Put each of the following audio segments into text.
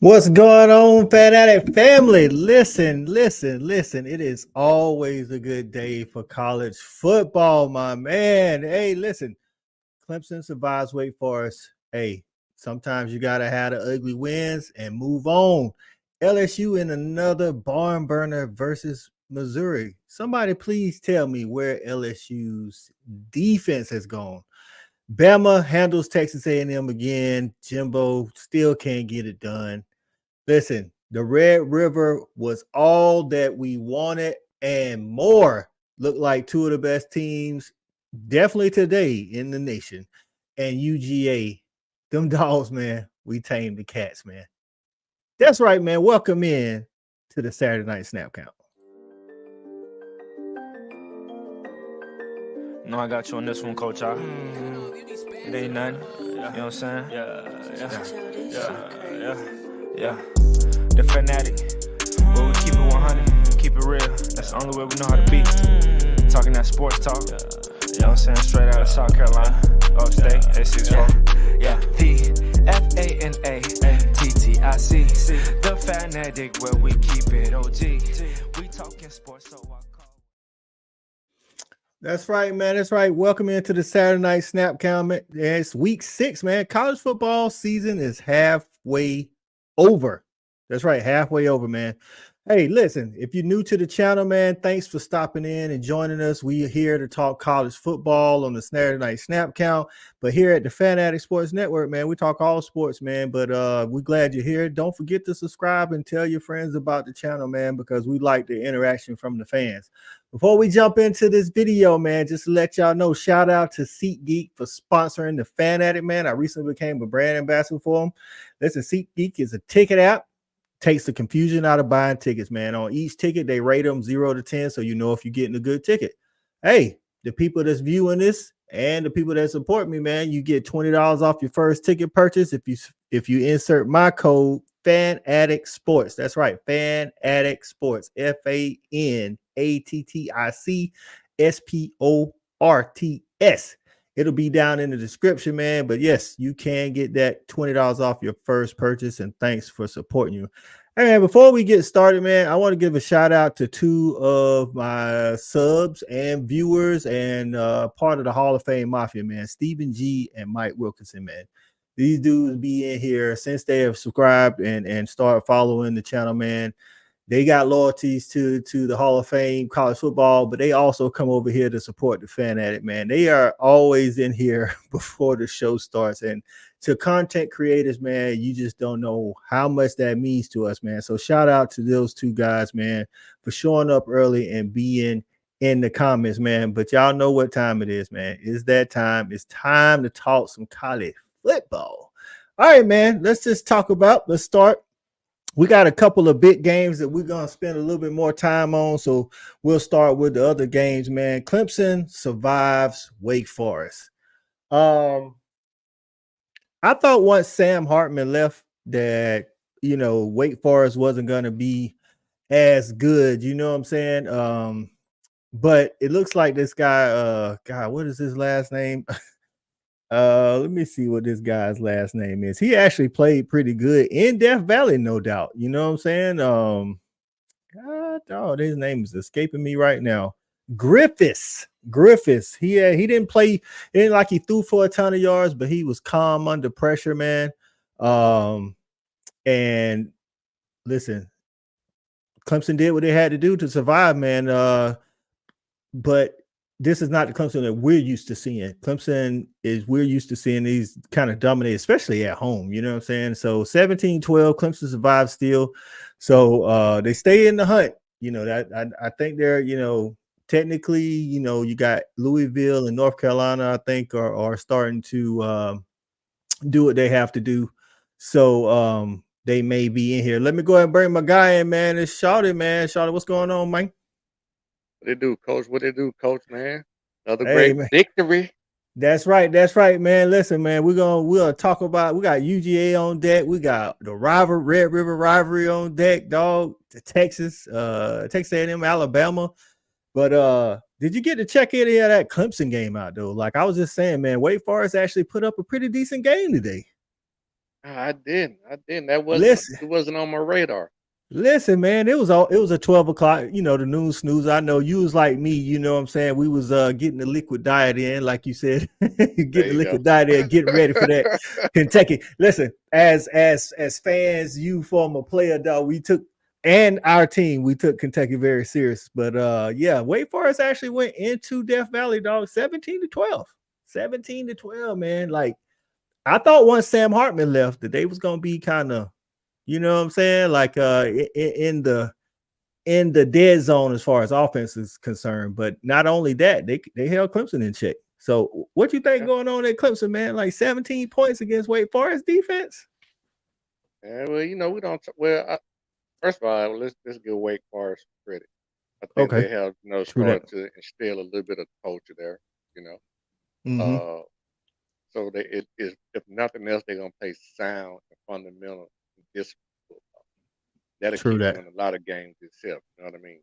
What's going on, Fanatic family? Listen. It is always a good day for college football, my man. Hey, listen, Clemson survives Wake Forest. Hey, sometimes you got to have the ugly wins and move on. LSU in another barn burner versus Missouri. Somebody please tell me where LSU's defense has gone. Bama handles Texas A&M again. Jimbo still can't get it done. Listen, the Red River was all that we wanted and more. Looked like two of the best teams, definitely today in the nation. And UGA, them dogs, man, we tamed the cats, man. That's right, man. Welcome in to the Saturday Night Snap Count. No, I got you on this one, Coach. It ain't nothing. You know what I'm saying? Yeah. The fanatic. But we keep it 100, keep it real. That's the only way we know how to be. Talking that sports talk. You know what I'm saying? Straight out of South Carolina. Upstate, A64. Yeah. FANATTIC. The fanatic where we keep it OG. We talking sports, so I call. That's right, man. That's right. Welcome into the Saturday Night Snap Count. It's week 6, man. College football season is halfway over. That's right, halfway over, man. Hey, listen, if you're new to the channel, man, thanks for stopping in and joining us. We are here to talk college football on the Saturday Night Snap Count. But here at the Fanatic Sports Network, man, we talk all sports, man. But we're glad you're here. Don't forget to subscribe and tell your friends about the channel, man, because we like the interaction from the fans. Before we jump into this video, man, just to let y'all know, shout out to SeatGeek for sponsoring the Fanatic, man. I recently became a brand ambassador for them. Listen, SeatGeek is a ticket app. Takes the confusion out of buying tickets, man. On each ticket, they rate them 0 to 10, so you know if you're getting a good ticket. Hey, the people that's viewing this and the people that support me, man, you get $20 off your first ticket purchase if you insert my code FANATTICSPORTS. That's right, FANATTICSPORTS. FANATTICSPORTS. It'll be down in the description, man. But yes, you can get that $20 off your first purchase. And thanks for supporting you. Hey, man, before we get started, man, I want to give a shout out to 2 of my subs and viewers and part of the Hall of Fame Mafia, man, Stephen G and Mike Wilkinson, man. These dudes be in here since they have subscribed and started following the channel, man. They got loyalties to the Hall of Fame college football, but they also come over here to support the Fanatic, man. They are always in here before the show starts. And to content creators, man, you just don't know how much that means to us, man. So shout out to those 2 guys, man, for showing up early and being in the comments, man. But y'all know what time it is, man. It's that time. It's time to talk some college football. All right, man. Let's start. We got a couple of big games that we're going to spend a little bit more time on. So we'll start with the other games, man. Clemson survives Wake Forest. I thought once Sam Hartman left that, Wake Forest wasn't going to be as good. You know what I'm saying? But it looks like this guy, God, what is his last name? Let me see what this guy's last name is. He actually played pretty good in Death Valley, no doubt. You know what I'm saying? God, his name is escaping me right now. Griffiths. He didn't play. It didn't like he threw for a ton of yards, but he was calm under pressure, man. And listen, Clemson did what they had to do to survive, man. But this is not the Clemson that we're used to seeing. We're used to seeing these kind of dominate, especially at home. You know what I'm saying? So 17-12, Clemson survives still. So they stay in the hunt. I think they're, technically, you got Louisville and North Carolina, I think, are starting to do what they have to do. So they may be in here. Let me go ahead and bring my guy in, man. It's Shawty, man. Shawty, what's going on, man? What they do, Coach, man? Another great victory. That's right, man. Listen, man, we'll talk about. We got UGA on deck. We got the Red River rivalry on deck, dog. The Texas A&M, Alabama. But did you get to check any of that Clemson game out though? Like I was just saying, man, Wake Forest actually put up a pretty decent game today. I didn't. That wasn't. Listen, It wasn't on my radar. Listen, man, it was a 12 o'clock, the noon snooze. I know you was like me, you know what I'm saying? We was getting the liquid diet in, like you said, getting There the you go. liquid diet in, getting ready for that Kentucky. Listen, as fans, you former player, dog, we took and our team, we took Kentucky very serious. But yeah, Wake Forest actually went into Death Valley, dog, 17-12. 17-12, man. Like I thought once Sam Hartman left that they was gonna be kind of, you know what I'm saying? Like in the dead zone as far as offense is concerned. But not only that, they held Clemson in check. So what you think Yeah. going on at Clemson, man? Like 17 points against Wake Forest defense? Yeah, well, we don't. First of all, let's give Wake Forest credit. I think Okay, they have, true that. started to instill a little bit of culture there. You know, Mm-hmm. uh, so it is, if nothing else, they're gonna play sound and fundamental discipline football. That'll True keep them that. in a lot of games itself. You know what I mean?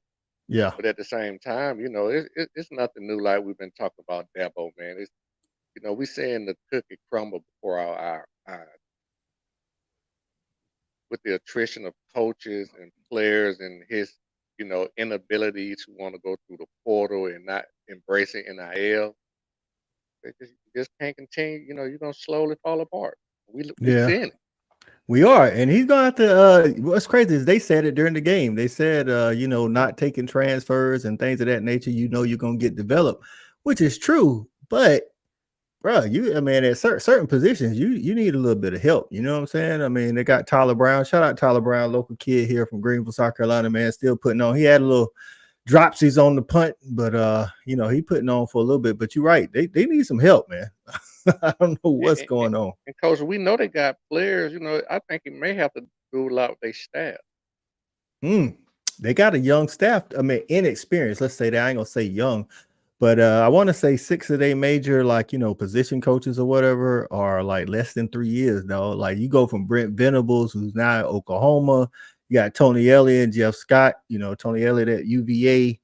Yeah. But at the same time, it's nothing new. Like we've been talking about Dabo, man. It's we seeing the cookie crumble before our eyes with the attrition of coaches and players and his, inability to want to go through the portal and not embracing NIL. They just can't continue. You're gonna slowly fall apart. We Yeah. seeing it. We are, and he's gonna have to. What's crazy is they said it during the game. They said, not taking transfers and things of that nature. You're gonna get developed, which is true. But, bro, at certain positions, you need a little bit of help. You know what I'm saying? I mean, they got Tyler Brown. Shout out Tyler Brown, local kid here from Greenville, South Carolina. Man, still putting on. He had a little dropsies on the punt, but he putting on for a little bit. But you're right, they need some help, man. I don't know And, what's and, going on. and coach, we know they got players. I think he may have to do a lot with their staff. They got a young staff. I mean, inexperienced. Let's say that. I ain't gonna say young, but I want to say 6 of their major, position coaches or whatever, are like less than 3 years, though. Like you go from Brent Venables, who's now at Oklahoma. You got Tony Elliott and Jeff Scott. Tony Elliott at UVA.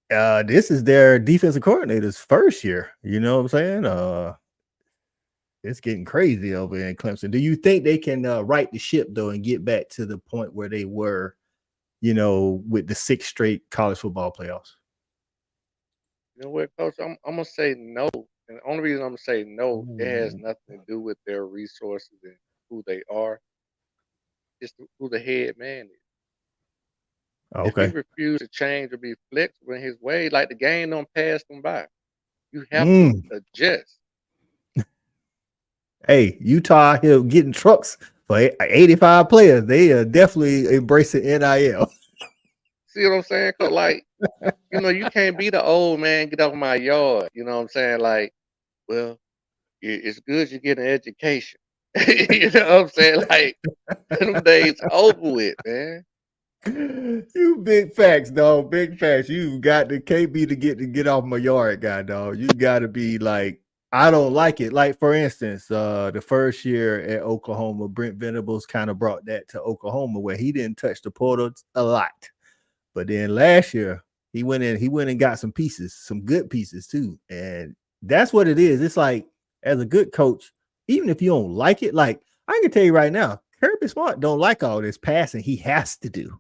This is their defensive coordinator's first year. You know what I'm saying? It's getting crazy over in Clemson. Do you think they can right the ship though and get back to the point where they were, with the 6 straight college football playoffs? You know what, coach? I'm gonna say no, and the only reason I'm gonna say no, it has Ooh. nothing to do with their resources and who they are. It's who the head man is. If he Okay. refused to change or be flexible in his way, like the game don't pass them by. You have to Mm. adjust. Hey, Utah here getting trucks for 85 players. They are definitely embracing NIL. See what I'm saying? Cause like, you can't be the old man, get off my yard. You know what I'm saying? Like, well, it's good you get an education. You know what I'm saying? Like, them days over with, man. You big facts, dog. Big facts. You got the KB to get off my yard, guy, dog. You got to be like, I don't like it. Like for instance, the first year at Oklahoma, Brent Venables kind of brought that to Oklahoma, where he didn't touch the portal a lot. But then last year, he went and got some pieces, some good pieces too, and that's what it is. It's like as a good coach, even if you don't like it, like I can tell you right now, Kirby Smart don't like all this passing he has to do.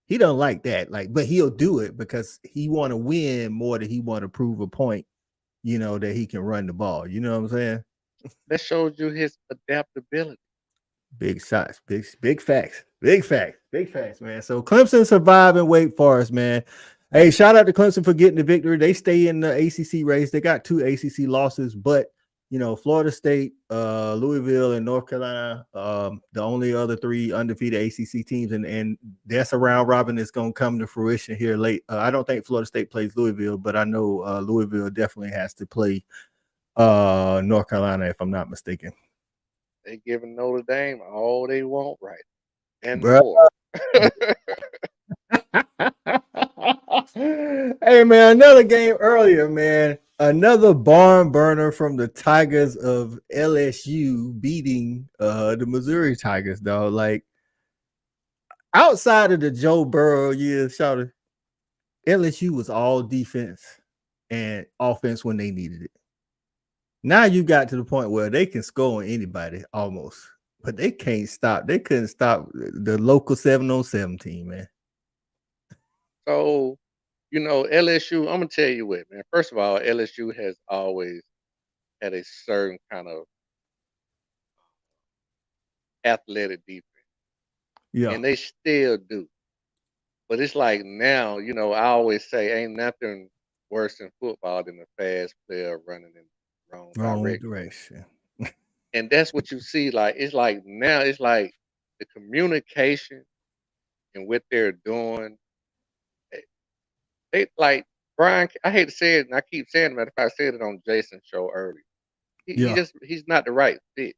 He don't like that. Like, but he'll do it because he want to win more than he want to prove a point, that he can run the ball. You know what I'm saying? That shows you his adaptability. Big shots, big facts, man. So Clemson surviving Wake Forest, man. Hey, shout out to Clemson for getting the victory. They stay in the ACC race. They got 2 ACC losses, but Florida State, Louisville, and North Carolina, the only other 3 undefeated ACC teams, and that's a round robin that's going to come to fruition here late. I don't think Florida State plays Louisville, but I know Louisville definitely has to play North Carolina, if I'm not mistaken. They giving Notre Dame all they want, right? And Bruh. more. Hey man, another game earlier, man. Another barn burner from the Tigers of LSU beating the Missouri Tigers, dog. Like outside of the Joe Burrow years, shouted, LSU was all defense and offense when they needed it. Now you got to the point where they can score on anybody almost, but they can't stop. They couldn't stop the local 7-on-7 team, man. So, LSU, I'm gonna tell you what, man. First of all, LSU has always had a certain kind of athletic defense, Yeah, and they still do. But it's like now, I always say ain't nothing worse in football than a fast player running in the wrong wrong direction. direction. And that's what you see. Like it's like now, it's like the communication and what they're doing. eh, They like Brian. I hate to say it, and I keep saying it. Matter of fact, I said it on Jason's show earlier. Yeah. He's not the right fit.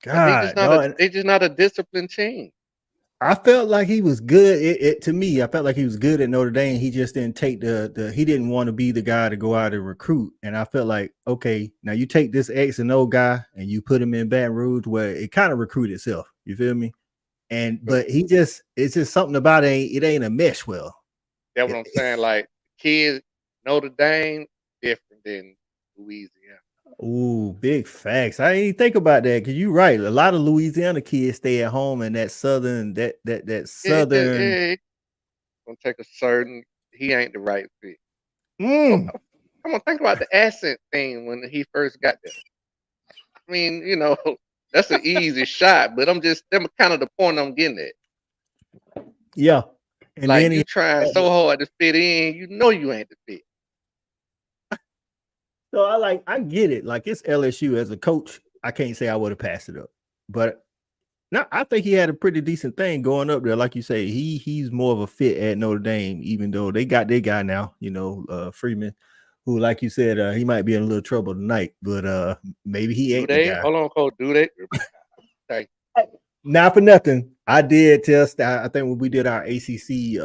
God, no. They just not a disciplined team. I felt like he was good. To me, I felt like he was good at Notre Dame. He just didn't take the he didn't want to be the guy to go out and recruit. And I felt like, okay, now you take this X and O guy and you put him in Baton Rouge where it kind of recruit itself. You feel me? But it's just something about it ain't a mesh well. That's what I'm saying. Like kids, Notre Dame different than Louisiana. Ooh, big facts. I didn't think about that because you're right. A lot of Louisiana kids stay at home and that southern It's gonna take a certain. He ain't the right fit. Mm. Come on, think about the accent thing when he first got there. I mean, that's an easy shot, but that's kind of the point I'm getting at. Yeah. And Like then you trying so hard to fit in, you ain't the fit. So I get it. Like it's LSU as a coach. I can't say I would have passed it up, but no, I think he had a pretty decent thing going up there. Like you say, he's more of a fit at Notre Dame, even though they got their guy now, Freeman, who, like you said, he might be in a little trouble tonight, but maybe he ain't the guy. Hold on, coach. Do they? Okay. Not for nothing. I did test. I think when we did our ACC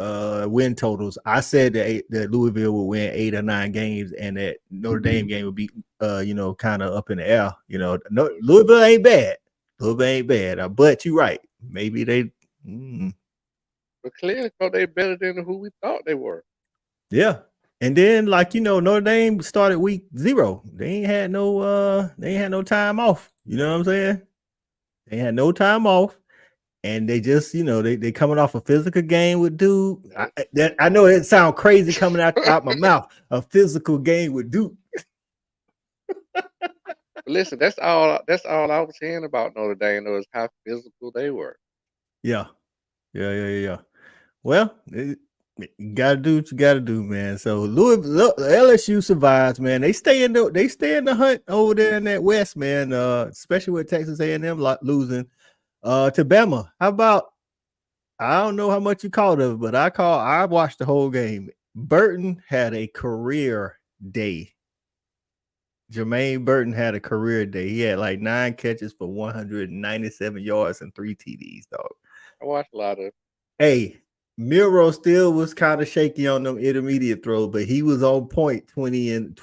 win totals, I said that Louisville would win 8 or 9 games, and that Notre Dame game would be, kind of up in the air. Louisville ain't bad. Louisville ain't bad. But you're right. Maybe they. But clearly, they better than who we thought they were. Yeah. And then, Notre Dame started week 0. They ain't had no time off. You know what I'm saying? They had no time off, and they just, they coming off a physical game with Duke. I know it sounds crazy coming out my mouth. A physical game with Duke. Listen, that's all I was hearing about Notre Dame was how physical they were. Yeah. Well, you gotta do what you gotta do, man. So LSU survives, man. They stay in the hunt over there in that West, man. Especially with Texas A&M losing to Bama. How about? I don't know how much you called of it, but I watched the whole game. Burton had a career day. Jermaine Burton had a career day. He had like 9 catches for 197 yards and 3 TDs, dog. I watched a lot of. Hey, Miro still was kind of shaky on them intermediate throws, but he was on point 20 and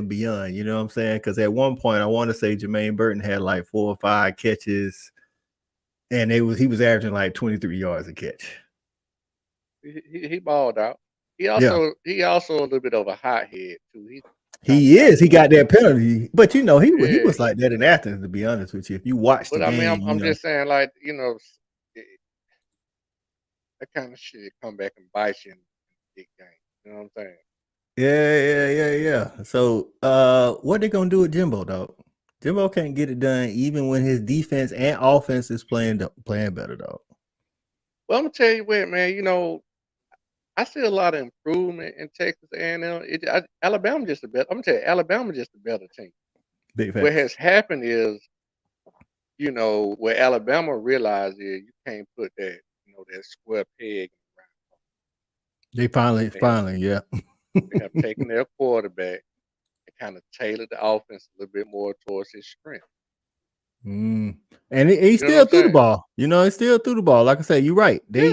beyond. You know what I'm saying? Because at one point, I want to say Jermaine Burton had like 4 or 5 catches, and he was averaging like 23 yards a catch. He balled out. He also a little bit of a hothead too. He is. He got that penalty, but he was like that in Athens. To be honest with you, if you watch the game, I'm just saying, like that kind of shit come back and bite you in the big game. You know what I'm saying? Yeah. So, what they gonna do with Jimbo, dog? Jimbo can't get it done even when his defense and offense is playing better, dog. Well, I'm gonna tell you what, man. I see a lot of improvement in Texas A&M. Alabama just a better. I'm gonna tell you, Alabama just a better team. Big facts. What has happened is, what Alabama realized is you can't put that, that square peg around. They finally, yeah. They have taken their quarterback and kind of tailored the offense a little bit more towards his strength. And he still threw the ball. He still threw the ball. Like I said, you're right. They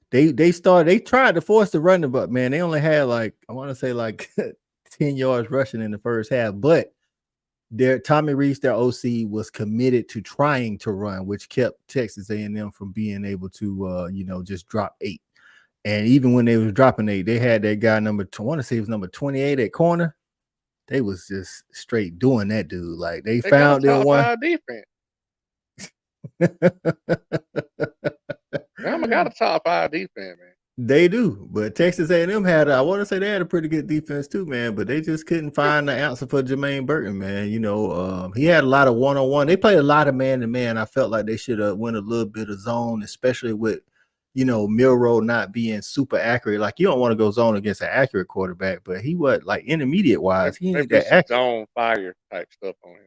they tried to force the running, but man, they only had like, I want to say like 10 yards rushing in the first half. But Tommy Reese, their OC, was committed to trying to run, which kept Texas A&M from being able to just drop 8. And even when they was dropping 8, they had that guy I want to say it was number 28 at corner. they was just straight doing that dude. Like they They got a found their top one. 5 defense. Bama got a top 5 defense, man. They do, but Texas A&M had, I want to say they had a pretty good defense too, man. But they just couldn't find the answer for Jermaine Burton, man. You know, he had a lot of one-on-one. They played a lot of man-to-man. I felt like they should have went a little bit of zone, especially with, you know, Milroe not being super accurate. Like you don't want to go zone against an accurate quarterback, but he was like intermediate wise, he ain't Maybe that some accurate. zone fire type stuff on him.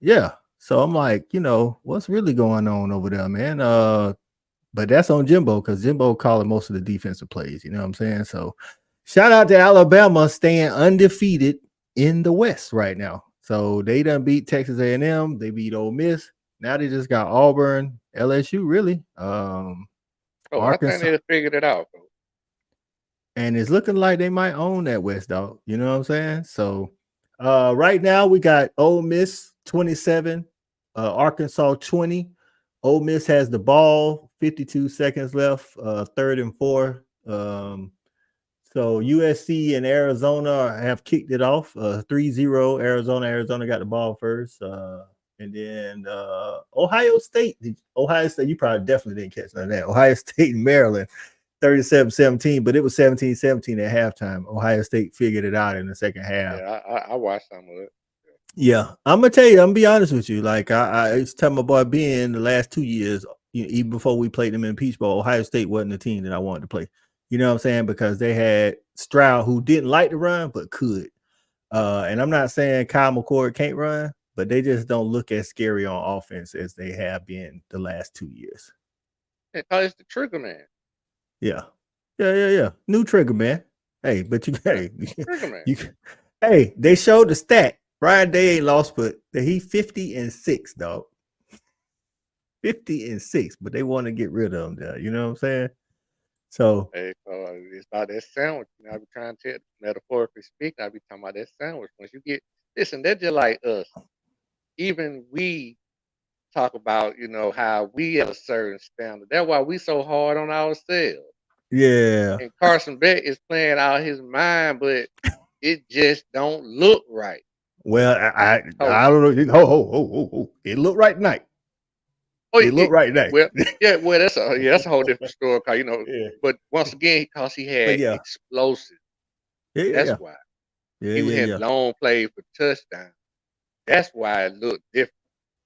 Yeah. So I'm like, you know, what's really going on over there, man? But that's on Jimbo because Jimbo calling most of the defensive plays. You know what I'm saying? So shout out to Alabama staying undefeated in the West right now. So they done beat Texas A&M. They beat Ole Miss. Now they just got Auburn, LSU, really. I think they figured it out. Bro. And it's looking like they might own that West, dog. You know what I'm saying? So right now we got Ole Miss 27, Arkansas 20. Ole Miss has the ball, 52 seconds left, 3rd and 4. So USC and Arizona have kicked it off, 3-0 Arizona. Arizona got the ball first. And then Ohio State, you probably definitely didn't catch none of that. Ohio State and Maryland, 37-17, but it was 17-17 at halftime. Ohio State figured it out in the second half. Yeah, I watched some of it. Yeah, I'm gonna tell you, I'm gonna be honest with you. Like I used to tell my boy Ben the last 2 years, you know, even before we played them in Peach Bowl, Ohio State wasn't the team that I wanted to play. You know what I'm saying? Because they had Stroud who didn't like to run but could. And I'm not saying Kyle McCord can't run, but they just don't look as scary on offense as they have been the last 2 years. It's the trigger man. Yeah. New trigger man. Hey, but you trigger man. Hey, they showed the stat. Ryan Day ain't lost, but he 50-6, dog. 50-6, but they want to get rid of him there. You know what I'm saying? So hey, it's about that sandwich. You know, I be trying to tell, metaphorically speaking, I be talking about that sandwich. Once you get, listen, they're just like us. Even we talk about, you know, how we have a certain standard. That's why we so hard on ourselves. Yeah. And Carson Beck is playing out his mind, but it just don't look right. Well, I don't know. It looked right tonight. It looked right tonight. Well, that's a whole different story. Cause, you know, but once again, because he had explosive. That's why. He was hitting long plays for touchdown. That's why it looked different.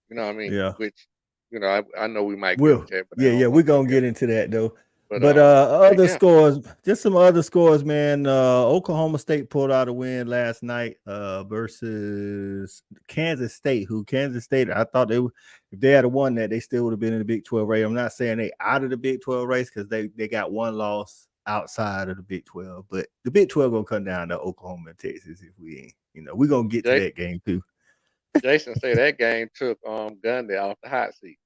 You know what I mean? Yeah. Which, you know, I know we might get into that. But we're gonna get into that though. But other scores, just some other scores, man. Oklahoma State pulled out a win last night versus Kansas State. Kansas State, I thought if they had won that, they still would have been in the Big 12 race. I'm not saying they out of the Big 12 race because they got one loss outside of the Big 12, but the Big 12 gonna come down to Oklahoma and Texas if we ain't. You know, we're gonna get to that game too. Jason said that game took Gundy off the hot seat.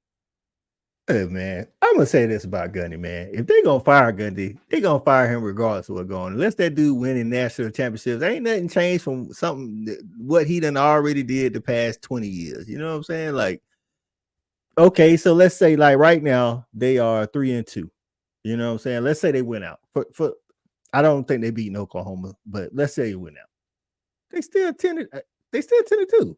Hey, man, I'm gonna say this about Gundy, man. If they gonna fire Gundy, they gonna fire him regardless of what's going on. Unless that dude winning national championships, ain't nothing changed from what he done already did the past 20 years. You know what I'm saying? Like, okay, so let's say like right now they are 3-2. You know what I'm saying? Let's say they went out. For I don't think they beat Oklahoma, but let's say they went out. They still 10-2.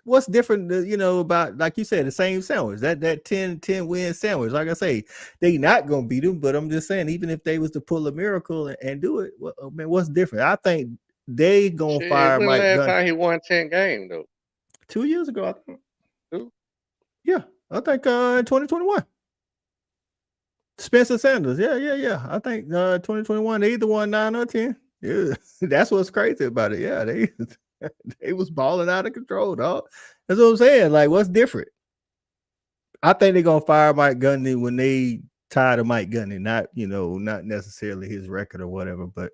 What's different, you know, about, like you said, the same sandwich, that 10 win sandwich. Like I say, they not gonna beat them, but I'm just saying, even if they was to pull a miracle and do it, well, I mean, what's different? I think they gonna fire Mike Gundy. Last time he won 10 games though? 2 years ago, I think. 2? Yeah, I think in 2021. Spencer Sanders, yeah. I think 2021 they either won 9 or 10. Yeah, that's what's crazy about it. Yeah, they was balling out of control, dog. That's what I'm saying. Like, what's different? I think they're gonna fire Mike Gundy when they tired of Mike Gundy, not necessarily his record or whatever, but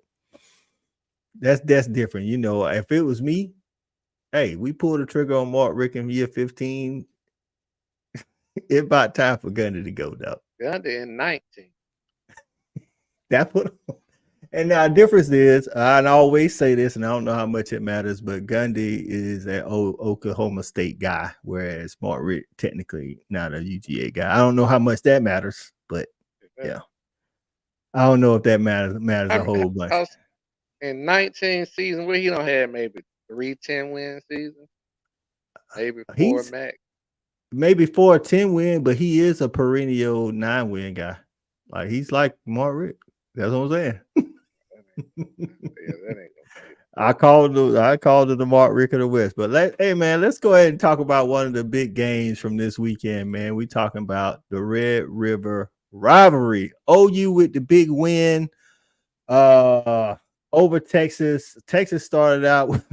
that's different. You know, if it was me, hey, we pulled the trigger on Mark Rick in year 15. It's about time for Gundy to go, dog. Gundy in 19. That's what. And now the difference is, I always say this, and I don't know how much it matters, but Gundy is an Oklahoma State guy, whereas Mark Rick technically not a UGA guy. I don't know how much that matters, but yeah, I don't know if that matters a whole bunch. In 19 seasons, where he don't have maybe 3 10-win seasons, maybe 4 He's max. maybe 4 10 win, but he is a perennial 9 win guy. Like he's like Mark Rick. That's what I'm saying. That ain't gonna pay. I called it the Mark Rick of the West. But let's go ahead and talk about one of the big games from this weekend, man. We talking about the Red River rivalry. OU with the big win over Texas. Texas started out with,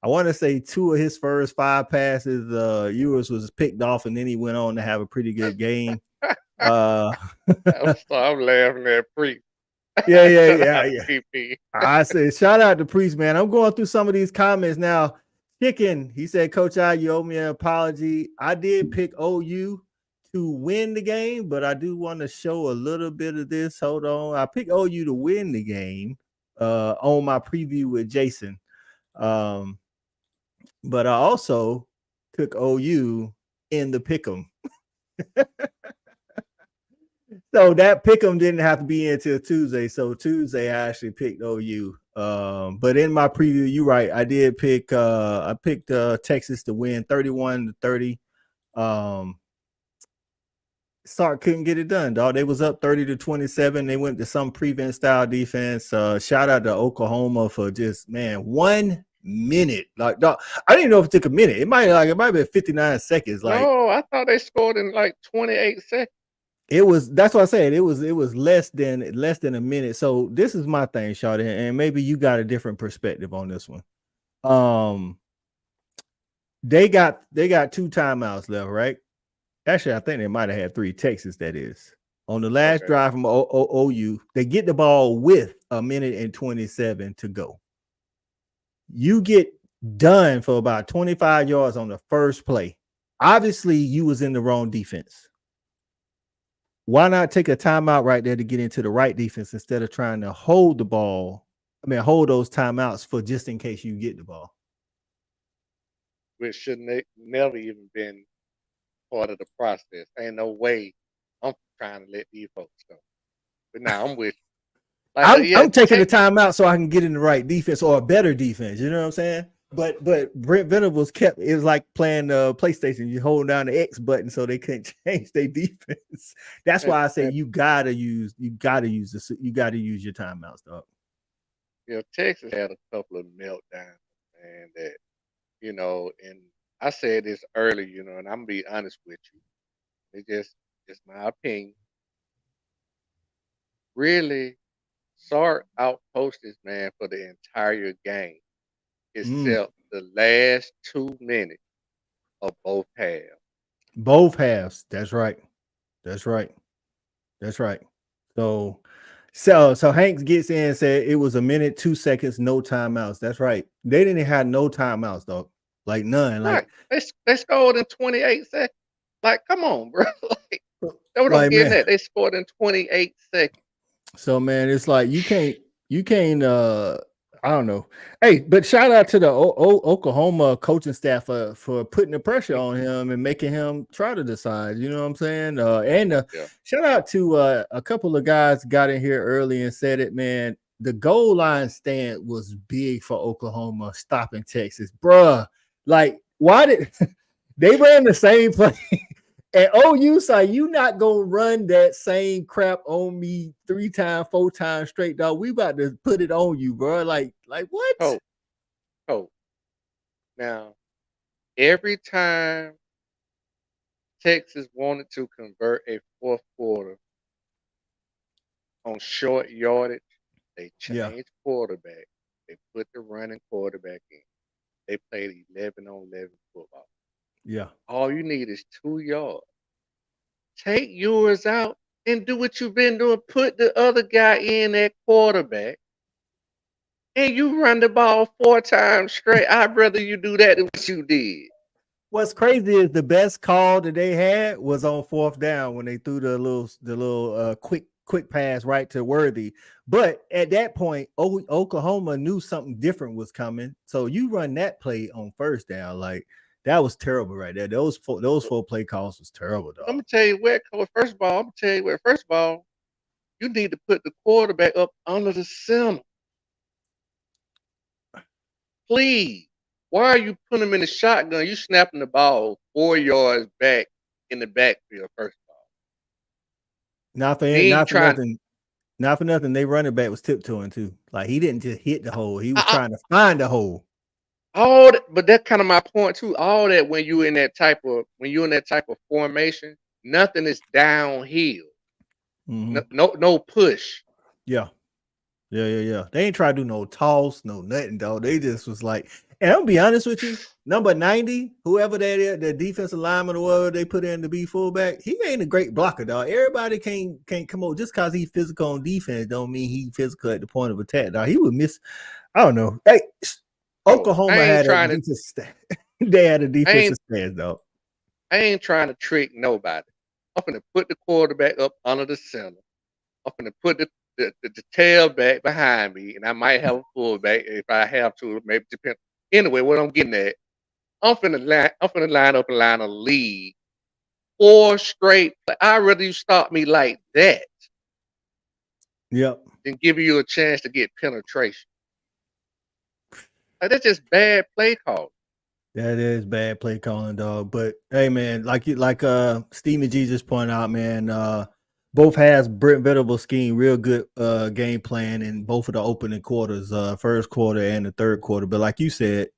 I want to say 2 of his first 5 passes. Ewers was picked off, and then he went on to have a pretty good game. I'm laughing at Priest. Yeah. PP. I said, shout out to Priest, man. I'm going through some of these comments now. Chicken, he said, Coach I, you owe me an apology. I did pick OU to win the game, but I do want to show a little bit of this. Hold on. I picked OU to win the game on my preview with Jason. But I also took OU in the pick'em. So that pick'em didn't have to be until Tuesday. So Tuesday I actually picked OU. But in my preview, you're right. I did pick I picked Texas to win 31-30. Sark couldn't get it done, dog. They was up 30-27. They went to some prevent style defense. Shout out to Oklahoma for just 1 minute. Like, dog, I didn't know if it took a minute. It might have been 59 seconds. Like, No, I thought they scored in like 28 seconds. That's what I said. It was less than a minute. So this is my thing, Shawty, and maybe you got a different perspective on this one. They got 2 timeouts left, right? Actually, I think they might have had 3. Texas, that is. On the last drive from OU, they get the ball with 1:27 to go. You get done for about 25 yards on the first play. Obviously, you was in the wrong defense. Why not take a timeout right there to get into the right defense instead of trying to hold the ball? Hold those timeouts for just in case you get the ball. Which should never even been part of the process. Ain't no way I'm trying to let these folks go. But now I'm with you. Like, I'm taking the timeout so I can get in the right defense or a better defense. You know what I'm saying? But Brent Venables it was like playing PlayStation. You hold down the X button so they couldn't change their defense. That's why I say you gotta use your timeouts, dog. Texas had a couple of meltdowns, and that, and I said this earlier, and I'm gonna be honest with you. It's just my opinion. Really, Sark outposted this man for the entire game, except the last 2 minutes of both halves. Both halves. That's right. So Hanks gets in and said it was 1 minute 2 seconds, no timeouts. That's right. They didn't have no timeouts, dog. Like none. Like they scored in 28 seconds. Like, come on, bro. Like, that's what I'm getting at. They scored in 28 seconds. So man, it's like you can't I don't know. Hey, but shout out to the Oklahoma coaching staff for putting the pressure on him and making him try to decide. You know what I'm saying? Shout out to a couple of guys got in here early and said it, man. The goal line stand was big for Oklahoma stopping Texas, bruh. Like, why did they ran the same play? And OU say you not gonna run that same crap on me 3 times, 4 times straight, dog. We about to put it on you, bro. Like what? Oh. Now, every time Texas wanted to convert a fourth quarter on short yardage, they changed quarterback. They put the running quarterback in. They played 11-on-11 football. Yeah. All you need is 2 yards. Take yours out and do what you've been doing. Put the other guy in at quarterback. And you run the ball 4 times straight. I'd rather you do that than what you did. What's crazy is the best call that they had was on 4th down when they threw the little quick pass right to Worthy. But at that point, Oklahoma knew something different was coming. So you run that play on 1st down. Like, that was terrible right there. Those 4 play calls was terrible, dog. I'm gonna tell you what, Coach. First of all, you need to put the quarterback up under the center. Please. Why are you putting him in the shotgun? You snapping the ball 4 yards back in the backfield, first of all. Not for Then you trying nothing. Not for nothing. They running back was tiptoeing too. Like he didn't just hit the hole. He was I, trying to find the hole. all that, but that's kind of my point too. All that when you're in that type of formation, nothing is downhill. No push. Yeah. They ain't try to do no toss, no nothing, dog. They just was like, and I'll be honest with you, number 90, whoever that is, the defensive lineman or whatever they put in to be fullback, he ain't a great blocker, dog. Everybody can't come over just because he's physical on defense. Don't mean he physical at the point of attack, dog. He would miss. I don't know. Hey, Oklahoma had a defensive stand. They had a defensive stance, dog. I ain't trying to trick nobody. I'm gonna put the quarterback up under the center. I'm gonna put the tailback behind me, and I might have a fullback if I have to. Maybe depend. Anyway, what I'm getting at, I'm finna line up and line a lead 4 straight. I'd rather you stop me like that. Yep. Than give you a chance to get penetration. Like, that's just bad play calling. That is bad play calling, dog. But hey, man, like Stevie G just pointed out, man. Both has Brent Venables scheme, real good game plan in both of the opening quarters, first quarter and the third quarter. But like you said,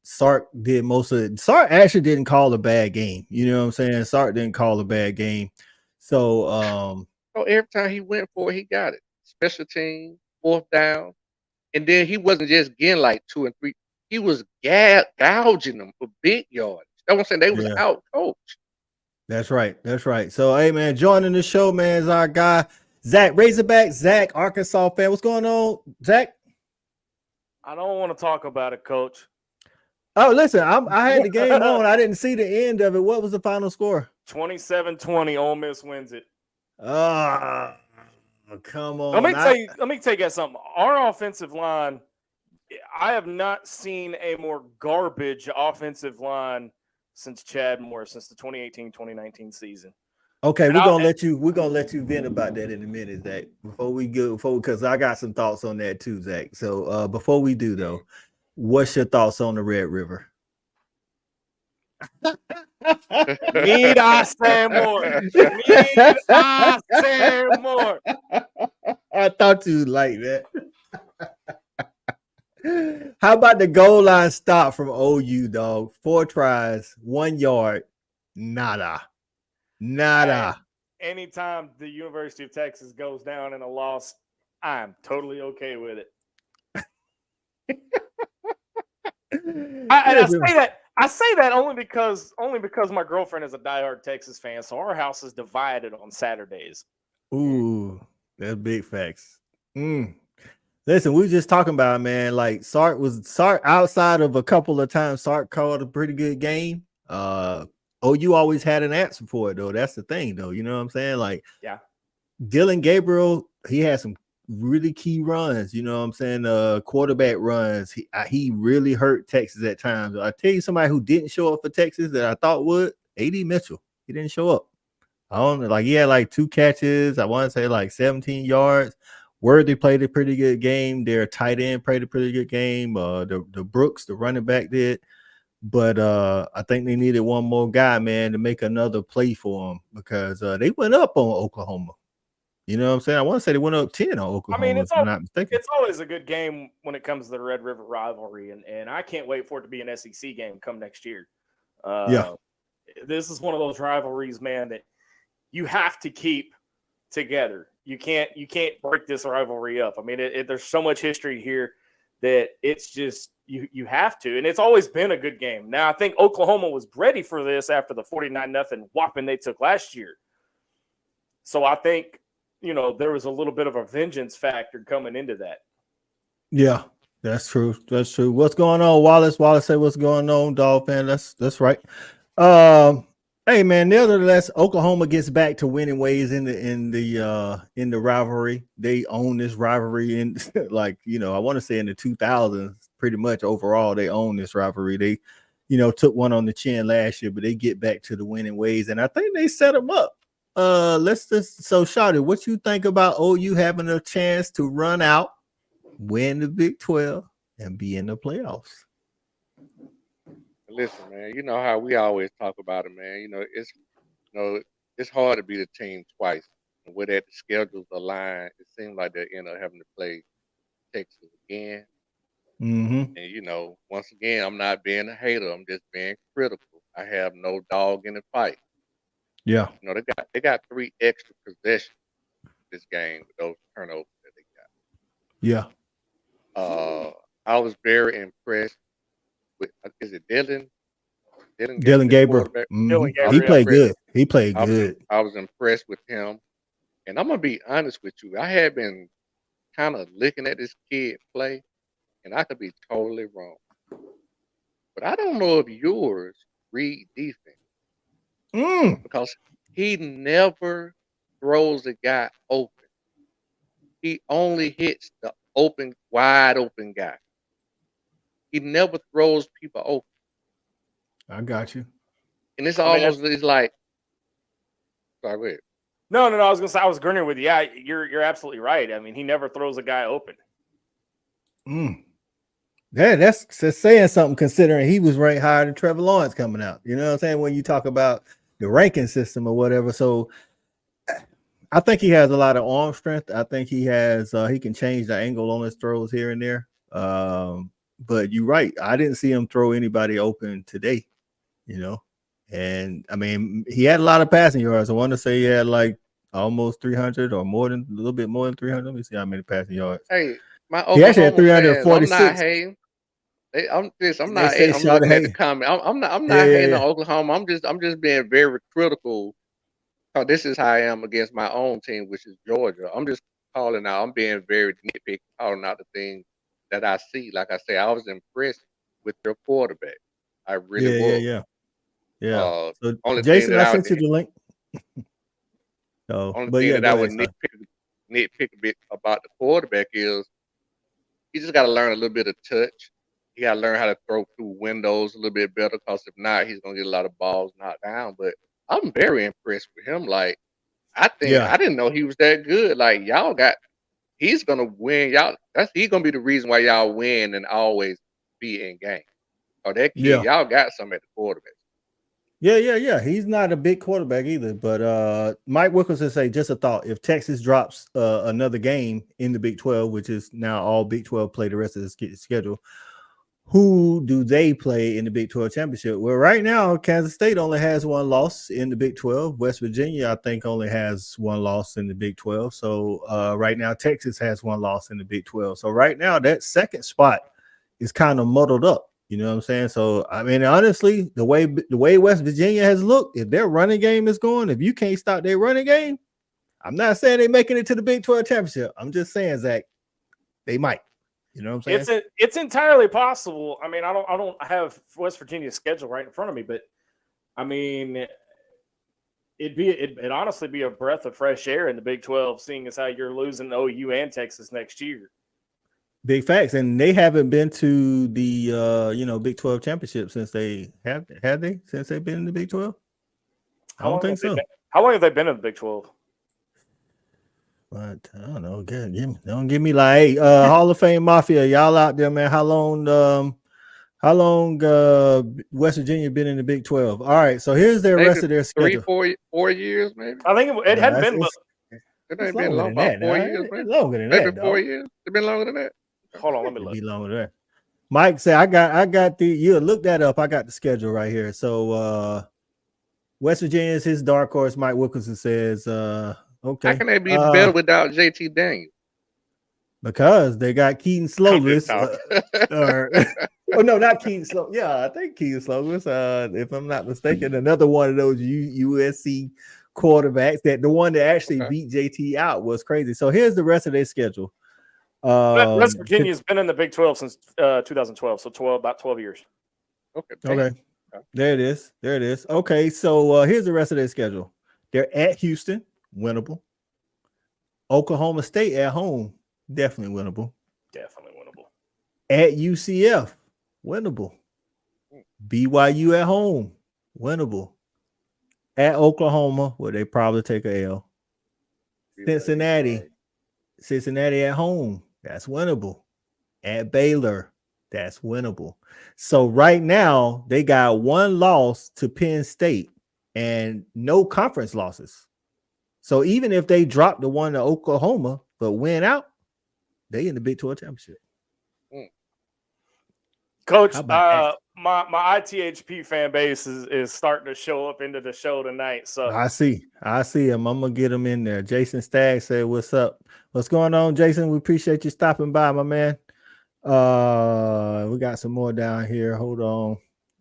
Sark did most of it. Sark actually didn't call a bad game. You know what I'm saying? Sark didn't call a bad game. So every time he went for it, he got it. Special team, 4th down. And then he wasn't just getting like 2 and 3. He was gouging them for big yards. That's what I'm saying. They was out coached. That's right. So, hey, man, joining the show, man, is our guy, Zach Razorback. Zach, Arkansas fan. What's going on, Zach? I don't want to talk about it, Coach. Oh, listen, I had the game on. I didn't see the end of it. What was the final score? 27-20. Ole Miss wins it. Come on. Let me tell you guys something. Our offensive line, I have not seen a more garbage offensive line since Chad Moore, since the 2018-2019 season. Okay, we're gonna let you vent about that in a minute, Zach. Because I got some thoughts on that too, Zach. So before we do though, what's your thoughts on the Red River? Need I say more? Need I say more? I thought you'd like that. How about the goal line stop from OU, dog? 4 tries, 1 yard, nada. Anytime the University of Texas goes down in a loss, I'm totally okay with it. I say that only because my girlfriend is a diehard Texas fan, so our house is divided on Saturdays. Ooh, that's big facts. Listen, we were just talking about, man, like Sark outside of a couple of times Sark called a pretty good game. OU always had an answer for it, though. That's the thing, though. You know what I'm saying? Like, yeah, Dylan Gabriel, he had some really key runs. You know what I'm saying? Quarterback runs. He really hurt Texas at times. I tell you, somebody who didn't show up for Texas that I thought would, AD Mitchell. He didn't show up. I don't know. Like, he had like 2 catches. I want to say like 17 yards. Worthy played a pretty good game. Their tight end played a pretty good game. The Brooks, the running back, did. But I think they needed one more guy, man, to make another play for them because they went up on Oklahoma. You know what I'm saying? I want to say they went up 10 on Oklahoma. I mean, if I'm not mistaken. It's always a good game when it comes to the Red River rivalry, and I can't wait for it to be an SEC game come next year. This is one of those rivalries, man, that you have to keep together. You can't break this rivalry up. I mean, there's so much history here that it's just you have to, and it's always been a good game. Now, I think Oklahoma was ready for this after the 49-0 whopping they took last year. So I think, there was a little bit of a vengeance factor coming into that. Yeah, that's true. That's true. What's going on, Wallace? Wallace say what's going on, dog fan. That's right. Hey man, nevertheless, Oklahoma gets back to winning ways in the rivalry. They own this rivalry in I want to say in the 2000s, pretty much overall they own this rivalry. They, took one on the chin last year, but they get back to the winning ways, and I think they set them up. Shawty, what you think about OU having a chance to run out, win the Big 12, and be in the playoffs? listen, man. You know how we always talk about it, man. It's hard to beat a team twice. And with that, the schedules align. It seems like they end up having to play Texas again. Mm-hmm. And once again, I'm not being a hater. I'm just being critical. I have no dog in the fight. Yeah. They got 3 extra possessions this game with those turnovers that they Yeah. got. I was very impressed with is it Dylan? Dylan Gabriel. Dylan He Gabriel. played good. He played I was good. I was impressed with him. And I'm gonna be honest with you. I had been kind of looking at this kid play, and I could be totally wrong. But I don't know if yours read defense because he never throws a guy open. He only hits the wide open guy. He never throws people open. I got you. And it's almost it's like, sorry, go ahead. No. I was gonna say I was agreeing with you. Yeah, you're absolutely right. I mean, he never throws a guy open. Yeah, that's saying something considering he was ranked higher than Trevor Lawrence coming out. You know what I'm saying? When you talk about the ranking system or whatever. So I think he has a lot of arm strength. I think he has he can change the angle on his throws here and there. But you're right. I didn't see him throw anybody open today, And I mean, he had a lot of passing yards. I want to say he had like almost 300 or a little bit more than 300. Let me see how many passing yards. Hey, my he actually had 346. I'm not hating. I'm not looking at the comment. I'm not hating on Oklahoma. I'm just being very critical. This is how I am against my own team, which is Georgia. I'm just calling out. I'm being very nitpicky, calling out the things that I see. Like I say, I was impressed with your quarterback. I really was. Yeah. So only Jason, I sent you the link. Only thing that I would nitpick a bit about the quarterback is he just got to learn a little bit of touch. He got to learn how to throw through windows a little bit better, because if not, he's going to get a lot of balls knocked down. But I'm very impressed with him. Like, I didn't know he was that good. Like, he's going to win. He's going to be the reason why y'all win and always be in game. Or that kid, y'all got something at the quarterback. Yeah. He's not a big quarterback either. But Mike Wilkinson say, just a thought, if Texas drops another game in the Big 12, which is now all Big 12 play the rest of the schedule, who do they play in the Big 12 championship? Well, right now, Kansas State only has one loss in the Big 12. West Virginia, I think, only has one loss in the Big 12. So right now, Texas has one loss in the Big 12. So right now, that second spot is kind of muddled up. You know what I'm saying? So, I mean, honestly, the way West Virginia has looked, if their running game is going, if you can't stop their running game, I'm not saying they're making it to the Big 12 championship. I'm just saying, Zach, they might. You know what I'm saying? It's entirely possible. I mean, I don't have West Virginia's schedule right in front of me, but I mean, it'd honestly be a breath of fresh air in the Big 12, seeing as how you're losing OU and Texas next year. Big facts, and they haven't been to the Big 12 championship since they since they've been in the Big 12. I don't think so. How long have they been in the Big 12? But I don't know. Don't give me like, hey, Hall of Fame Mafia, y'all out there, man. How long West Virginia been in the Big 12? All right, so here's the rest of their schedule. 4 years, maybe. I think it hadn't been. It ain't been long, about 4 years, maybe. Longer than that. Maybe 4 years. It's been longer than that. Hold on, let me look. Be longer than that. Mike said, I got you look that up. I got the schedule right here. So West Virginia is his dark horse. Mike Wilkinson says, okay. How can they be better without JT Daniels? Because they got Keaton Slovis. Not Keaton Slovis. Yeah, I think Keaton Slovis. If I'm not mistaken, another one of those USC quarterbacks. The one that actually beat JT out was crazy. So here's the rest of their schedule. West Virginia's been in the Big 12 since 2012, so about 12 years. Okay. There it is. Okay, so here's the rest of their schedule. They're at Houston, winnable. Oklahoma State at home, definitely winnable. At UCF, winnable. BYU at home, winnable. At Oklahoma, where they probably take a L. Cincinnati at home, that's winnable. At Baylor, that's winnable. So right now they got one loss to Penn State and no conference losses. So even if they drop the one to Oklahoma but win out, they in the Big 12 championship. Coach, my ITHP fan base is starting to show up into the show tonight. So I see him. I'm gonna get him in there. Jason Stagg said, "What's up? What's going on, Jason? We appreciate you stopping by, my man." We got some more down here. Hold on.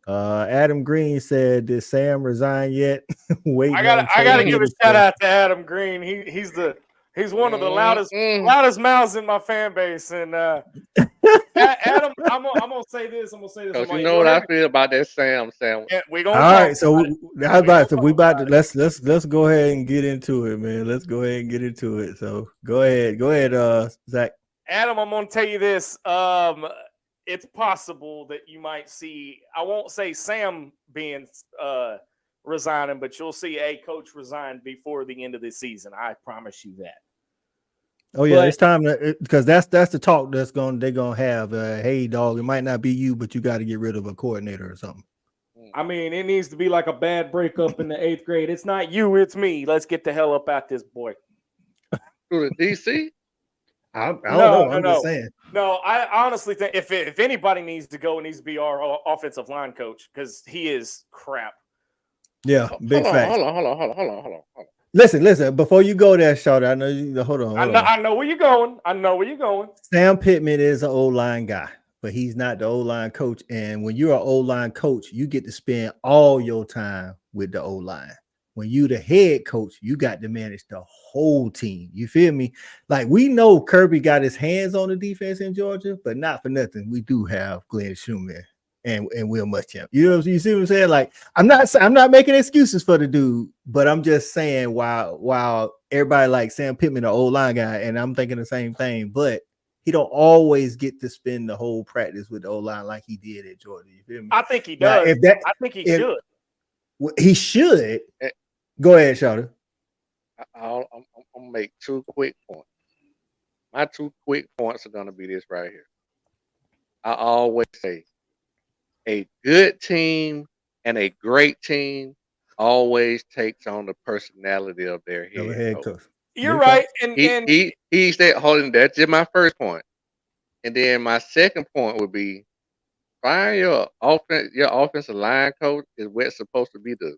Adam Green said, "Did Sam resign yet?" I gotta give a shout out to Adam Green. He's one of the loudest mouths in my fan base. And Adam, I'm gonna say this. Because you know what I feel about that Sam. Yeah, we gonna all right. So we about to let's go ahead and get into it, man. Let's go ahead and get into it. So go ahead, Zach. Adam, I'm gonna tell you this. It's possible that you might see. I won't say Sam being resigning, but you'll see a coach resign before the end of the season. I promise you that. Oh yeah, it's time because that's the talk they're gonna have. Hey dog, it might not be you, but you got to get rid of a coordinator or something. I mean, it needs to be like a bad breakup in the 8th grade. It's not you, it's me. Let's get the hell up out this boy. To the DC? I don't know. I'm just saying. No, I honestly think if anybody needs to go, it needs to be our offensive line coach because he is crap. Yeah, big fact. Hold on. Listen. Before you go there, Shawty, I know you. Hold on. I know where you're going. Sam Pittman is an O-line guy, but he's not the O-line coach. And when you're an O-line coach, you get to spend all your time with the O-line. When you the head coach, you got to manage the whole team. You feel me? Like we know Kirby got his hands on the defense in Georgia, but not for nothing. We do have Glenn Schumann and Will Muschamp. You see what I'm saying? Like I'm not making excuses for the dude, but I'm just saying while everybody like Sam Pittman, an O-line guy, and I'm thinking the same thing, but he don't always get to spend the whole practice with the O-line like he did at Georgia. You feel me? I think he does. I think he should. He should. Go ahead, Shawty. I'm gonna make 2 quick points. My 2 quick points are gonna be this right here. I always say a good team and a great team always takes on the personality of their head coach. You're right. And he said, holding that's just my first point. And then my second point would be find your offensive line coach is where it's supposed to be to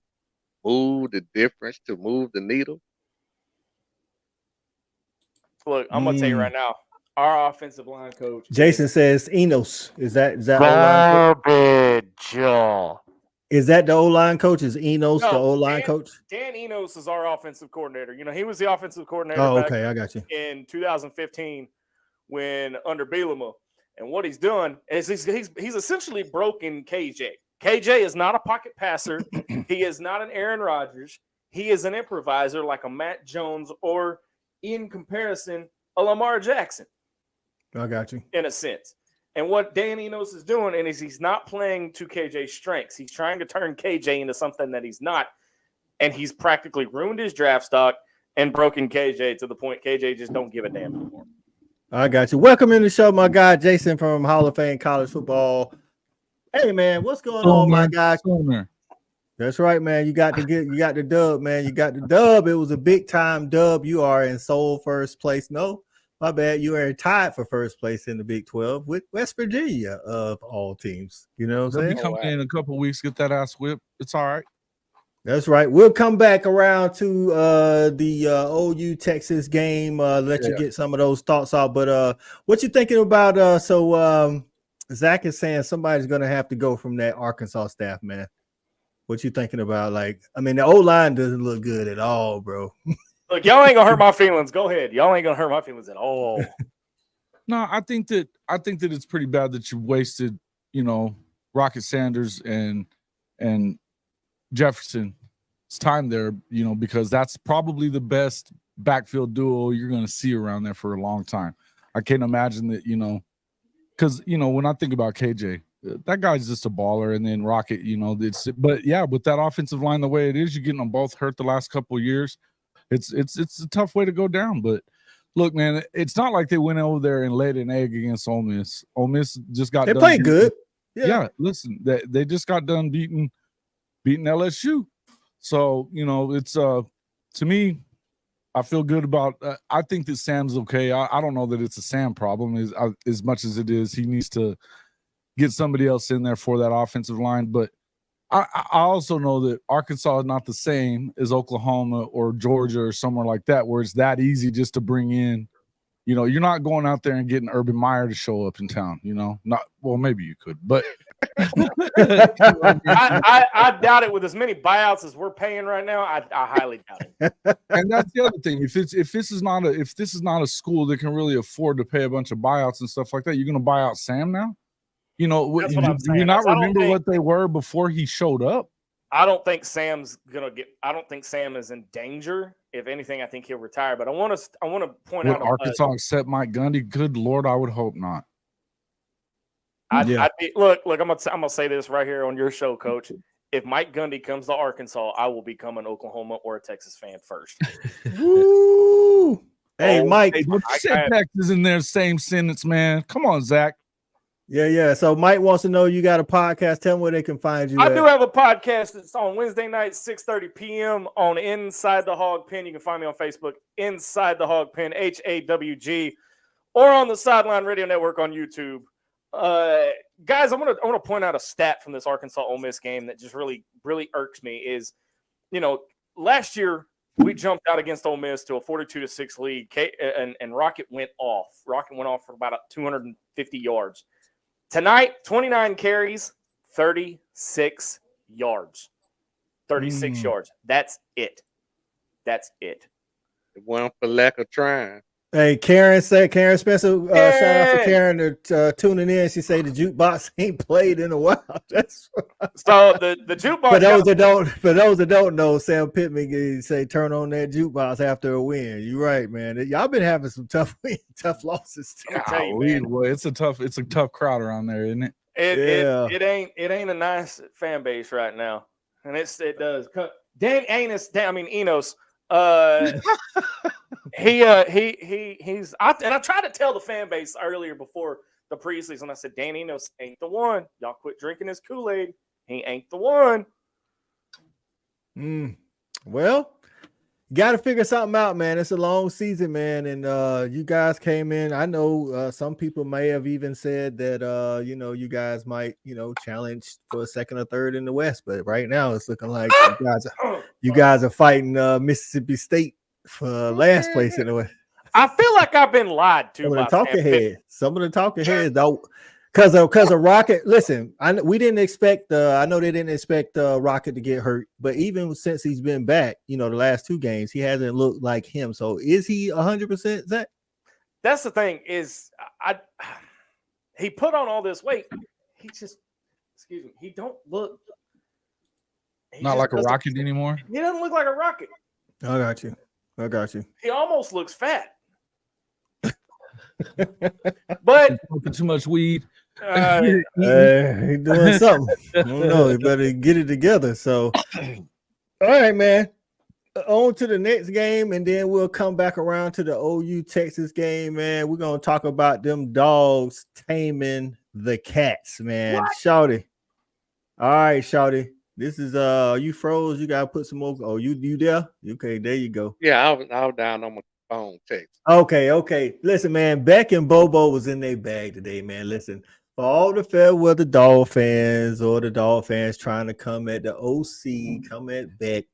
move the difference, to move the needle. Look, I'm gonna tell you right now, our offensive line coach. Jason says Enos. Is that garbage? Is that the O-line coach? Is Enos the O-line coach? Dan Enos is our offensive coordinator. You know, he was the offensive coordinator. Oh, okay, I got you. In 2015, when under Bielema, and what he's done is he's essentially broken KJ. KJ is not a pocket passer. He is not an Aaron Rodgers. He is an improviser like a Matt Jones or, in comparison, a Lamar Jackson. I got you. In a sense. And what Dan Enos is doing is he's not playing to KJ's strengths. He's trying to turn KJ into something that he's not. And he's practically ruined his draft stock and broken KJ to the point KJ just don't give a damn anymore. I got you. Welcome in the show, my guy, Jason from Hall of Fame College Football. Hey man, what's going on, my guy? That's right, man. You got the dub, man. You got the dub. It was a big time dub. You are in sole first place. No, my bad. You are tied for first place in the Big 12 with West Virginia of all teams. You know what I'm saying? Come in a couple of weeks, get that ass whipped. It's all right. That's right. We'll come back around to the OU Texas game. Let you get some of those thoughts out. But what you thinking about? Zach is saying somebody's going to have to go from that Arkansas staff, man. What you thinking about? Like, I mean, the O-line doesn't look good at all, bro. Look, y'all ain't gonna hurt my feelings. Go ahead. Y'all ain't gonna hurt my feelings at all. No, I think that it's pretty bad that you wasted, Rocket Sanders and Jefferson's time there, because that's probably the best backfield duo you're going to see around there for a long time. I can't imagine that, because, when I think about KJ, that guy's just a baller, and then Rocket, but yeah, with that offensive line the way it is, you're getting them both hurt the last couple of years. It's a tough way to go down. But look, man, it's not like they went over there and laid an egg against Ole Miss. Ole Miss just got They done played beating- good. Yeah, listen, they just got done beating LSU. So, you know, it's to me, I feel good about I think that Sam's okay. I don't know that it's a Sam problem as much as it is he needs to get somebody else in there for that offensive line. But I also know that Arkansas is not the same as Oklahoma or Georgia or somewhere like that, where it's that easy just to bring in. You know, you're not going out there and getting Urban Meyer to show up in town. You know, not well, maybe you could, but I doubt it. With as many buyouts as we're paying right now, I highly doubt it. And that's the other thing. If this is not a school that can really afford to pay a bunch of buyouts and stuff like that, you're going to buy out Sam now. You know, That's what I'm do saying. you not I don't remember think- what they were before he showed up? I don't think Sam's gonna get. I don't think Sam is in danger. If anything, I think he'll retire. But I want to point Would out Arkansas accept Mike Gundy? Good Lord, I would hope not. Look. I'm gonna say this right here on your show, Coach. If Mike Gundy comes to Arkansas, I will become an Oklahoma or a Texas fan first. Woo! Hey, Mike. Hey, don't you say Texas in their same sentence, man. Come on, Zach. Yeah. So Mike wants to know you got a podcast. Tell him where they can find you. I do have a podcast. It's on Wednesday nights, 6:30 p.m. on Inside the Hog Pen. You can find me on Facebook, Inside the Hog Pen, HAWG, or on the Sideline Radio Network on YouTube. Guys, I want to point out a stat from this Arkansas Ole Miss game that just really irks me. Is, you know, last year we jumped out against Ole Miss to a 42-6 lead, and Rocket went off. Rocket went off for about 250 yards. Tonight, 29 carries, 36 yards. 36 yards. That's it. It wasn't for lack of trying. Hey, Karen Spencer, shout out for Karen tuning in. She say the jukebox ain't played in a while. That's so the jukebox. For those that don't know, Sam Pittman say turn on that jukebox after a win. You're right, man. Y'all been having some tough losses. It's a tough crowd around there, isn't it? It ain't a nice fan base right now, and it does. Enos. I tried to tell the fan base earlier before the preseason. I said, Dan Enos ain't the one. Y'all quit drinking his Kool-Aid. He ain't the one. Well, got to figure something out, man. It's a long season, man, and you guys came in. I know some people may have even said that you guys might challenge for a second or third in the West, but right now it's looking like you guys are fighting Mississippi State for last place in the West. I feel like I've been lied to. Some of the talking heads, though, because of Rocket. Listen, we didn't expect. I know they didn't expect Rocket to get hurt, but even since he's been back, the last two games, he hasn't looked like him. So is he 100%, Zach? That's the thing. Is he put on all this weight? He just, he don't look. Not like a Rocket anymore. He doesn't look like a Rocket. I got you. He almost looks fat. But too much weed. He doing something. I don't know. He better get it together. So, all right, man. On to the next game, and then we'll come back around to the OU Texas game, man. We're gonna talk about them dogs taming the cats, man. Shawty. All right, Shawty. This is you froze. You gotta put some more. Oh, you there? Okay, there you go. Yeah, I was down on my phone text. Okay. Listen, man, Beck and Bobo was in their bag today, man. Listen, for all the fair weather dog fans or the dog fans trying to come at the OC, come at Beck,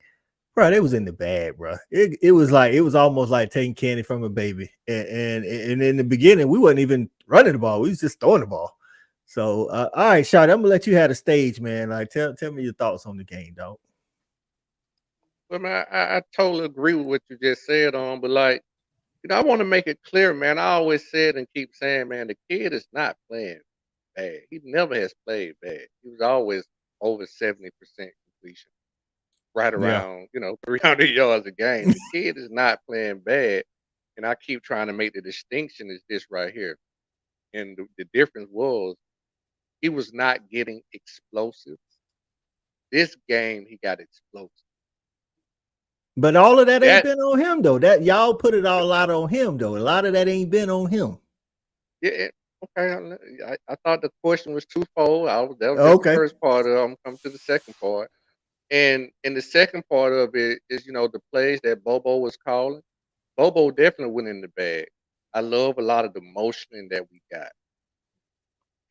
bro, they was in the bag, bro. It was almost like taking candy from a baby. And in the beginning, we wasn't even running the ball. We was just throwing the ball. So, all right, Shawty, I'm gonna let you have the stage, man. Like, tell me your thoughts on the game, dog. Well, man, I totally agree with what you just said but like, I want to make it clear, man. I always said and keep saying, man, the kid is not playing bad. He never has played bad. He was always over 70% completion, right around 300 yards a game. The kid is not playing bad, and I keep trying to make the distinction is this right here, and the difference was he was not getting explosive. This game he got explosive. But all of that ain't That been on him though. That y'all put it all out on him though. A lot of that ain't been on him. yeah, okay. I thought the question was twofold. That was just the Okay. first part of it. I'm gonna come to the second part. And the second part of it is, the plays that Bobo was calling. Bobo definitely went in the bag. I love a lot of the motioning that we got,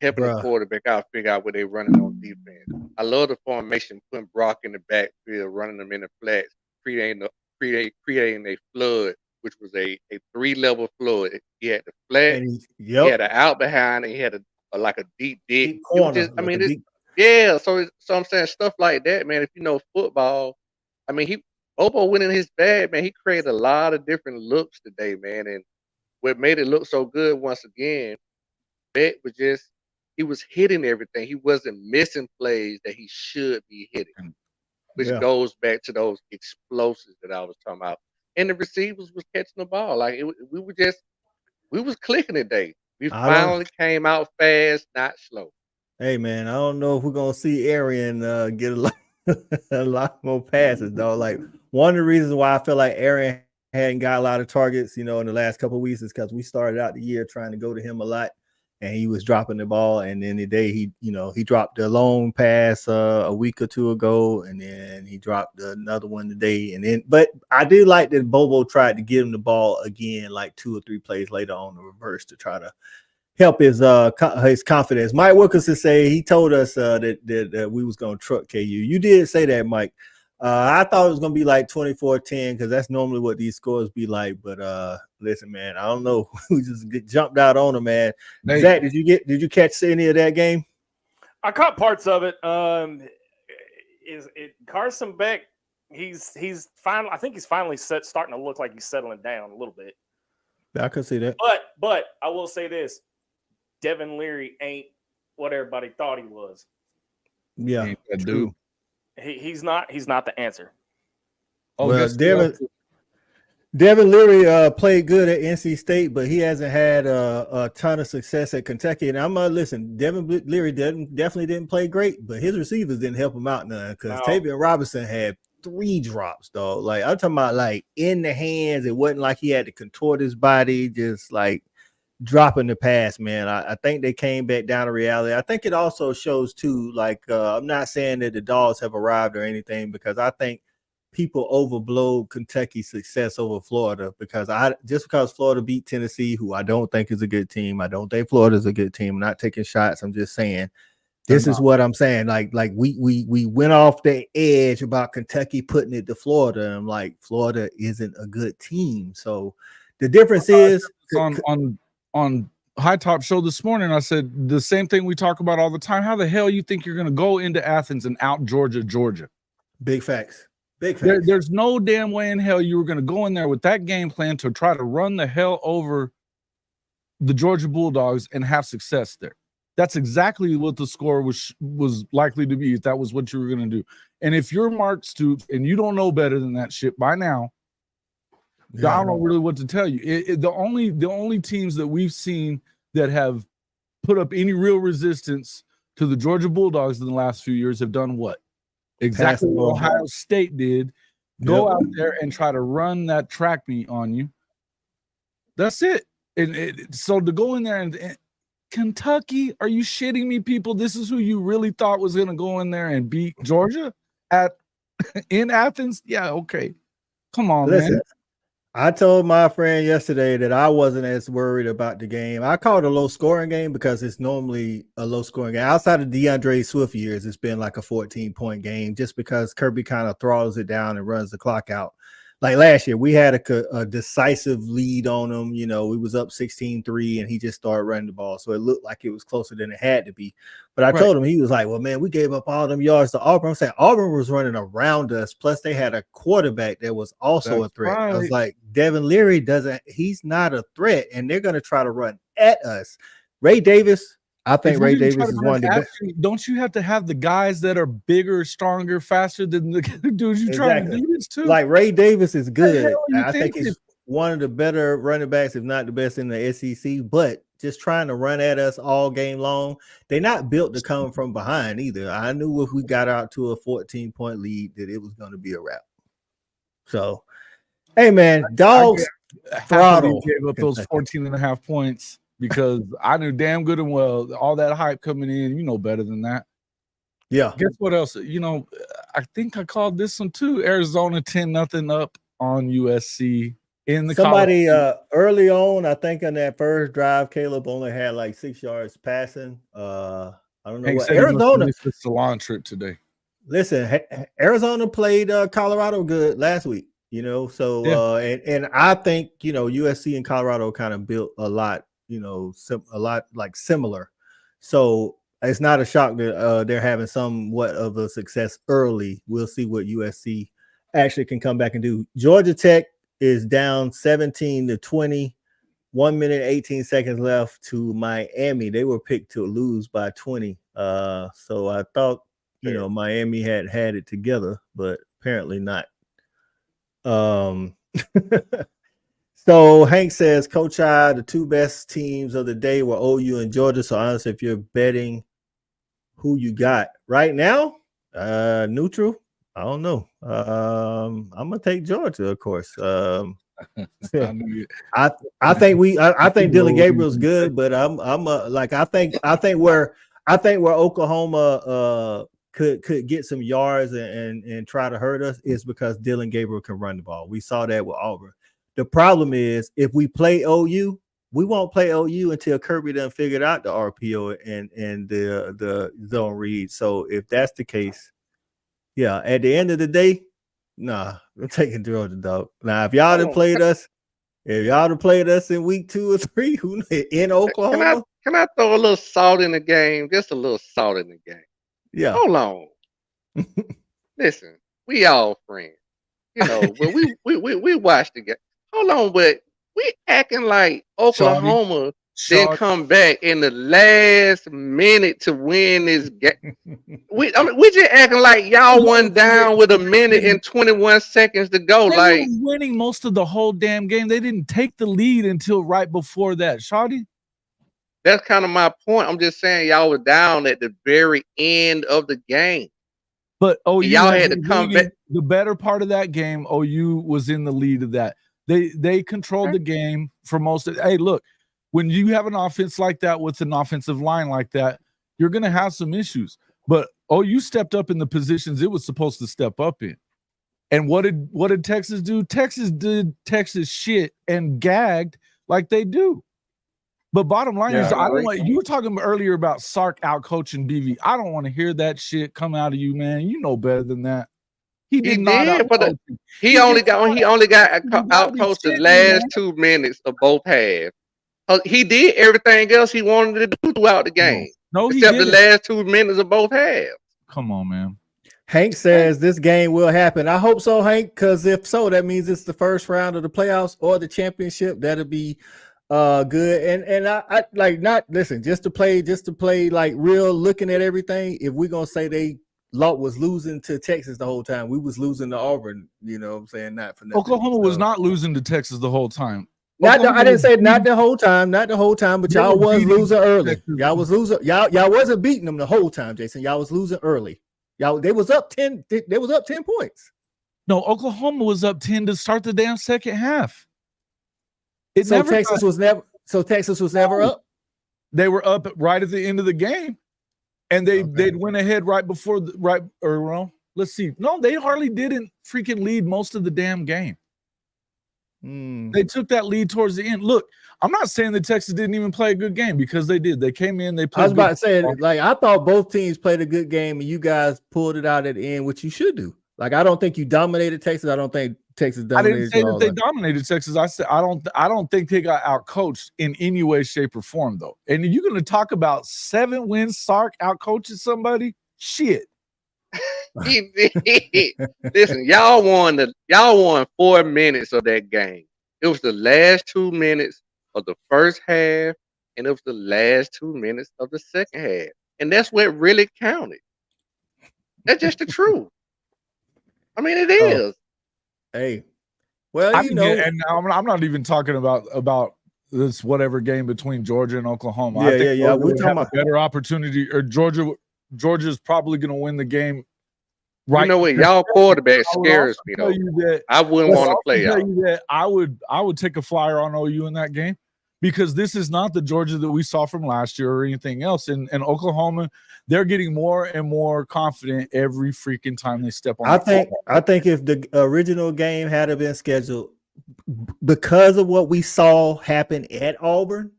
helping the Bruh. quarterback out, figure out where they're running on defense. I love the formation, putting Brock in the backfield, running them in the flats, creating a flood, which was a 3-level flood. He had the flat, And he had an out behind, and he had like a deep dig. deep It was corner. just, I Like a mean, deep, yeah. So I'm saying stuff like that, man. If you know football, I mean, Bobo went in his bag, man. He created a lot of different looks today, man. And what made it look so good once again, Beck was just, he was hitting everything. He wasn't missing plays that he should be hitting, which yeah. goes back to those explosives that I was talking about. And the receivers was catching the ball. Like we was clicking today. We I don't finally came out fast, not slow. Hey man, I don't know if we're gonna see Arian get a lot more passes though. Like one of the reasons why I feel like Arian hadn't got a lot of targets, in the last couple of weeks is because we started out the year trying to go to him a lot, and he was dropping the ball. And then the day he dropped the long pass a week or two ago, and then he dropped another one today. But I did like that Bobo tried to give him the ball again, like 2 or 3 plays later on the reverse to try to help his confidence. Mike Wilkinson say he told us that we was gonna truck KU. You did say that, Mike. I thought it was gonna be like 24-10 because that's normally what these scores be like. But listen, man, I don't know. We just jumped out on him, man. Hey. Zach, did you catch any of that game? I caught parts of it. Is it Carson Beck? He's finally. I think he's finally starting to look like he's settling down a little bit. I could see that. But I will say this: Devin Leary ain't what everybody thought he was. Yeah, true. He's not the answer. Oh, well, Devin Leary played good at NC State, but he hasn't had a ton of success at Kentucky. And I'm listen, Devin Leary definitely didn't play great, but his receivers didn't help him out none because Tavion Robinson had 3 drops, though. Like I'm talking about, like in the hands. It wasn't like he had to contort his body, just like dropping the pass, man. I think they came back down to reality. I think it also shows too, like I'm not saying that the Dogs have arrived or anything, because I think people overblow Kentucky's success over Florida because Florida beat Tennessee, who I don't think is a good team. I don't think Florida's a good team. I'm not taking shots. I'm just saying this is what I'm saying. Like we went off the edge about Kentucky putting it to Florida. And like Florida isn't a good team. So the difference is on High Top Show this morning, I said the same thing we talk about all the time. How the hell you think you're going to go into Athens and out Georgia? Big facts. Big facts. There's no damn way in hell you were going to go in there with that game plan to try to run the hell over the Georgia Bulldogs and have success there. That's exactly what the score was likely to be if that was what you were going to do. And if you're Mark Stoops and you don't know better than that shit by now, I don't know really what to tell you. The only teams that we've seen that have put up any real resistance to the Georgia Bulldogs in the last few years have done what? Exactly what Ohio State did. Go out there and try to run that track meet on you. That's it. So to go in there and Kentucky, are you shitting me, people? This is who you really thought was going to go in there and beat Georgia in Athens? Yeah, okay. Come on, man. I told my friend yesterday that I wasn't as worried about the game. I call it a low-scoring game because it's normally a low-scoring game. Outside of DeAndre Swift years, it's been like a 14-point game just because Kirby kind of throttles it down and runs the clock out. Like last year, we had a decisive lead on him. We was up 16-3, and he just started running the ball. So it looked like it was closer than it had to be. But I told him, he was like, well, man, we gave up all them yards to Auburn. I'm saying Auburn was running around us. Plus, they had a quarterback that was also a threat. Right. I was like, Devin Leary he's not a threat, and they're going to try to run at us. Ray Davis, I think Ray Davis is one of the best. Don't you have to have the guys that are bigger, stronger, faster than the dudes you try to do this to? Like Ray Davis is good. I think he's one of the better running backs, if not the best in the SEC, but just trying to run at us all game long. They're not built to come from behind either. I knew if we got out to a 14-point lead that it was going to be a wrap. So, hey man, Dogs happily throttle. gave up those 14.5 points because I knew damn good and well all that hype coming in. You know better than that. Yeah. Guess what else? You know, I think I called this one too. Arizona 10-0 up on USC in the somebody early on. I think on that first drive, Caleb only had like 6 yards passing. I don't know what Arizona. It's the salon trip today. Listen, Arizona played Colorado good last week. You know, so and I think USC and Colorado kind of built a lot. A lot like similar. So it's not a shock that they're having somewhat of a success early. We'll see what USC actually can come back and do. Georgia Tech is down 17-20, 1 minute, 18 seconds left to Miami. They were picked to lose by 20. So I thought, Miami had it together, but apparently not. So Hank says, Coach I, the two best teams of the day were OU and Georgia. So honestly, if you're betting who you got right now, neutral, I don't know. I'm gonna take Georgia, of course. I think Dylan Gabriel's good, but I think where Oklahoma could get some yards and try to hurt us is because Dylan Gabriel can run the ball. We saw that with Auburn. The problem is if we play OU, we won't play OU until Kirby done figured out the RPO and the zone read. So if that's the case, yeah, at the end of the day, nah, I'm taking Georgia, dog. Now, if y'all had played us in week 2 or 3, who in Oklahoma? Can I throw a little salt in the game? Just a little salt in the game. Yeah. Hold on. Listen, we all friends. But we watched the game. Hold on, but we acting like Oklahoma didn't come back in the last minute to win this game. We just acting like y'all won down with 1 minute and 21 seconds to go. They were winning most of the whole damn game. They didn't take the lead until right before that, Shawty. That's kind of my point. I'm just saying y'all were down at the very end of the game. But y'all had to come back. The better part of that game, OU was in the lead of that. They controlled the game for most of it. Hey, look, when you have an offense like that with an offensive line like that, you're going to have some issues. But OU stepped up in the positions it was supposed to step up in. And what did Texas do? Texas did Texas shit and gagged like they do. But bottom line is, I don't want you were talking earlier about Sark out coaching BV. I don't want to hear that shit come out of you, man. You know better than that. He only got out coached the last 2 minutes of both halves. He did everything else he wanted to do throughout the game. No, except the last 2 minutes of both halves. Come on, man. Hank says this game will happen. I hope so, Hank, because if so, that means it's the first round of the playoffs or the championship. That'll be good. And I like not listen, just to play like real looking at everything. If we're gonna say they was losing to Texas the whole time, we was losing to Auburn, you know what I'm saying? Not for nothing. Oklahoma was not losing to Texas the whole time. I didn't say not the whole time, but y'all was losing early. Y'all was losing. Y'all wasn't beating them the whole time, Jason. Y'all was losing early. They was up 10. They was up 10 points. No, Oklahoma was up 10 to start the damn second half. Texas was never up. They were up right at the end of the game, and they went ahead right before let's see. No, they hardly didn't freaking lead most of the damn game. They took that lead towards the end. Look, I'm not saying that Texas didn't even play a good game because they did. They came in, they played. I was about to say, like, I thought both teams played a good game and you guys pulled it out at the end, which you should do. Like, I don't think you dominated Texas. I don't think Texas dominated. I didn't say that they dominated Texas. I said I don't think they got outcoached in any way, shape, or form, though. And you're going to talk about 7 wins, Sark outcoaching somebody? Shit. Listen, y'all won 4 minutes of that game. It was the last 2 minutes of the first half, and it was the last 2 minutes of the second half. And that's what really counted. That's just the truth. I mean, it is. Hey, well, and I'm not even talking about this whatever game between Georgia and Oklahoma. I think We're talking about a better opportunity, or Georgia's probably going to win the game Right. You know what? Y'all quarterback I would scares also me tell though. you that I wouldn't I'll want to also play tell y'all. you that I would take a flyer on OU in that game, because this is not the Georgia that we saw from last year or anything else. And Oklahoma, they're getting more and more confident every freaking time they step on. I think if the original game had been scheduled, because of what we saw happen at Auburn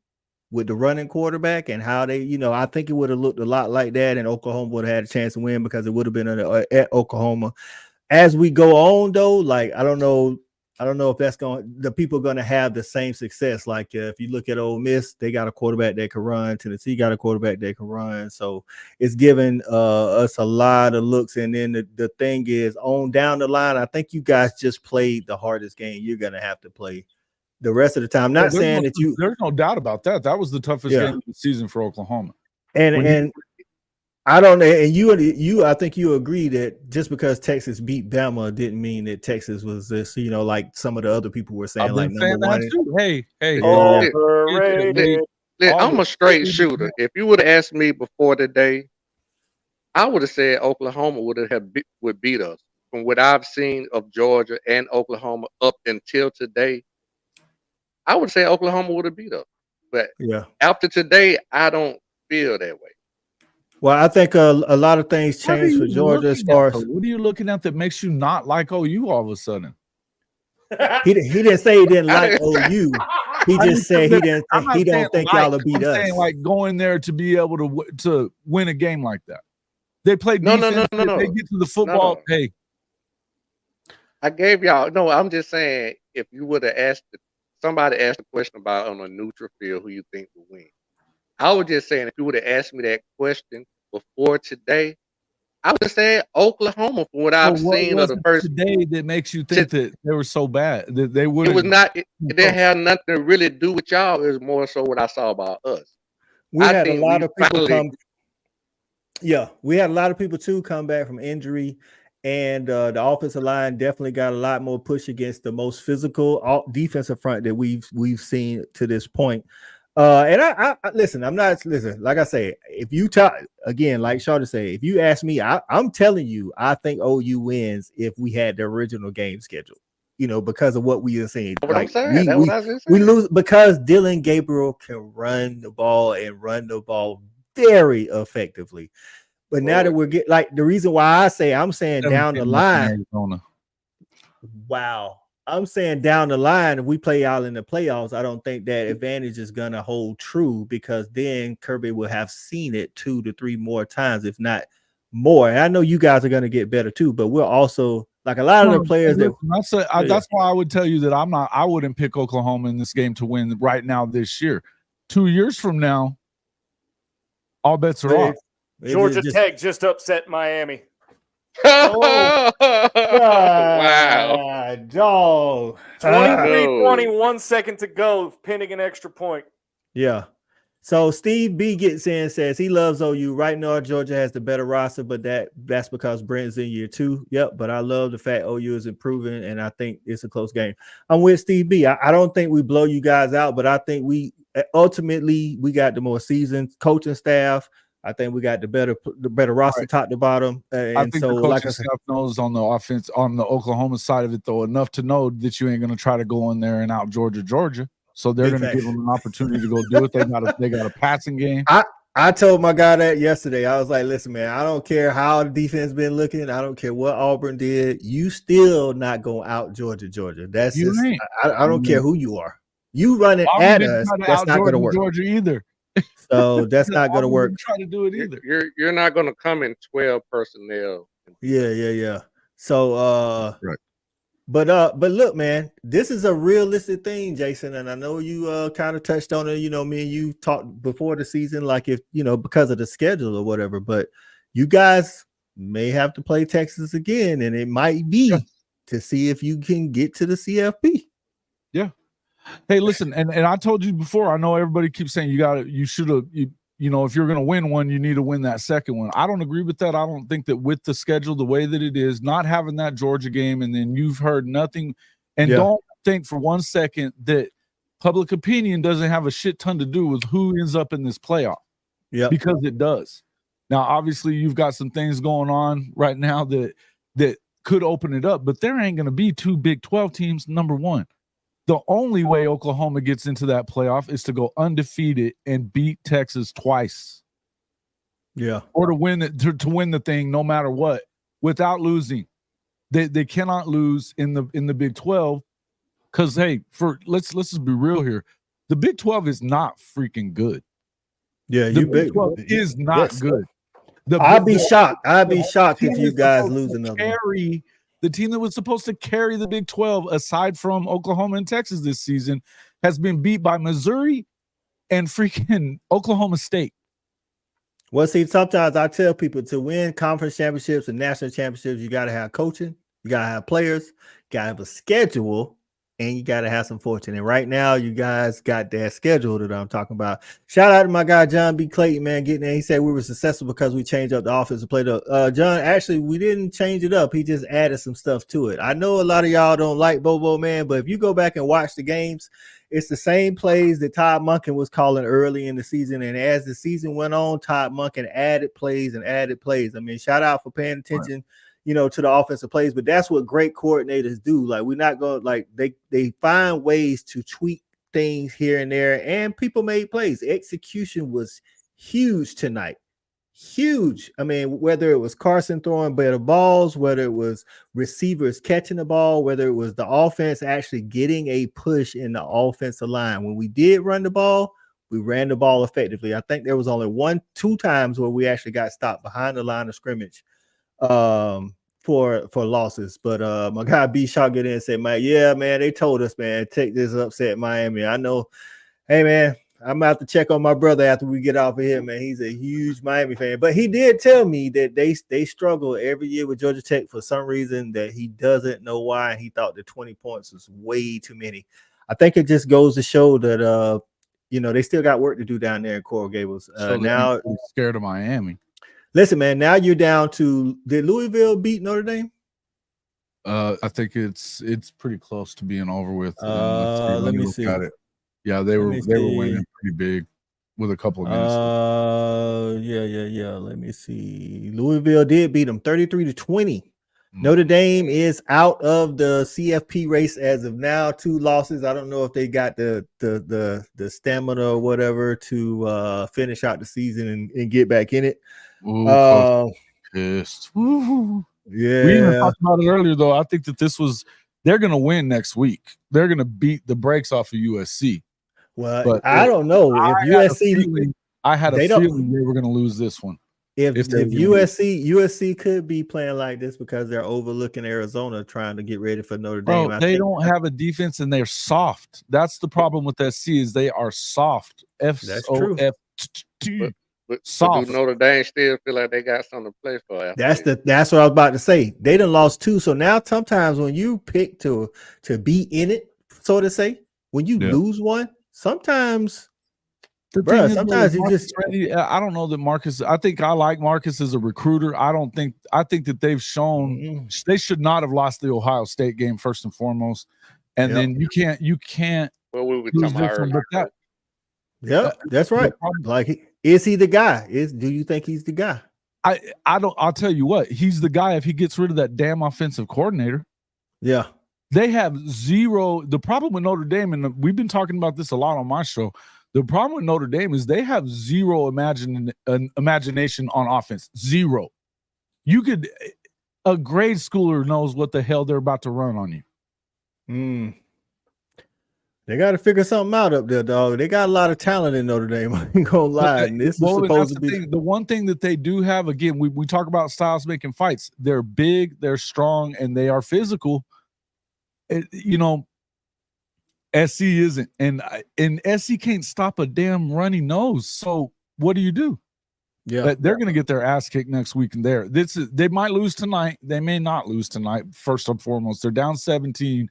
with the running quarterback and how they, I think it would have looked a lot like that, and Oklahoma would have had a chance to win because it would have been at Oklahoma. As we go on, though, like I don't know if the people are going to have the same success. Like if you look at Ole Miss, they got a quarterback that can run. Tennessee got a quarterback that can run. So it's giving us a lot of looks. And then the thing is, on down the line, I think you guys just played the hardest game you're going to have to play the rest of the time. Not saying that there's no doubt about that. That was the toughest game of the season for Oklahoma. And I don't know, and you I think you agree that just because Texas beat Bama didn't mean that Texas was this, like some of the other people were saying, like number one. Hey, I'm a straight shooter. If you would have asked me before today, I would have said Oklahoma would beat us. From what I've seen of Georgia and Oklahoma up until today, I would say Oklahoma would have beat us. But after today, I don't feel that way. Well, I think a lot of things changed for Georgia as far as what are you looking at that makes you not like OU all of a sudden? He didn't say he didn't like OU. He just said he don't think y'all will beat us. I'm saying like going there to be able to win a game like that. They played defense. No. They get to the football. No. Hey, I gave y'all no. I'm just saying if you would have somebody asked a question about on a neutral field who you think will win. I was just saying, if you would have asked me that question before today, I would have said Oklahoma from what I've seen of the first today that makes you think that they were so bad that they would. It was not. It didn't have nothing to really do with y'all. It was more so what I saw about us. We had a lot of people come. Yeah, we had a lot of people too come back from injury, and the offensive line definitely got a lot more push against the most physical defensive front that we've seen to this point. And I listen, like I say, if you talk again, like Shawty say, if you ask me, I'm telling you, I think OU wins if we had the original game scheduled, because of what we are seeing. Like, we lose because Dylan Gabriel can run the ball and run the ball very effectively. But now that we're getting the reason why I'm saying down the line. Wow. I'm saying down the line, if we play out in the playoffs, I don't think that advantage is going to hold true, because then Kirby will have seen it 2 to 3 more times, if not more. And I know you guys are going to get better too, but we're also like a lot of the players that's why I would tell you that I wouldn't pick Oklahoma in this game to win right now this year. 2 years from now, all bets are off. Georgia Tech just upset Miami. Wow. Dog. 23-20, 1 second to go, pending an extra point. Yeah. So Steve B gets in, says he loves OU. Right now, Georgia has the better roster, but that's because Brent's in year 2. Yep. But I love the fact OU is improving, and I think it's a close game. I'm with Steve B. I don't think we blow you guys out, but I think we ultimately got the more seasoned coaching staff. I think we got the better roster, top to bottom. And I think so, the coaching staff knows on the offense, on the Oklahoma side of it, though, enough to know that you ain't going to try to go in there and out Georgia. So they're going to give them an opportunity to go do it. They got a passing game. I told my guy that yesterday. I was like, listen, man, I don't care how the defense been looking. I don't care what Auburn did. You still not going out Georgia. That's just, I don't care who you are. You running at us. That's not going to work. Georgia either. So that's not going to work. Try to do it either. You're not going to come in 12 personnel. Yeah. So right. But look, man, this is a realistic thing, Jason, and I know you kind of touched on it. Me and you talked before the season, like if because of the schedule or whatever. But you guys may have to play Texas again, and it might be to see if you can get to the CFP. Yeah. Hey, listen, and I told you before, I know everybody keeps saying you should have, if you're going to win one, you need to win that second one. I don't agree with that. I don't think that with the schedule, the way that it is, not having that Georgia game, and then you've heard nothing, and don't think for 1 second that public opinion doesn't have a shit ton to do with who ends up in this playoff. Yeah, because it does. Now, obviously, you've got some things going on right now that that could open it up, but there ain't going to be 2 Big 12 teams. Number one, the only way Oklahoma gets into that playoff is to go undefeated and beat Texas twice. Yeah. Or to win the thing no matter what without losing. They cannot lose in the Big 12 because, hey, let's just be real here. The Big 12 is not freaking good. Yeah, the Big 12 is not good. I'd be shocked. I'd be shocked if you guys lose another one. The team that was supposed to carry the Big 12, aside from Oklahoma and Texas this season, has been beat by Missouri and freaking Oklahoma State. Well, see, sometimes I tell people to win conference championships and national championships, you got to have coaching, you got to have players, you got to have a schedule, and you got to have some fortune. And right now, you guys got that schedule that I'm talking about. Shout out to my guy, John B. Clayton, man, getting there. He said we were successful because we changed up the offensive play. John, actually, we didn't change it up. He just added some stuff to it. I know a lot of y'all don't like Bobo, man, but if you go back and watch the games, it's the same plays that Todd Monken was calling early in the season. And as the season went on, Todd Monken added plays. I mean, shout out for paying attention, to the offensive plays. But that's what great coordinators do. Like, we're not going like they find ways to tweak things here and there. And people made plays. Execution was huge tonight. Huge. I mean, whether it was Carson throwing better balls, whether it was receivers catching the ball, whether it was the offense actually getting a push in the offensive line. When we did run the ball, we ran the ball effectively. I think there was only 1-2 times where we actually got stopped behind the line of scrimmage for losses. But my guy B Shaw get in and said, man, yeah, man, they told us, man, take this upset Miami. I know, hey man, I'm about to check on my brother after we get off of here, man. He's a huge Miami fan, but he did tell me that they struggle every year with Georgia Tech for some reason that he doesn't know why. And he thought the 20 points was way too many. I think it just goes to show that they still got work to do down there in Coral Gables. Now I'm scared of Miami. Listen, man. Now you're down to, did Louisville beat Notre Dame? I think it's pretty close to being over with. Let me see. At it. Yeah, they were winning pretty big with a couple of minutes. Yeah. Let me see. Louisville did beat them 33-20. Notre Dame is out of the CFP race as of now. 2 losses. I don't know if they got the stamina or whatever to finish out the season and get back in it. Ooh, pissed. Woo. Yeah, we even talked about it earlier though. I think that they're going to win next week. They're going to beat the brakes off of USC. Well, but I don't know if USC. I had a feeling they were going to lose this one. If USC could be playing like this because they're overlooking Arizona, trying to get ready for Notre Dame. Bro, they don't have a defense and they're soft. That's the problem with SC is they are soft. That's true. But do Notre Dame still feel like they got something to play for? That's what I was about to say. They done lost 2, so now sometimes when you pick to be in it, so to say, when you lose one. Sometimes, sometimes you just ready. I don't know that Marcus. I think I like Marcus as a recruiter. I think that they've shown they should not have lost the Ohio State game first and foremost. And then you can't. Well, we were talking about earlier. That's right. Like, is he the guy? Do you think he's the guy? I'll tell you what. He's the guy if he gets rid of that damn offensive coordinator. Yeah. They have zero. The problem with Notre Dame, and we've been talking about this a lot on my show, the problem with Notre Dame is they have zero imagination on offense. Zero. A grade schooler knows what the hell they're about to run on you. They got to figure something out up there, dog. They got a lot of talent in Notre Dame. I ain't gonna lie. And this is supposed to be the one thing that they do have. Again, we talk about styles making fights. They're big, they're strong, and they are physical. SC isn't, and SC can't stop a damn runny nose. So what do you do? Yeah, they're going to get their ass kicked next week. And they might lose tonight. They may not lose tonight. First and foremost, they're down 17.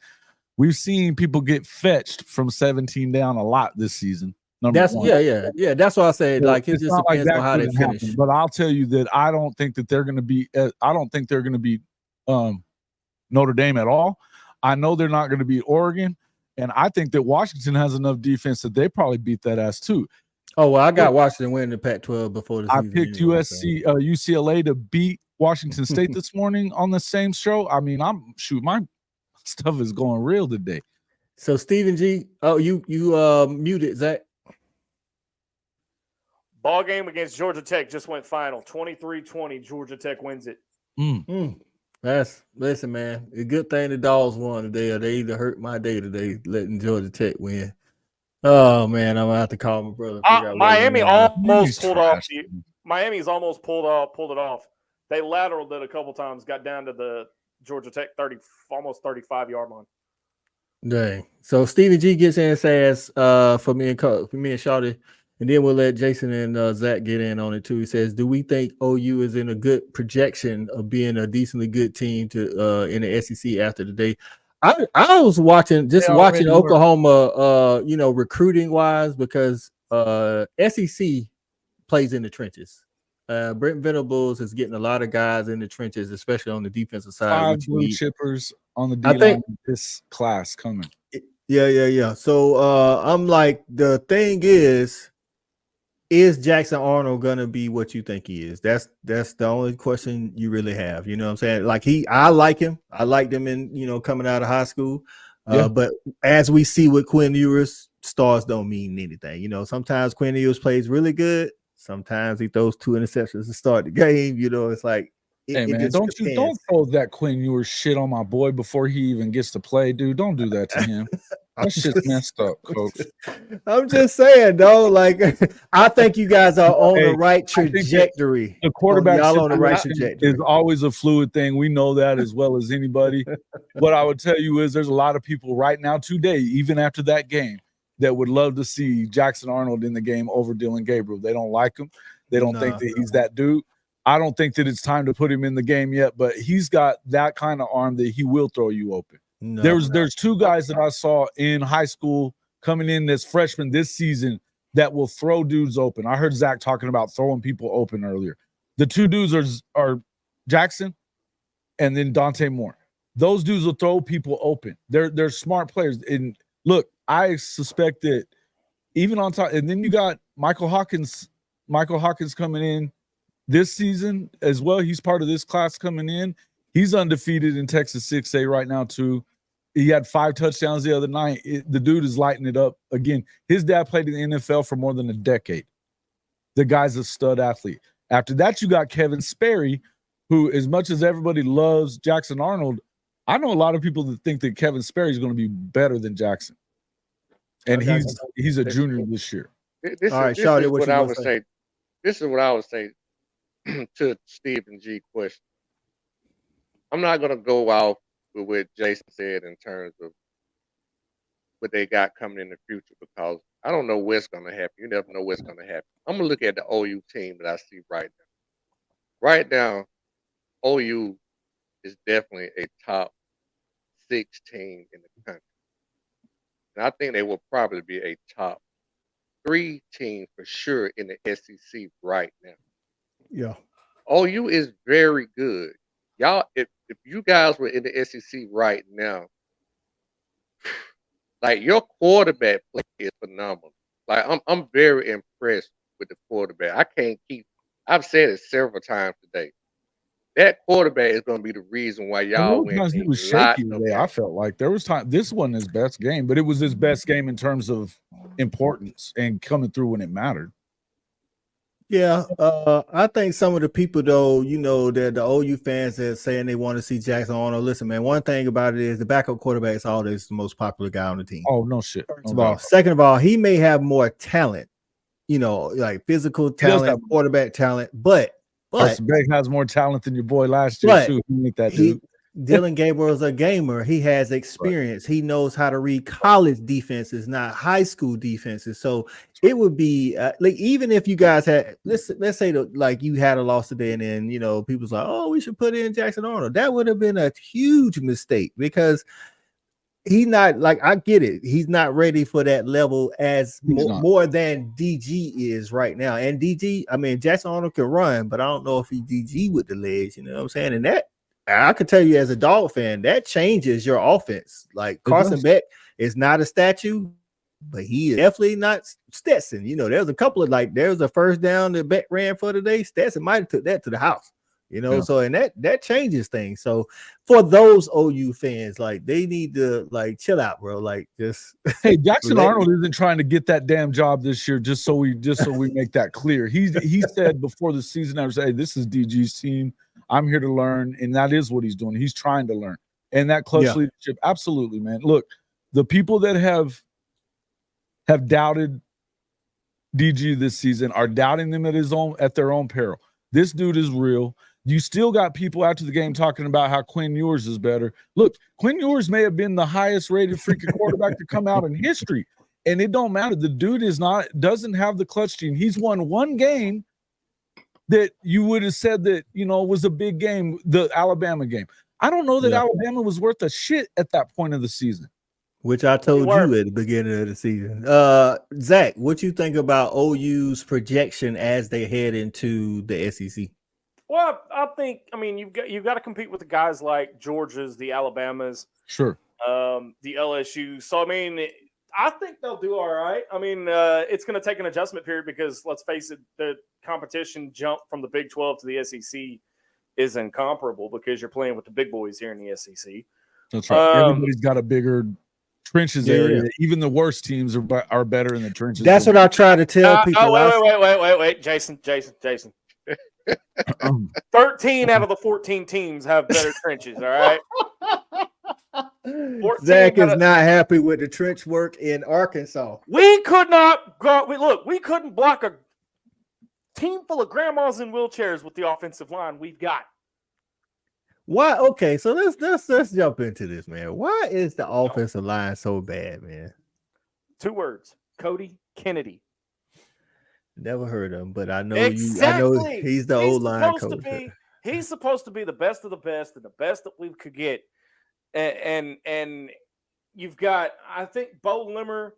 We've seen people get fetched from 17 down a lot this season. That's why I say like it just depends on how they finish. But I'll tell you that I don't think that they're going to be. I don't think they're going to beat Notre Dame at all. I know they're not going to beat Oregon, and I think that Washington has enough defense that they probably beat that ass too. Oh well, I got Washington winning the Pac-12 before the season. I picked UCLA to beat Washington State this morning on the same show. I mean, my stuff is going real today. So Stephen G, oh, you muted, Zach. Ball game against Georgia Tech just went final. 23-20. Georgia Tech wins it. Listen, man. A good thing the Dogs won today, or they either hurt my day today, letting Georgia Tech win. Oh man, I'm gonna have to call my brother. Miami almost pulled off. Miami's almost pulled it off. They lateraled it a couple times, got down to the Georgia Tech almost 35-yard line. Dang. So Stevie G gets in and says, for me and Shawty, and then we'll let Jason and Zach get in on it too. He says, do we think OU is in a good projection of being a decently good team to in the SEC after the day? I was watching Oklahoma, recruiting wise, because SEC plays in the trenches. Brent Venables is getting a lot of guys in the trenches, especially on the defensive side. 5 blue chippers on the D-line this class coming. Yeah. So I'm like, the thing is Jackson Arnold gonna be what you think he is? That's the only question you really have. You know what I'm saying? Like I like him. I liked him in coming out of high school. But as we see with Quinn Ewers, stars don't mean anything. Sometimes Quinn Ewers plays really good. Sometimes he throws 2 interceptions to start the game. It's like, hey man, don't throw that Quinn Ewers shit on my boy before he even gets to play, dude. Don't do that to him. That shit's messed up, coach. I'm just saying, though. Like, I think you guys are on the right trajectory. The quarterback on the right trajectory is always a fluid thing. We know that as well as anybody. What I would tell you is there's a lot of people right now today, even after that game, that would love to see Jackson Arnold in the game over Dylan Gabriel. They don't like him. They don't think that he's that dude. I don't think that it's time to put him in the game yet, but he's got that kind of arm that he will throw you open. There's 2 guys that I saw in high school coming in as freshmen this season that will throw dudes open. I heard Zach talking about throwing people open earlier. The 2 dudes are Jackson and then Dante Moore. Those dudes will throw people open. They're smart players. And look, I suspect that even on top, and then you got Michael Hawkins coming in this season as well. He's part of this class coming in. He's undefeated in Texas 6A right now too. He had 5 touchdowns the other night. The dude is lighting it up again. His dad played in the NFL for more than a decade. The guy's a stud athlete. After that, you got Kevin Sperry, who, as much as everybody loves Jackson Arnold, I know a lot of people that think that Kevin Sperry is going to be better than Jackson. And he's a junior this year. This is what I would say. This is what I would say to Stephen G question. I'm not going to go off with what Jason said in terms of what they got coming in the future, because I don't know what's going to happen. You never know what's going to happen. I'm going to look at the OU team that I see right now. Right now, OU is definitely a top 6 team in the country. And I think they will probably be a top 3 team for sure in the SEC right now. Yeah. OU is very good. Y'all, if you guys were in the SEC right now, like, your quarterback play is phenomenal. Like, I'm very impressed with the quarterback. I've said it several times today. That quarterback is going to be the reason why y'all win. He was shaky today. I felt like there was time. This wasn't his best game, but it was his best game in terms of importance and coming through when it mattered. Yeah, I think some of the people, though, that the OU fans that saying they want to see Jackson Arnold. Listen, man, one thing about it is the backup quarterback is always the most popular guy on the team. Oh, no shit. First of all. Second of all, he may have more talent, like physical talent, quarterback talent, but Beck has more talent than your boy last year, too. He ain't that dude. Dylan Gabriel's a gamer. He has experience. Right. He knows how to read college defenses, not high school defenses. So it would be like, even if you guys had, let's say like you had a loss today, and then people's like, oh, we should put in Jackson Arnold. That would have been a huge mistake, because he's not, like, I get it. He's not ready for that level as more than DG is right now. And DG, I mean, Jackson Arnold can run, but I don't know if he DG with the legs. You know what I'm saying? And that, I could tell you as a Dog fan, that changes your offense. Like, Carson Beck is not a statue, but he is definitely not Stetson. There's a couple of, like, there's a first down that Beck ran for today. Stetson might have took that to the house. You know, so and that changes things. So for those OU fans, like they need to like chill out, bro. Like just hey, Jackson Arnold isn't trying to get that damn job this year. Just so we make that clear. He said before the season, I was hey, this is DG's team. I'm here to learn, and that is what he's doing. He's trying to learn, and that clutch leadership, absolutely, man. Look, the people that have doubted DG this season are doubting them at their own peril. This dude is real. You still got people after the game talking about how Quinn Ewers is better. Look, Quinn Ewers may have been the highest rated freaking quarterback to come out in history, and it don't matter. The dude doesn't have the clutch gene. He's won one game that you would have said that, you know, was a big game, the Alabama game. I don't know that Alabama was worth a shit at that point of the season. Which I told you at the beginning of the season. Zach, what you think about OU's projection as they head into the SEC? Well, I mean, you've got to compete with the guys like Georgia's, the Alabamas, sure, the LSU. So I mean, I think they'll do all right. I mean, it's going to take an adjustment period because let's face it, the competition jump from the Big 12 to the SEC is incomparable because you're playing with the big boys here in the SEC. That's right. Everybody's got a bigger trenches area. Even the worst teams are better in the trenches. That's what I try to tell people. Wait, Jason. 13 out of the 14 teams have better trenches. All right. Zach is not happy with the trench work in Arkansas. We could not go. We couldn't block a team full of grandmas in wheelchairs with the offensive line we've got. Why? Okay, so let's jump into this, man. Why is the offensive line so bad, man? 2 words: Cody Kennedy. Never heard of him, but I know exactly. I know he's the old line coach. He's supposed to be the best of the best and the best that we could get. And you've got, I think, Bo Limmer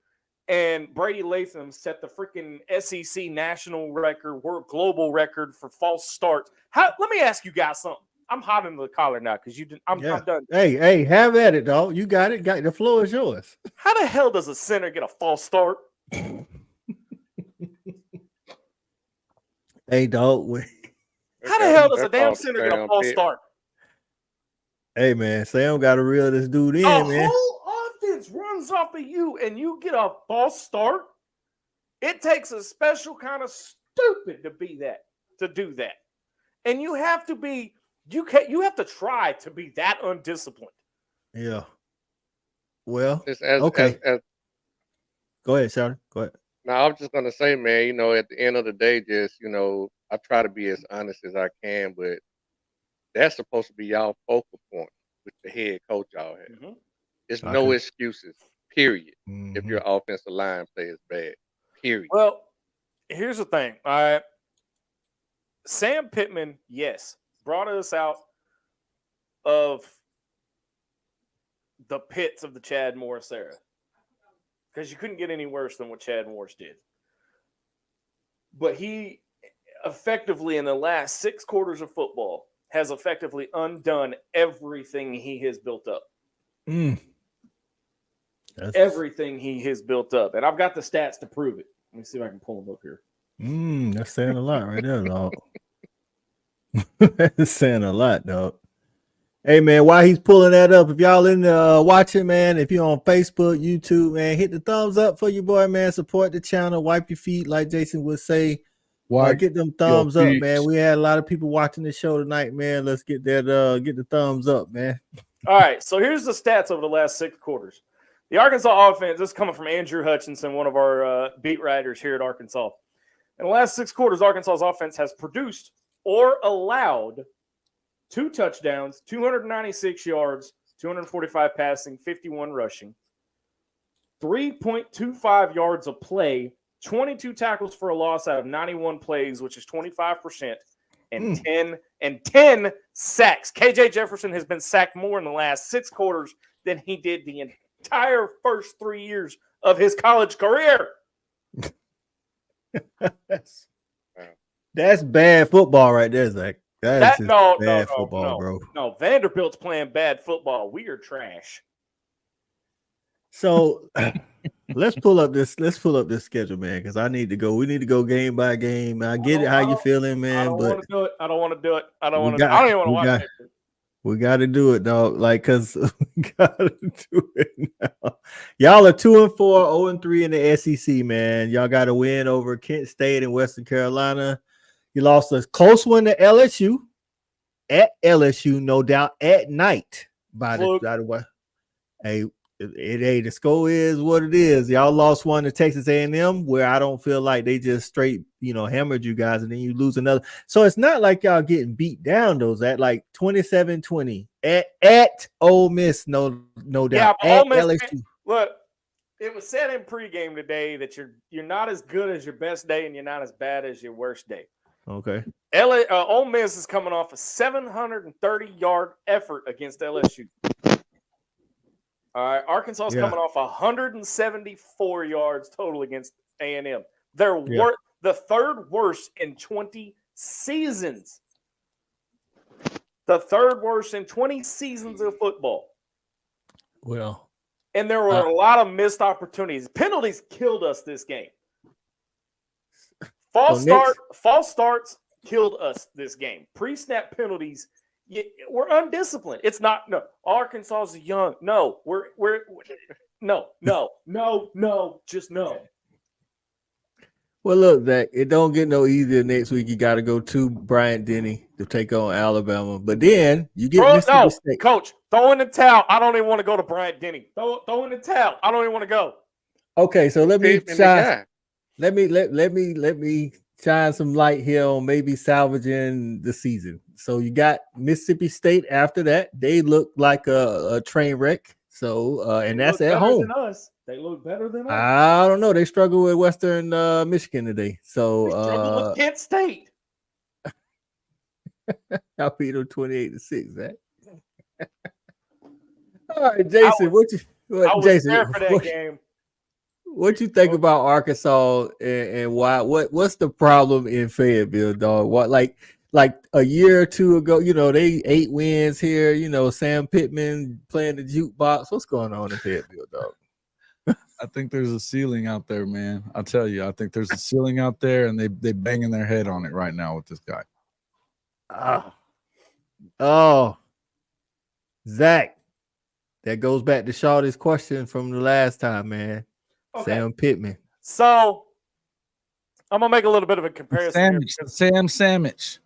and Brady Latham set the freaking SEC national record, global record for false starts. Let me ask you guys something. I'm hot in the collar now because I'm done. Hey, have at it, dog. You got it. The floor is yours. How the hell does a center get a false start? Hey, dog. How the hell does a damn center get a false start? Hey, man, Sam got to reel this dude in, man. The whole offense runs off of you, and you get a false start. It takes a special kind of stupid to do that, and you have to be. You have to try to be that undisciplined. Yeah. Well, okay. Go ahead, Shawty. Go ahead. No, I was just gonna say, man, you know, at the end of the day, just, you know, I try to be as honest as I can, but that's supposed to be y'all focal point with the head coach y'all have. Mm-hmm. There's no excuses, period, if your offensive line play is bad. Period. Well, here's the thing. All right. Sam Pittman, yes, brought us out of the pits of the Chad Morris era. Because you couldn't get any worse than what Chad Morris did. But he effectively, in the last 6 quarters of football, has effectively undone everything he has built up. Everything he has built up. And I've got the stats to prove it. Let me see if I can pull them up here. That's saying a lot right there, dog. That's saying a lot, dog. Hey, man, while he's pulling that up, if y'all in watching, man, if you're on Facebook, YouTube, man, hit the thumbs up for your boy, man. Support the channel. Wipe your feet, like Jason would say. Get them thumbs up, man. We had a lot of people watching the show tonight, man. Let's get that get the thumbs up, man. All right, so here's the stats over the last 6 quarters. The Arkansas offense, this is coming from Andrew Hutchinson, one of our beat writers here at Arkansas. In the last 6 quarters, Arkansas's offense has produced or allowed 2 touchdowns, 296 yards, 245 passing, 51 rushing, 3.25 yards a play, 22 tackles for a loss out of 91 plays, which is 25%, and 10 sacks. KJ Jefferson has been sacked more in the last 6 quarters than he did the entire first 3 years of his college career. That's bad football right there, Zach. That's bad football, bro. No, Vanderbilt's playing bad football. We are trash. So Let's pull up this schedule, man, because I need to go. We need to go game by game. I get it how you feeling, I man, don't but want to do it. I don't want to do it. I don't we want to. I don't even want to we watch got it. we got to do it, dog. Like, cause we got to do it now. Y'all are 2-4, 0-3 in the SEC, man. Y'all got to win over Kent State and Western Carolina. You lost a close one to LSU at LSU, no doubt, at night. By the way, hey, the score is what it is. Y'all lost one to Texas A&M, where I don't feel like they just straight, hammered you guys, and then you lose another. So it's not like y'all getting beat down. Those at like 27-20 at Ole Miss, no doubt. Yeah, At Ole Miss, LSU. look, it was said in pregame today that you're not as good as your best day and you're not as bad as your worst day. Okay. Ole Miss is coming off a 730-yard effort against LSU. All right, Arkansas is coming off 174 yards total against A&M. They're the third worst in 20 seasons. The third worst in 20 seasons of football. Well, and there were a lot of missed opportunities. Penalties killed us this game. False starts killed us this game. Pre-snap penalties. We're undisciplined. It's not Arkansas is young. No, we're just no. Well, look, Zach, it don't get no easier next week. You got to go to Bryant-Denny to take on Alabama, but then you get Mississippi State. Coach, throw in the towel. I don't even want to go to Bryant-Denny. Throw in the towel. I don't even want to go. Okay, so let me shine some light here on maybe salvaging the season. So you got Mississippi State after that. They look like a train wreck. So and that's at home. They look better than us. I don't know. They struggle with Western Michigan today. So they struggle with Kent State. I'll beat them 28-6. All right, Jason. I was there for that game. What you think about Arkansas and why? What's the problem in Fayetteville, dog? What like a year or two ago? They 8 wins here. Sam Pittman playing the jukebox. What's going on in Fayetteville, dog? I think there's a ceiling out there, man. I'll tell you, I think there's a ceiling out there, and they banging their head on it right now with this guy. Zach, that goes back to Shawty's question from the last time, man. Okay. Sam Pittman. So I'm gonna make a little bit of a comparison. Sam Sandwich.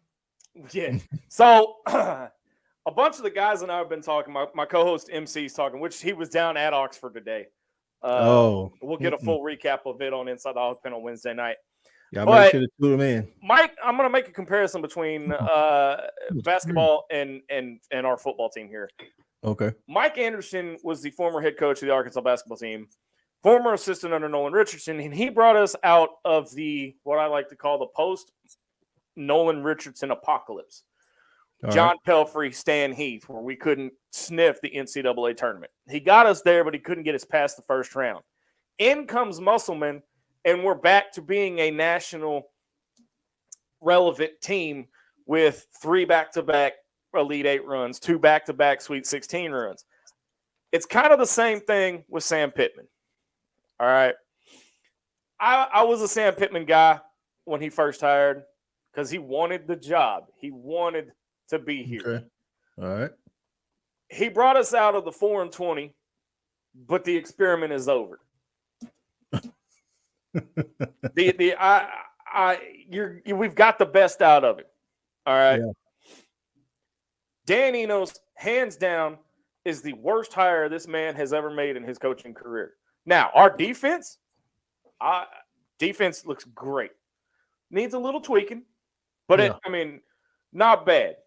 Yeah. So a bunch of the guys and I have been talking. My co-host MC's talking, which he was down at Oxford today. We'll get a full recap of it on Inside the Hog Pen on Wednesday night. Yeah, make sure to tune them in. Mike, I'm going to make a comparison between basketball and our football team here. Okay. Mike Anderson was the former head coach of the Arkansas basketball team, former assistant under Nolan Richardson, and he brought us out of what I like to call the post Nolan Richardson apocalypse. John Pelfrey, Stan Heath, where we couldn't sniff the NCAA tournament. He got us there, but he couldn't get us past the first round. In comes Musselman, and we're back to being a national relevant team with 3 back-to-back Elite 8 runs, 2 back-to-back Sweet 16 runs. It's kind of the same thing with Sam Pittman. All right. I was a Sam Pittman guy when he first hired because he wanted the job. He wanted to be here. Okay. All right. He brought us out of the 4-20, but the experiment is over. We've got the best out of it. All right. Yeah. Dan Enos, hands down, is the worst hire this man has ever made in his coaching career. Now, our defense looks great. Needs a little tweaking, but not bad.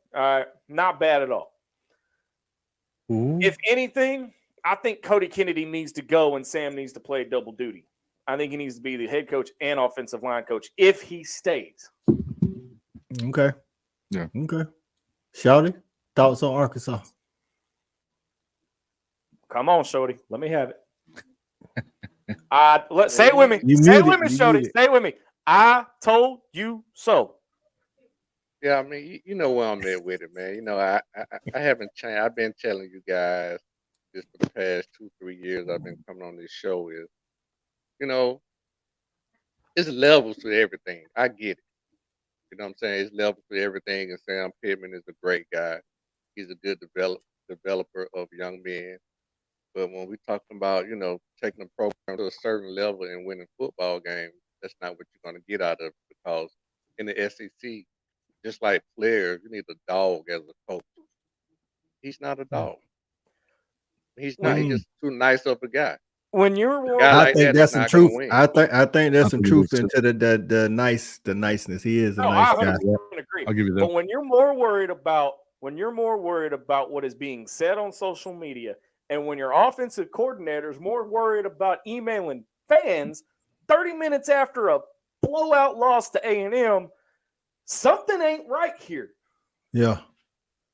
Not bad at all. Ooh. If anything, I think Cody Kennedy needs to go and Sam needs to play double duty. I think he needs to be the head coach and offensive line coach if he stays. Okay. Yeah. Okay. Shawty, thoughts on Arkansas? Come on, Shawty. Let me have it. Say it with me. Say it with me, Shawty. Say it with me. I told you so. Yeah, I mean, you know where I'm at with it, man. I haven't changed. I've been telling you guys this for the past 2-3 years. I've been coming on this show is you know, it's levels to everything. I get it. You know what I'm saying? It's levels to everything, and Sam Pittman is a great guy. He's a good developer of young men. But when we talking about, taking a program to a certain level and winning football games, that's not what you're going to get out of it, because in the SEC, just like players, you need a dog as a coach. He's not a dog. He's not. He's just too nice of a guy. When you're A more, guy I like think that that's is some not going truth. to win. I think there's some think truth it's into the niceness. He is a no, nice I guy. 100% agree. I'll give you that. But when you're more worried about what is being said on social media, and when your offensive coordinator is more worried about emailing fans 30 minutes after a blowout loss to A&M, something ain't right here. Yeah.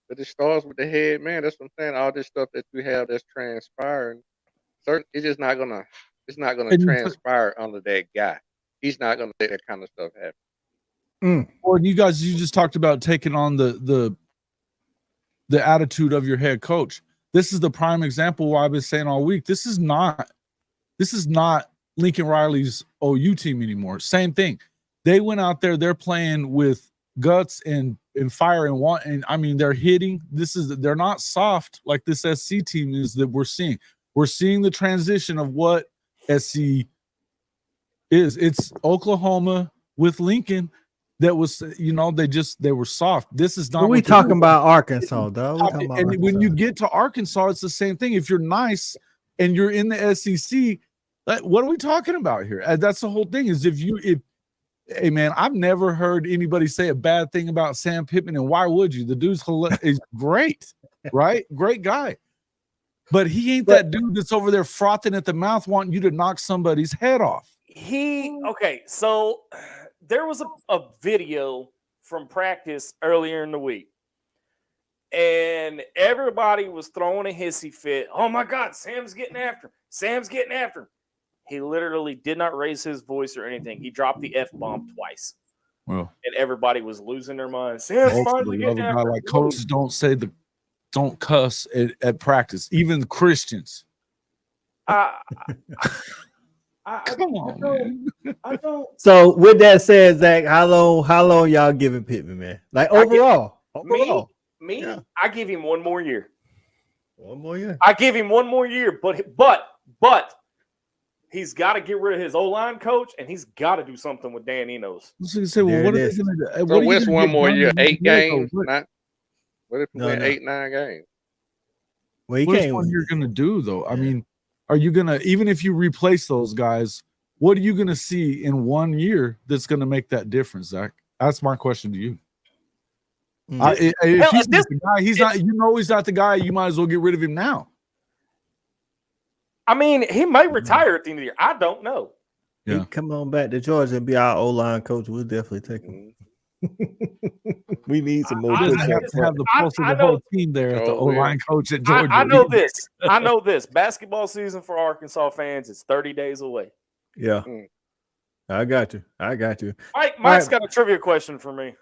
But it starts with the head man. That's what I'm saying. All this stuff that you have that's transpiring, it's just not gonna. It's not gonna transpire under that guy. He's not gonna let that kind of stuff happen. Or you just talked about taking on the attitude of your head coach. This is the prime example why I've been saying all week. This is not Lincoln Riley's OU team anymore. Same thing. They went out there, they're playing with guts and fire and want, and I mean they're hitting. They're not soft like this SC team is that we're seeing. We're seeing the transition of what SC is. It's Oklahoma with Lincoln that was, they were soft. This is not What we talking about Arkansas, though. And when you get to Arkansas, it's the same thing. If you're nice and you're in the SEC, what are we talking about here? That's the whole thing. Is hey man, I've never heard anybody say a bad thing about Sam Pittman, and why would you? The dude's is great, right? Great guy. But he ain't that dude that's over there frothing at the mouth wanting you to knock somebody's head off. Okay, so there was a video from practice earlier in the week, and everybody was throwing a hissy fit. Oh my God, Sam's getting after him. Sam's getting after him. He literally did not raise his voice or anything. He dropped the F-bomb twice. Well, and everybody was losing their minds. Sam's finally getting after him. Like coaches don't cuss at practice, even Christians. Come on, man. I don't. So with that said, Zach, how long y'all giving Pittman, man? Like overall, Me, yeah. I give him 1 more year. 1 more year. I give him 1 more year, but he's got to get rid of his O-line coach, and he's got to do something with Dan Enos. So you say, well, what are they going to do? So what's 1 more year? 8 games? Not. What if we win 8, 9 games? Well, what is one you're going to do, though? I mean, are you going to, even if you replace those guys, what are you going to see in 1 year that's going to make that difference, Zach? That's my question to you. If he's not the guy, he's not the guy, you might as well get rid of him now. I mean, he may retire at the end of the year. I don't know. Yeah. He'd come on back to Georgia and be our O-line coach. We'll definitely take him. We need some more. Have the pulse of the whole team there at the O-line coach at Georgia. I know this. I know this. Basketball season for Arkansas fans is 30 days away. Yeah. I got you. Mike's got a trivia question for me.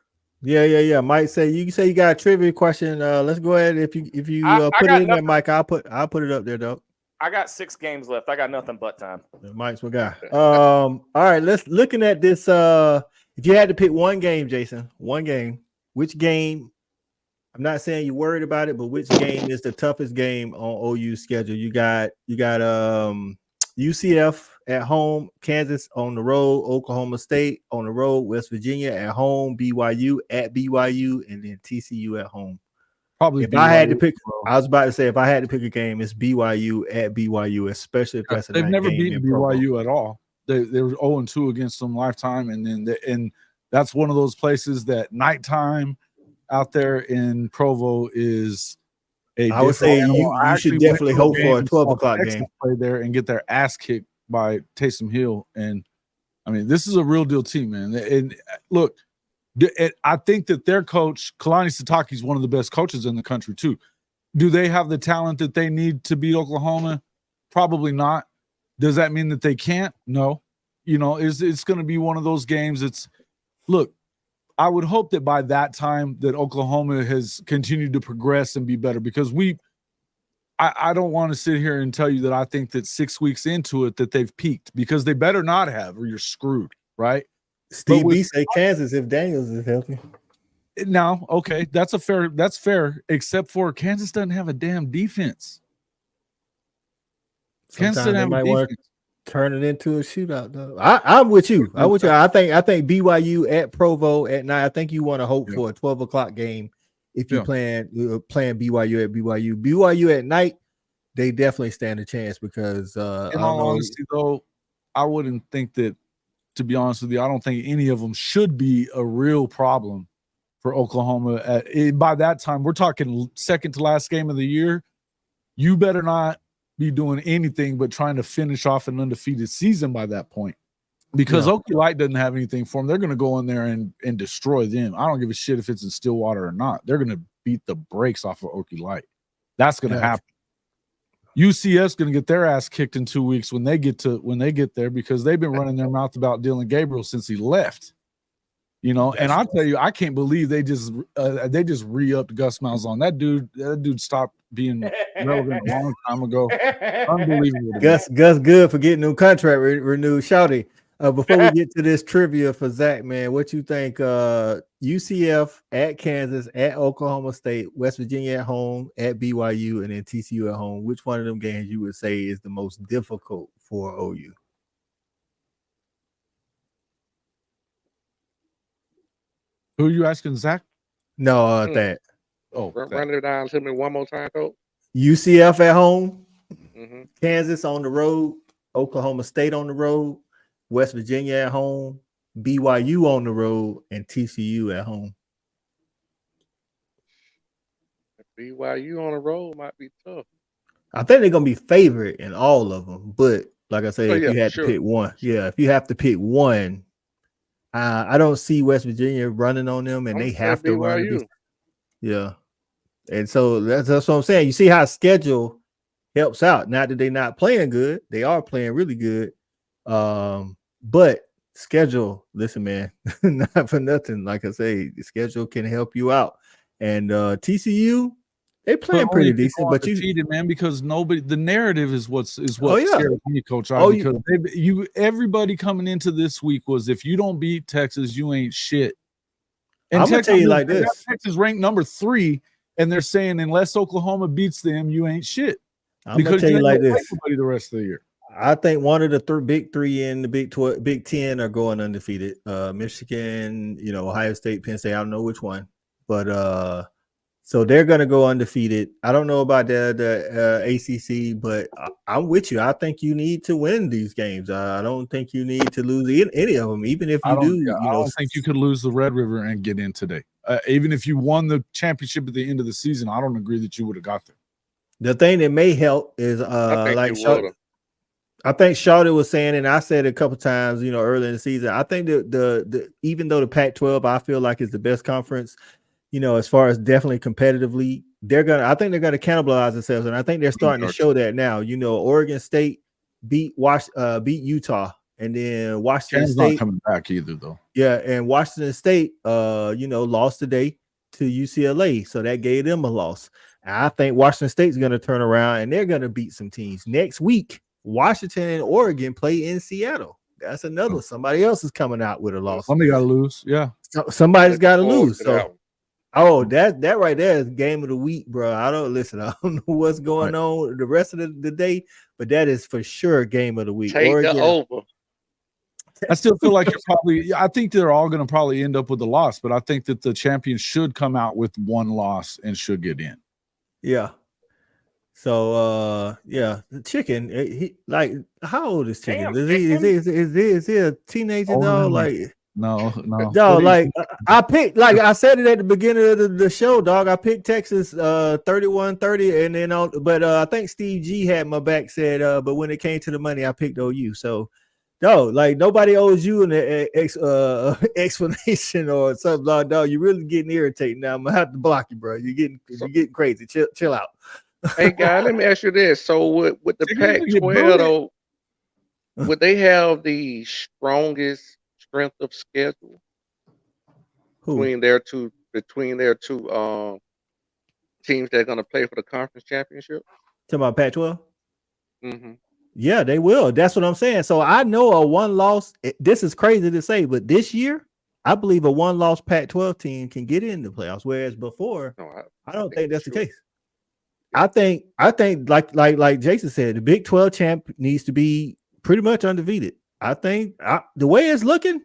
Yeah. Mike you say you got a trivia question. Let's go ahead. If you put it in there, Mike, I'll put it up there though. I got 6 games left. I got nothing but time. Mike's my guy. All right, looking at this. If you had to pick one game, Jason, which game? I'm not saying you're worried about it, but which game is the toughest game on OU's schedule? You got UCF at home, Kansas on the road, Oklahoma State on the road, West Virginia at home, BYU at BYU, and then TCU at home. Probably if BYU, I had to pick, I was about to say if I had to pick a game, it's BYU at BYU, especially if that's they've never beaten BYU at all. They were 0-2 against them lifetime, and that's one of those places that nighttime out there in Provo is a. I would say you should definitely hope for a 12 o'clock game. Play there and get their ass kicked by Taysom Hill, and I mean this is a real deal team, man. And look. I think that their coach, Kalani Sitake, is one of the best coaches in the country, too. Do they have the talent that they need to beat Oklahoma? Probably not. Does that mean that they can't? No. It's going to be one of those games. Look, I would hope that by that time that Oklahoma has continued to progress and be better because I don't want to sit here and tell you that I think that 6 weeks into it that they've peaked, because they better not have, or you're screwed, right? Steve B say Kansas if Daniels is healthy. Now, okay, that's fair, except for Kansas doesn't have a damn defense. Sometimes they might want to turn it into a shootout, though. I'm with you. I think BYU at Provo at night. I think you want to hope for a 12 o'clock game if you playing BYU at BYU. BYU at night, they definitely stand a chance because in all honesty, though, I wouldn't think that. To be honest with you, I don't think any of them should be a real problem for Oklahoma. By that time, we're talking second to last game of the year. You better not be doing anything but trying to finish off an undefeated season by that point, because Okie Light doesn't have anything for them. They're going to go in there and destroy them. I don't give a shit if it's in Stillwater or not. They're going to beat the brakes off of Okie Light. That's going to happen. UCF's going to get their ass kicked in 2 weeks when they get there, because they've been running their mouth about Dylan Gabriel since he left. And I'll tell you, I can't believe they just re-upped Gus Malzahn. That dude stopped being relevant a long time ago. Unbelievable. Gus good for getting new contract renewed. Shouty. Before we get to this trivia for Zach, man, what you think? UCF at Kansas, at Oklahoma State, West Virginia at home, at BYU, and then TCU at home. Which one of them games you would say is the most difficult for OU? Who are you asking, Zach? No, that. Oh, run it down to me one more time, Coach. UCF at home, Kansas on the road, Oklahoma State on the road, West Virginia at home, BYU on the road, and TCU at home. BYU on the road might be tough. I think they're gonna be favored in all of them, but like I said, if you had to pick one, if you have to pick one, I don't see West Virginia running on them, and they have to run. And so that's what I'm saying. You see how schedule helps out. Not that they're not playing good; they are playing really good. But schedule, listen, man, not for nothing. Like I say, the schedule can help you out. And TCU, they playing pretty decent, but man, because the narrative is what scares me, Coach. Because everybody coming into this week was, if you don't beat Texas, you ain't shit. And I'm gonna tell you like this: Texas ranked number 3, and they're saying unless Oklahoma beats them, you ain't shit. I'm gonna tell you like this: the rest of the year. I think one of the big 3 in the Big 10 are going undefeated. Michigan, Ohio State, Penn State. I don't know which one, but so they're going to go undefeated. I don't know about the ACC, but I'm with you. I think you need to win these games. I don't think you need to lose any of them, even if you do. I don't think you could lose the Red River and get in today. Even if you won the championship at the end of the season, I don't agree that you would have got there. The thing that may help is I think Shawty was saying, and I said it a couple times, early in the season. I think the even though the Pac-12 I feel like is the best conference, as far as definitely competitively, I think they're gonna cannibalize themselves, and I think they're starting to show that now. Oregon State beat Utah, and then Washington State not coming back either, though. Yeah, and Washington State, lost today to UCLA, so that gave them a loss. I think Washington State's gonna turn around and they're gonna beat some teams next week. Washington and Oregon play in Seattle. That's another. Somebody else is coming out with a loss. Somebody got to lose. Yeah. Somebody's got to lose. So, that right there is game of the week, bro. I don't know what's going on the rest of the day, but that is for sure game of the week. Take Oregon, the over. I still feel like I think they're all going to probably end up with a loss, but I think that the champion should come out with one loss and should get in. Yeah. So the Chicken, how old is Chicken? Is he a teenager? No, I picked, I said it at the beginning of the show, dog. I picked Texas 31-30, and then but I think Steve G had my back, said but when it came to the money, I picked OU. So nobody owes you an explanation or something, dog. You're really getting irritating now. I'm gonna have to block you, bro. You're getting crazy. Chill out. Hey, guy, let me ask you this. So with the Pac-12, though, would they have the strongest strength of schedule between their two teams that are going to play for the conference championship? Talking about Pac-12? Mm-hmm. Yeah, they will. That's what I'm saying. So I know a one-loss. This is crazy to say, but this year, I believe a one-loss Pac-12 team can get in the playoffs. Whereas before, No, I don't think that's the sure. case. I think like Jason said, the Big 12 champ needs to be pretty much undefeated. I think the way it's looking,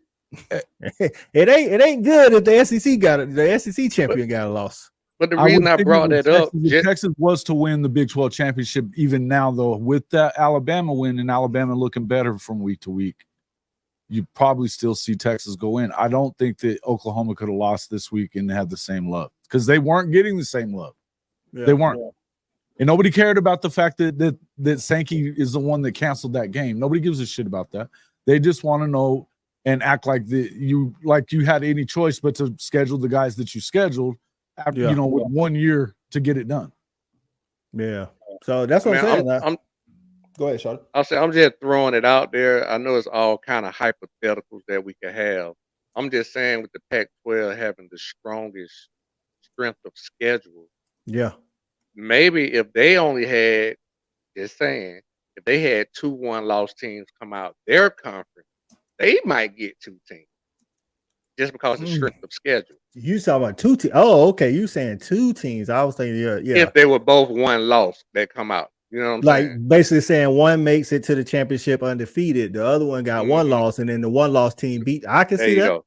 it ain't good if the SEC champion got a loss. But the reason I brought that up, if Texas was to win the Big 12 championship, even now though, with that Alabama win and Alabama looking better from week to week, you probably still see Texas go in. I don't think that Oklahoma could have lost this week and had the same love because they weren't getting the same love. Yeah, they weren't. Yeah. And nobody cared about the fact that Sankey is the one that canceled that game. Nobody gives a shit about that. They just want to know and act like you had any choice but to schedule the guys that you scheduled after, with 1 year to get it done. Yeah. So that's what I'm saying. Go ahead, Charlotte. I'm just throwing it out there. I know it's all kind of hypotheticals that we could have. I'm just saying with the Pac-12 having the strongest strength of schedule. Yeah. Maybe if they only had, just saying, if they had 2 one-loss teams come out their conference, they might get 2 teams just because of the strength of schedule. You talking about 2 teams? Oh, okay. You saying 2 teams? I was thinking, yeah. If they were both one loss that come out, you know what I'm saying? Like basically saying one makes it to the championship undefeated, the other one got 1 loss, and then the 1-loss team beat. I can see that. Go.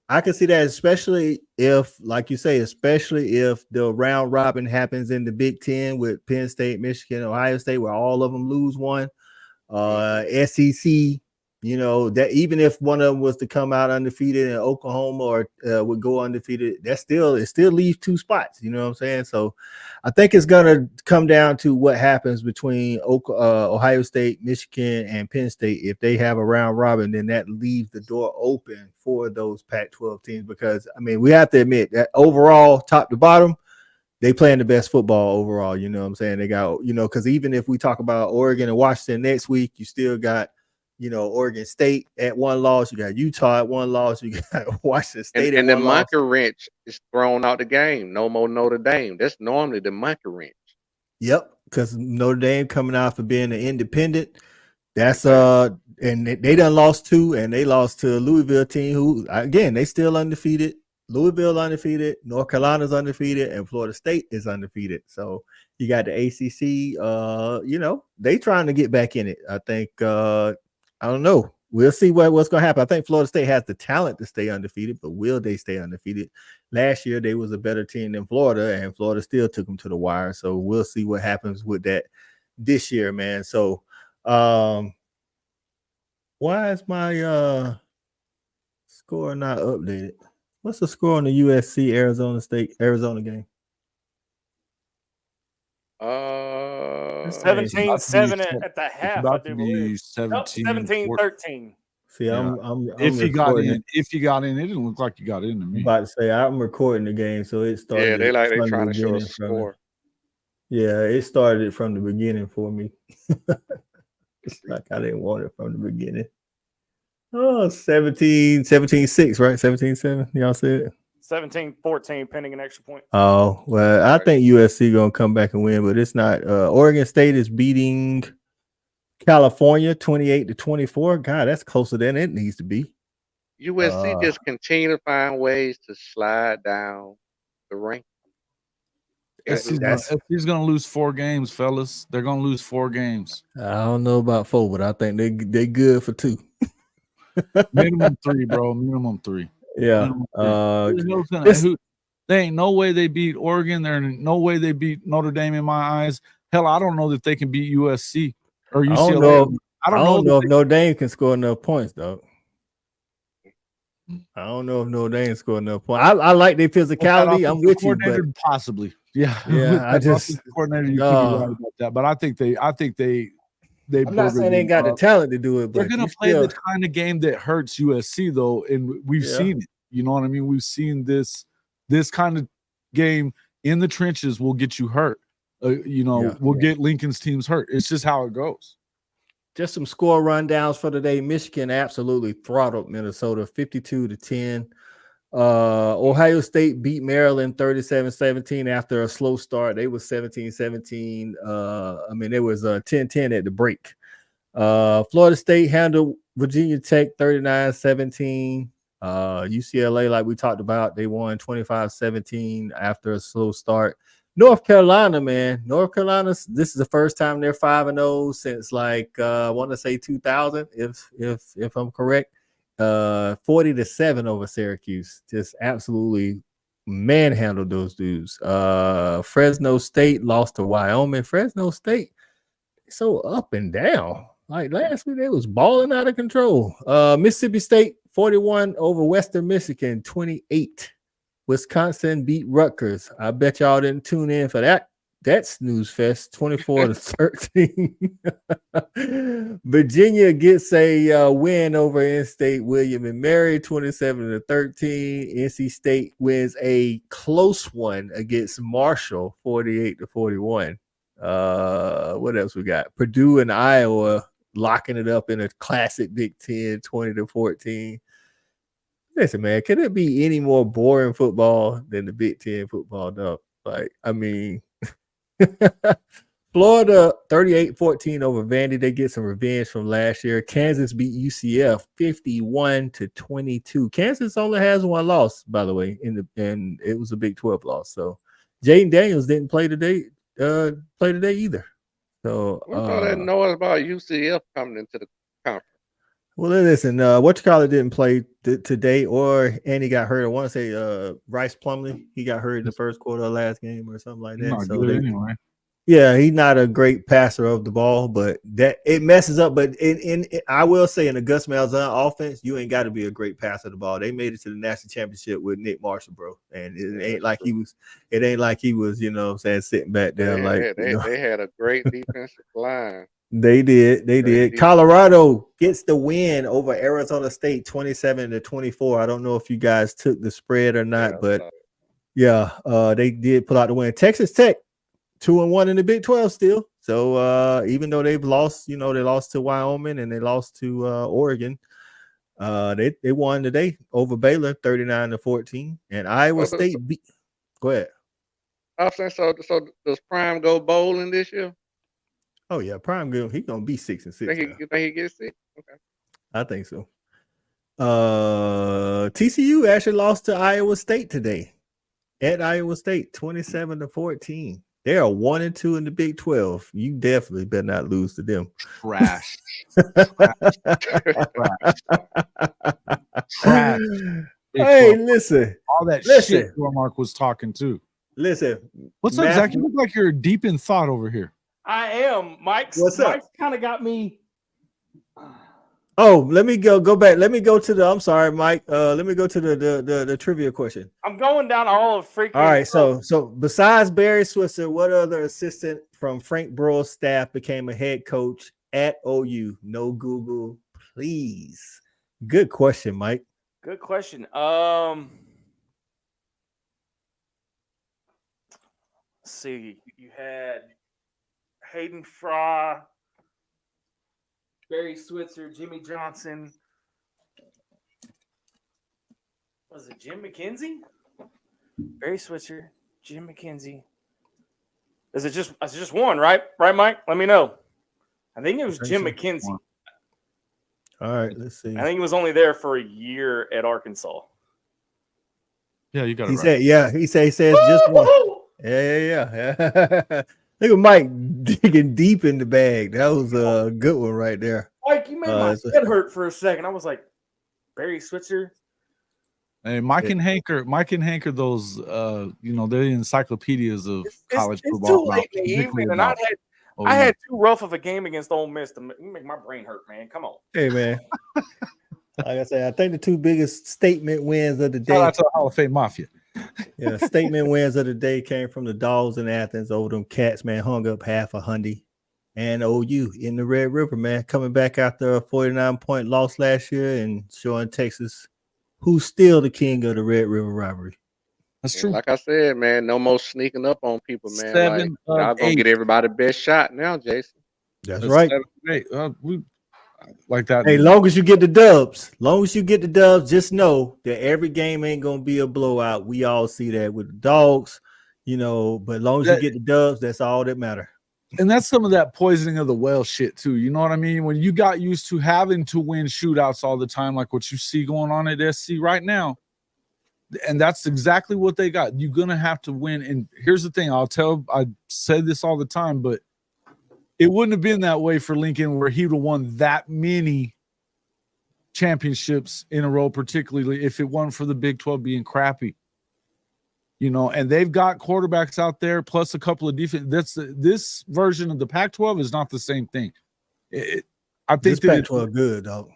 I can see that, especially if, like you say, especially if the round robin happens in the Big Ten with Penn State, Michigan, Ohio State, where all of them lose one. SEC, that even if one of them was to come out undefeated and Oklahoma or would go undefeated, it still leaves 2 spots. You know what I'm saying? So I think it's gonna come down to what happens between Ohio State, Michigan, and Penn State. If they have a round robin, then that leaves the door open for those Pac-12 teams, because I mean we have to admit that overall, top to bottom, they playing the best football overall. You know what I'm saying? They got, because even if we talk about Oregon and Washington next week, you still got, Oregon State at 1 loss, you got Utah at 1 loss, you got Washington State and at 1 the loss. monkey wrench is thrown out the game. No more Notre Dame. That's normally the monkey wrench. Yep, because Notre Dame coming out for being an independent. That's and they done lost 2, and they lost to a Louisville team who, again, they still undefeated. Louisville undefeated, North Carolina's undefeated, and Florida State is undefeated. So you got the ACC. They trying to get back in it. I think. I don't know. We'll see what's going to happen. I think Florida State has the talent to stay undefeated, but will they stay undefeated? Last year they was a better team than Florida, and Florida still took them to the wire. So we'll see what happens with that this year, man. So, why is my score not updated? What's the score on the USC Arizona game? 17-7 at the half. I do believe 17-13. See, yeah. if you got in, it didn't look like you got in to me. I'm about to say I'm recording the game, so it started. Yeah, they trying to show us score. Yeah, it started from the beginning for me. It's like I didn't want it from the beginning. Oh, 17-6, right? 17-7. Y'all said 17-14, pending an extra point. Oh, well, I think USC gonna come back and win, but it's not. Oregon State is beating California 28-24. God, that's closer than it needs to be. USC just continue to find ways to slide down the rank. SC's gonna lose 4 games, fellas. They're gonna lose 4 games. I don't know about 4, but I think they good for 2. Minimum 3, bro. Minimum 3. Yeah. There ain't no way they beat Oregon. There ain't no way they beat Notre Dame in my eyes. Hell, I don't know that they can beat USC or UCLA. I don't know if Notre Dame can score enough points, though. I don't know if Notre Dame can score enough points. I like their physicality. I'm with you, but possibly, yeah. I just coordinator, you could be right about that. But I think they. I'm not saying they ain't got the talent to do it, but they're going to play the kind of game that hurts USC, though, and we've seen it. You know what I mean? We've seen this kind of game in the trenches will get you hurt. Will get Lincoln's teams hurt. It's just how it goes. Just some score rundowns for today. Michigan absolutely throttled Minnesota 52-10. Ohio State beat Maryland 37-17 after a slow start. They was 17-17. I mean, it was 10-10 at the break. Florida State handled Virginia Tech 39-17. UCLA, like we talked about, they won 25-17 after a slow start. North Carolina, man. North Carolina, this is the first time they're 5-0 since like I want to say 2000, if I'm correct. 40-7 over Syracuse. Just absolutely manhandled those dudes. Fresno State lost to Wyoming. Fresno State so up and down. Like last week, they was balling out of control. Mississippi State 41 over Western Michigan 28. Wisconsin beat Rutgers. I bet y'all didn't tune in for that snooze fest. 24-13. Virginia gets a win over in-state William and Mary 27-13. NC State wins a close one against Marshall 48-41. What else we got? Purdue and Iowa locking it up in a classic Big Ten 20-14. Listen, man, can it be any more boring football than the Big Ten football? No, like, I mean, Florida 38-14 over Vandy. They get some revenge from last year. Kansas beat UCF 51-22. Kansas only has one loss, by the way, and it was a Big 12 loss. So Jaden Daniels didn't play today either. So what's all that noise about UCF coming into the conference? Well, listen, whatchamacallit didn't play today, and he got hurt. I want to say Rice Plumlee. He got hurt in the first quarter of last game or something like that. Not so good anyway. Yeah, he's not a great passer of the ball, but that it messes up. But in I will say, in the Gus Malzahn offense, you ain't got to be a great passer of the ball. They made it to the national championship with Nick Marshall, bro, and it ain't like he was. It ain't like he was, you know what I'm saying, sitting back there They had a great defensive line. They did. Colorado gets the win over Arizona State 27-24. I don't know if you guys took the spread or not, but they did pull out the win. Texas Tech 2-1 in the Big 12 still. So even though they've lost, they lost to Wyoming and they lost to Oregon. They won today over Baylor 39-14. And Iowa State beat. Go ahead. I was saying, so does Prime go bowling this year? Oh yeah, Prime good. He's gonna be 6-6. You think he gets 6? Okay. I think so. TCU actually lost to Iowa State today at Iowa State 27-14. They are 1-2 in the Big 12. You definitely better not lose to them. Trash. Hey, listen. All that shit Mark was talking to. Listen. What's up, Zach? You look like you're deep in thought over here. I am. Mike's kind of got me. Oh, let me go back. Let me go to I'm sorry, Mike. Let me go to the trivia question. I'm going down all of freaking. All right, so besides Barry Switzer, what other assistant from Frank Broyles' staff became a head coach at OU? No Google, please. Good question, Mike. Good question. Let's see. You had Hayden Fry, Barry Switzer, Jimmy Johnson. Was it Jim McKenzie? Barry Switzer, Jim McKenzie. Is it just one, right? Right, Mike? Let me know. I think it was Jim McKenzie. All right, let's see. I think he was only there for a year at Arkansas. Yeah, you got it. He said, yeah. He says just one. Yeah. Look at Mike digging deep in the bag. That was a good one right there. Mike, you made my head hurt for a second. I was like, Barry Switzer. Hey, Mike and Hank are those they're encyclopedias of college football. It's too late in the evening, and I had too rough of a game against Ole Miss to make my brain hurt, man. Come on. Hey, man. Like I said, I think the two biggest statement wins of the day. Shout out to the Hall of Fame Mafia. Yeah, statement wins of the day came from the Dogs in Athens over them Cats, man. Hung up half a hundy. And OU in the Red River, man, coming back after a 49-point loss last year and showing Texas who's still the king of the Red River rivalry. That's true. Like I said, man, no more sneaking up on people, man. 7 I'm gonna get everybody best shot now, Jason. That's right. like that. Hey, long as you get the dubs, just know that every game ain't gonna be a blowout. We all see that with the dogs, but long as you get the dubs, that's all that matter. And that's some of that poisoning of the well shit too. You know what I mean? When you got used to having to win shootouts all the time, like what you see going on at SC right now, and that's exactly what they got. You're gonna have to win. And here's the thing: I say this all the time, but it wouldn't have been that way for Lincoln, where he would have won that many championships in a row, particularly if it wasn't for the Big 12 being crappy. And they've got quarterbacks out there plus a couple of defense. This version of the Pac-12 is not the same thing. I think this Pac-12 good, though.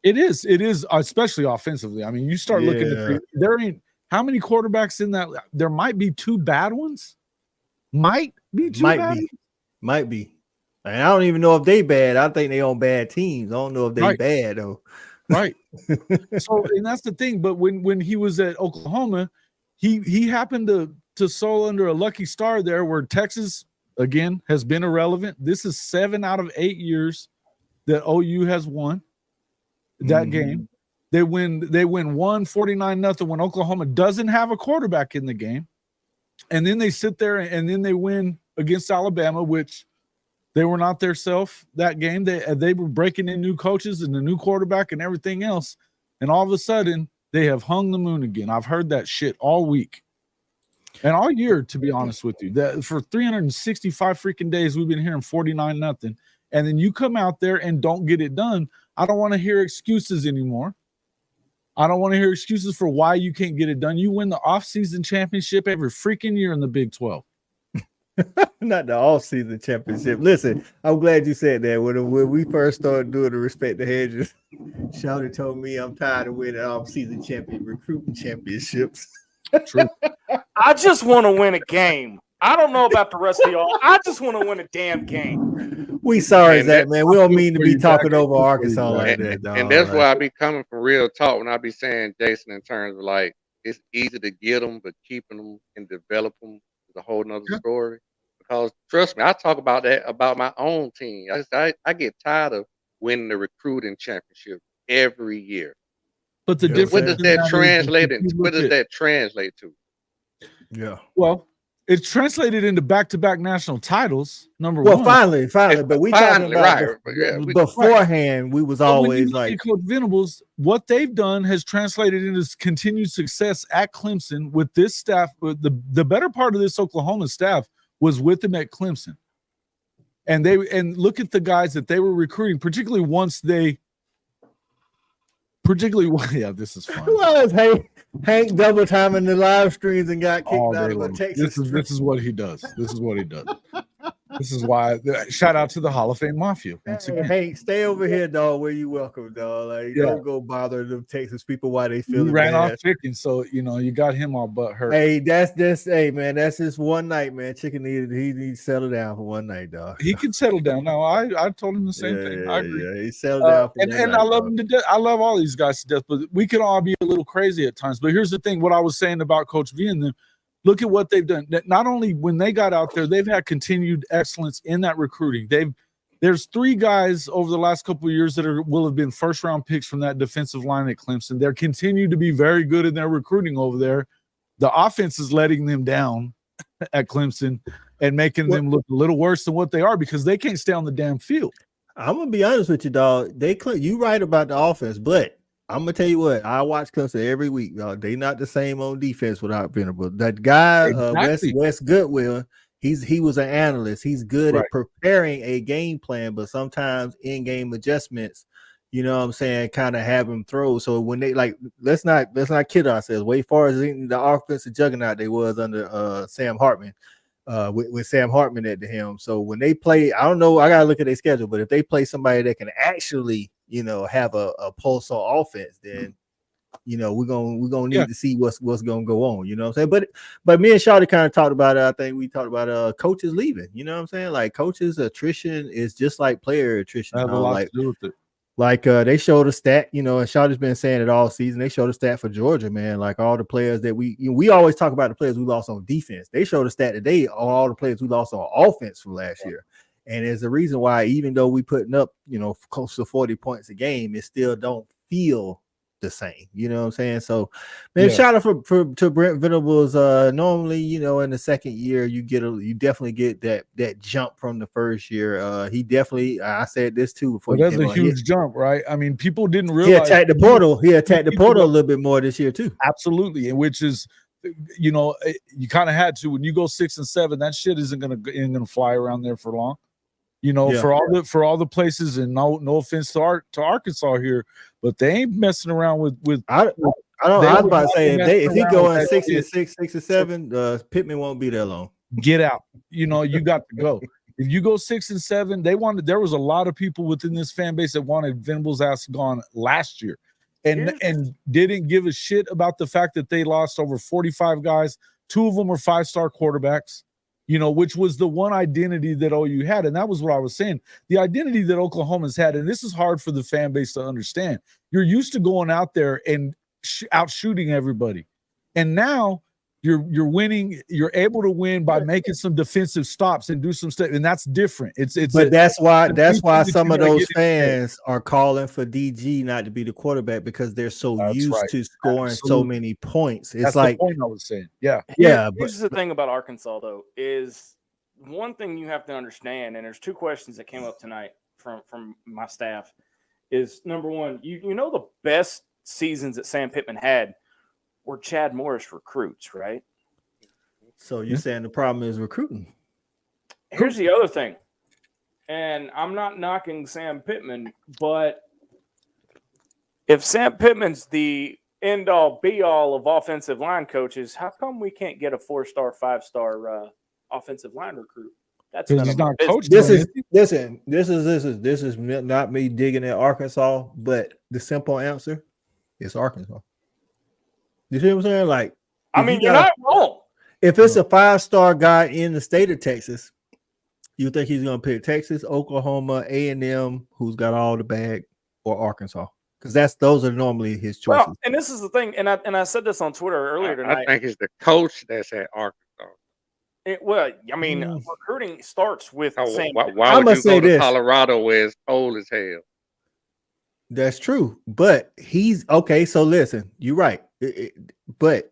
It is, especially offensively. I mean, you start looking at there ain't how many quarterbacks in that. There might be 2 bad ones. Might be. And I don't even know if they bad. I think they on bad teams. I don't know if they bad though. Right. So, and that's the thing. But when he was at Oklahoma, he happened to soul under a lucky star there, where Texas again has been irrelevant. This is 7 out of 8 years that OU has won that game. They win 149-0 when Oklahoma doesn't have a quarterback in the game, and then they sit there and then they win against Alabama, which they were not their self that game. They were breaking in new coaches and the new quarterback and everything else, and all of a sudden they have hung the moon again. I've heard that shit all week and all year, to be honest with you. That for 365 freaking days we've been hearing 49-0, and then you come out there and don't get it done. I don't want to hear excuses anymore. I don't want to hear excuses for why you can't get it done. You win the offseason championship every freaking year in the Big 12. Not the all-season championship. Listen, I'm glad you said that. When we first started doing the Respect the Hedges, Shouty told me I'm tired of winning all-season recruiting championships. True. I just want to win a game. I don't know about the rest of y'all. I just want to win a damn game. We sorry, Zach, man. We don't mean to be talking over Arkansas like that, dog. And that's why I be coming from real talk when I be saying, Jason, in terms of like, it's easy to get them, but keeping them and develop them is a whole nother story. Because trust me, I talk about that about my own team. I get tired of winning the recruiting championship every year. But the difference, what does that translate to? Yeah. Well, it's translated into back-to-back national titles. Number one. Well, finally, but we talking about beforehand. We was always like Coach Venables. What they've done has translated into continued success at Clemson with this staff. The better part of this Oklahoma staff was with them at Clemson, and look at the guys that they were recruiting, particularly this is fun. Was Hank double timing the live streams and got kicked out of Texas. This is what he does. This is why. Shout out to the Hall of Fame Mafia once again. Hey, stay over here, dog. Where you welcome, dog. Like, don't go bother them Texas people why they feel. He ran off chicken, so you got him all butt hurt. Hey, that's just one night, man. Chicken he needs to settle down for one night, dog. He can settle down. No, I told him the same thing. I agree. Yeah, he settled down. For and I love him to death. I love all these guys to death, but we can all be a little crazy at times. But here's the thing: what I was saying about Coach V and them. Look at what they've done. Not only when they got out there, they've had continued excellence in that recruiting. There's 3 guys over the last couple of years that will have been first-round picks from that defensive line at Clemson. They're continued to be very good in their recruiting over there. The offense is letting them down at Clemson and making them look a little worse than what they are because they can't stay on the damn field. I'm gonna be honest with you, dog. You right about the offense, but I'm gonna tell you what, I watch Clemson every week, dog. They not the same on defense without Venables. That guy, exactly. Wes Goodwill, he was an analyst. He's good at preparing a game plan, but sometimes in-game adjustments, you know what I'm saying, kind of have him throw. So when they let's not kid ourselves. Way far as the offensive juggernaut they was under Sam Hartman. With Sam Hartman at the helm. So when they play, I don't know, I gotta look at their schedule, but if they play somebody that can actually, have a pulse on offense, then we're gonna need to see what's gonna go on. You know what I'm saying? But me and Shawty kind of talked about it. I think we talked about coaches leaving. You know what I'm saying? Like coaches attrition is just like player attrition. I have a lot to do with it. Like they showed a stat, and Shawty's been saying it all season. They showed a stat for Georgia, man. Like all the players that we always talk about the players we lost on defense. They showed a stat today on all the players we lost on offense from last year. And there's a reason why, even though we putting up, close to 40 points a game, it still don't feel the same. You know what I'm saying? So, man, shout out to Brent Venables. Normally, in the second year, you definitely get that jump from the first year. He definitely, I said this too before But you that's came a on. huge jump, right? I mean, people didn't He realize attacked the portal. He attacked the portal a little bit more this year too. Absolutely, which is, you kind of had to. When you go 6 and 7, that shit isn't gonna fly around there for long. For all the places, and no offense to Arkansas here, but they ain't messing around with. I was about to say, if he going 6 and 6, 6 and 7, Pittman won't be there long. Get out. You got to go. If you go 6 and 7, there was a lot of people within this fan base that wanted Venables' ass gone last year, and didn't give a shit about the fact that they lost over 45 guys. 2 of them were 5-star quarterbacks. Which was the one identity that OU had. And that was what I was saying. The identity that Oklahoma's had, and this is hard for the fan base to understand. You're used to going out there and out shooting everybody. And now you're winning. You're able to win by making some defensive stops and do some stuff. And that's different. That's why some of those fans are calling for DG not to be the quarterback, because they're so used to scoring so many points. It's that's like the point I was saying. Yeah. Here's the thing about Arkansas, though, is one thing you have to understand, and there's 2 questions that came up tonight from my staff, is number one, the best seasons that Sam Pittman had were Chad Morris recruits, right? So you're saying the problem is recruiting. Here's the other thing, and I'm not knocking Sam Pittman, but if Sam Pittman's the end-all, be-all of offensive line coaches, how come we can't get a 4-star, 5-star offensive line recruit? That's because he's not coaching. This is not me digging at Arkansas, but the simple answer is Arkansas. You see what I'm saying? Like, you're not wrong. If it's a 5-star guy in the state of Texas, you think he's going to pick Texas, Oklahoma, A&M, who's got all the bag, or Arkansas? Because those are normally his choices. Well, and this is the thing, and I said this on Twitter earlier tonight. I think it's the coach that's at Arkansas. Recruiting starts with Sam. Why would you go to Colorado where it's cold as hell? That's true, but he's okay. So listen, you're right, but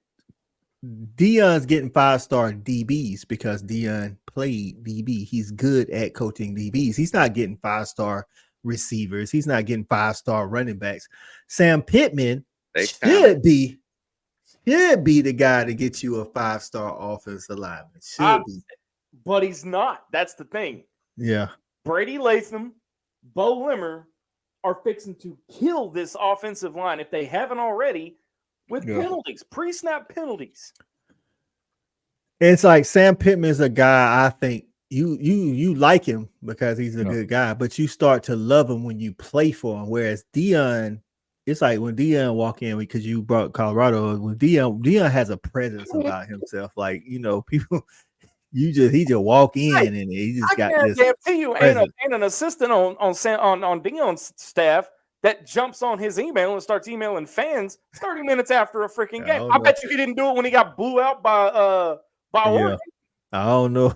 Deion's getting 5-star DBs because Deion played DB. He's good at coaching DBs. He's not getting 5-star receivers. He's not getting 5-star running backs. Sam Pittman should be the guy to get you a 5-star offensive lineman. Should be, but he's not. That's the thing. Yeah, Brady Latham, Bo Limmer are fixing to kill this offensive line if they haven't already. With penalties, pre-snap penalties. It's like Sam Pittman is a guy, I think you like him because he's a good guy, but you start to love him when you play for him. Whereas Deion, it's like when Deion walk in, because you brought Colorado, when Deion has a presence about himself. Like, people, he just walk in and he just got this. I guarantee you ain't an assistant on Deion's staff that jumps on his email and starts emailing fans 30 minutes after a freaking game. I bet you he didn't do it when he got blew out by Oregon. I don't know.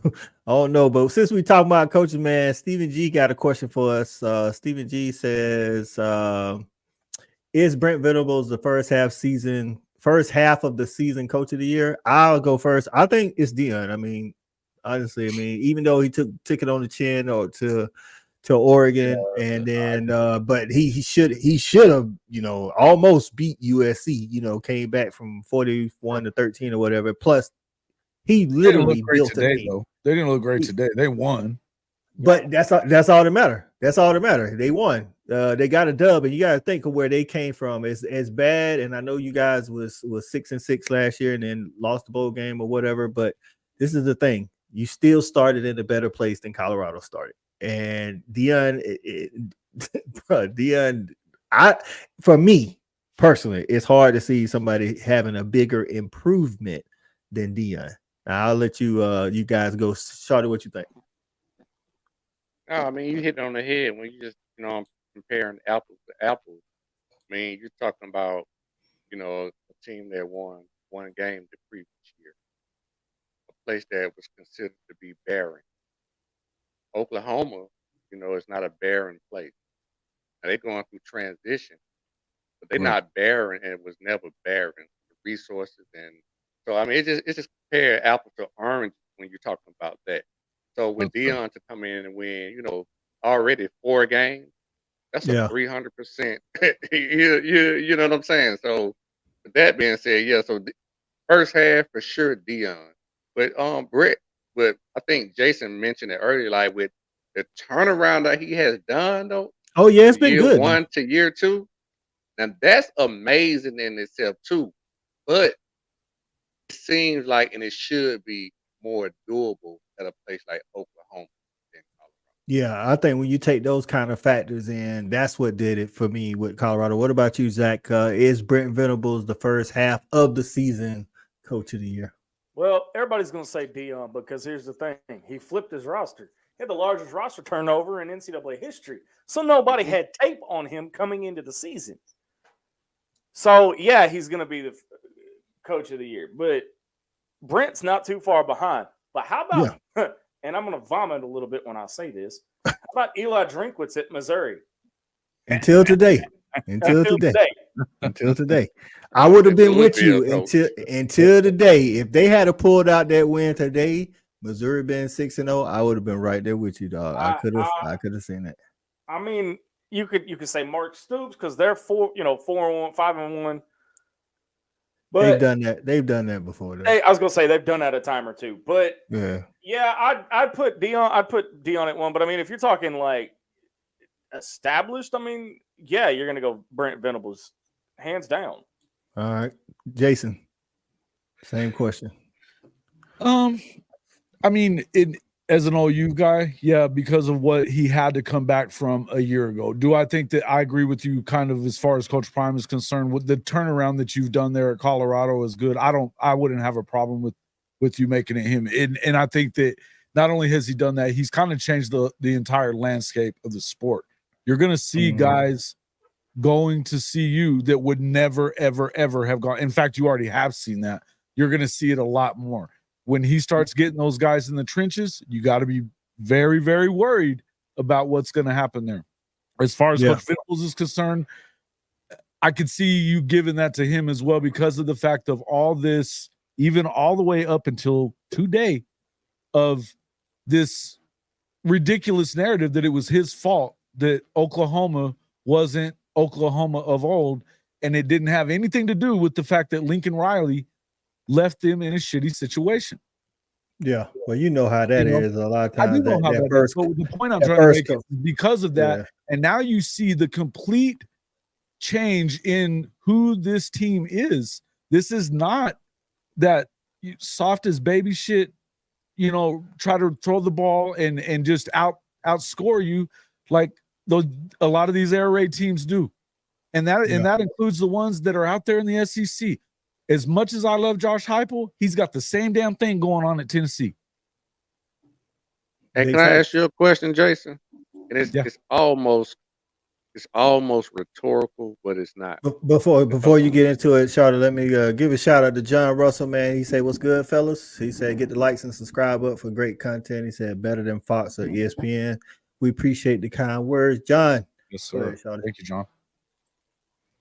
But since we talk about coaches, man, Stephen G got a question for us. Stephen G says, is Brent Venables the first half of the season coach of the year? I'll go first. I think it's Deion. Honestly, even though he took it on the chin or to Oregon, and then but he should have almost beat USC, came back from 41-13 or whatever. Plus he literally built a team. Though. They didn't look great today. They won. But that's all that matters. That's all that matters. They won. They got a dub, and you got to think of where they came from. It's bad, and I know you guys was 6 and 6 last year and then lost the bowl game or whatever, but this is the thing. You still started in a better place than Colorado started. And Deion, for me personally, it's hard to see somebody having a bigger improvement than Deion. Now, I'll let you guys go. Shawty, what you think? No, you hit it on the head when you just comparing apples to apples. You're talking about a team that won one game the previous year, a place that was considered to be barren. Oklahoma, is not a barren place. Now, they're going through transition, but they're Right. not barren, and it was never barren. The resources, and so I mean, it's just compare apple to orange when you're talking about that. So with That's right. Dion to come in and win, already 4 games, that's a Yeah. 300%. You know what I'm saying? So with that being said, yeah. So first half for sure Dion, but Brett, but I think Jason mentioned it earlier, like with the turnaround that he has done though, Oh yeah, it's from been year good. 1 to year 2. Now that's amazing in itself too. But it seems like, and it should be more doable at a place like Oklahoma than Colorado. Yeah, I think when you take those kind of factors in, that's what did it for me with Colorado. What about you, Zach? Is Brent Venables the first half of the season coach of the year? Well, everybody's going to say Dion because here's the thing. He flipped his roster. He had the largest roster turnover in NCAA history. So nobody had tape on him coming into the season. So, yeah, he's going to be the coach of the year. But Brent's not too far behind. But how about, and I'm going to vomit a little bit when I say this, how about Eli Drinkwitz at Missouri? Until today. Until today. I would have been with you until today. If they had pulled out that win today, Missouri been 6-0, I would have been right there with you, dog. I could have seen that. I mean, you could say Mark Stoops because they're 4-1, 5-1. But they've done that before. I was gonna say they've done that a time or two. But yeah, I'd put Dion at 1. But I mean, if you're talking like established, I mean, yeah, you're gonna go Brent Venables, hands down. All right, Jason, same question. I mean, as an OU guy, yeah, because of what he had to come back from a year ago. Do I think that I agree with you kind of as far as Coach Prime is concerned? With the turnaround that you've done there at Colorado is good. I wouldn't have a problem with you making it him. And I think that not only has he done that, he's kind of changed the entire landscape of the sport. You're going to see guys going to CU that would never, ever, ever have gone. In fact, you already have seen that. You're going to see it a lot more. When he starts getting those guys in the trenches, you got to be very, very worried about what's going to happen there. As far as Coach Venables is concerned, I could see you giving that to him as well because of the fact of all this, even all the way up until today, of this ridiculous narrative that it was his fault that Oklahoma wasn't Oklahoma of old, and it didn't have anything to do with the fact that Lincoln Riley left them in a shitty situation. Yeah, well, you know how that is. A lot of times, I do know how that is. But the point I'm trying to make is because of that, and now you see the complete change in who this team is. This is not that soft as baby shit, try to throw the ball and just outscore you like a lot of these air raid teams do. And that includes the ones that are out there in the SEC. As much as I love Josh Heupel, he's got the same damn thing going on at Tennessee. Hey, can I ask you a question, Jason? And it's almost rhetorical, but it's not. Before you get into it, Charlotte, let me give a shout out to John Russell, man. He said, "What's good, fellas?" He said, "Get the likes and subscribe up for great content." He said, "Better than Fox or ESPN." We appreciate the kind words, John. Yes, sir. Thank you, John.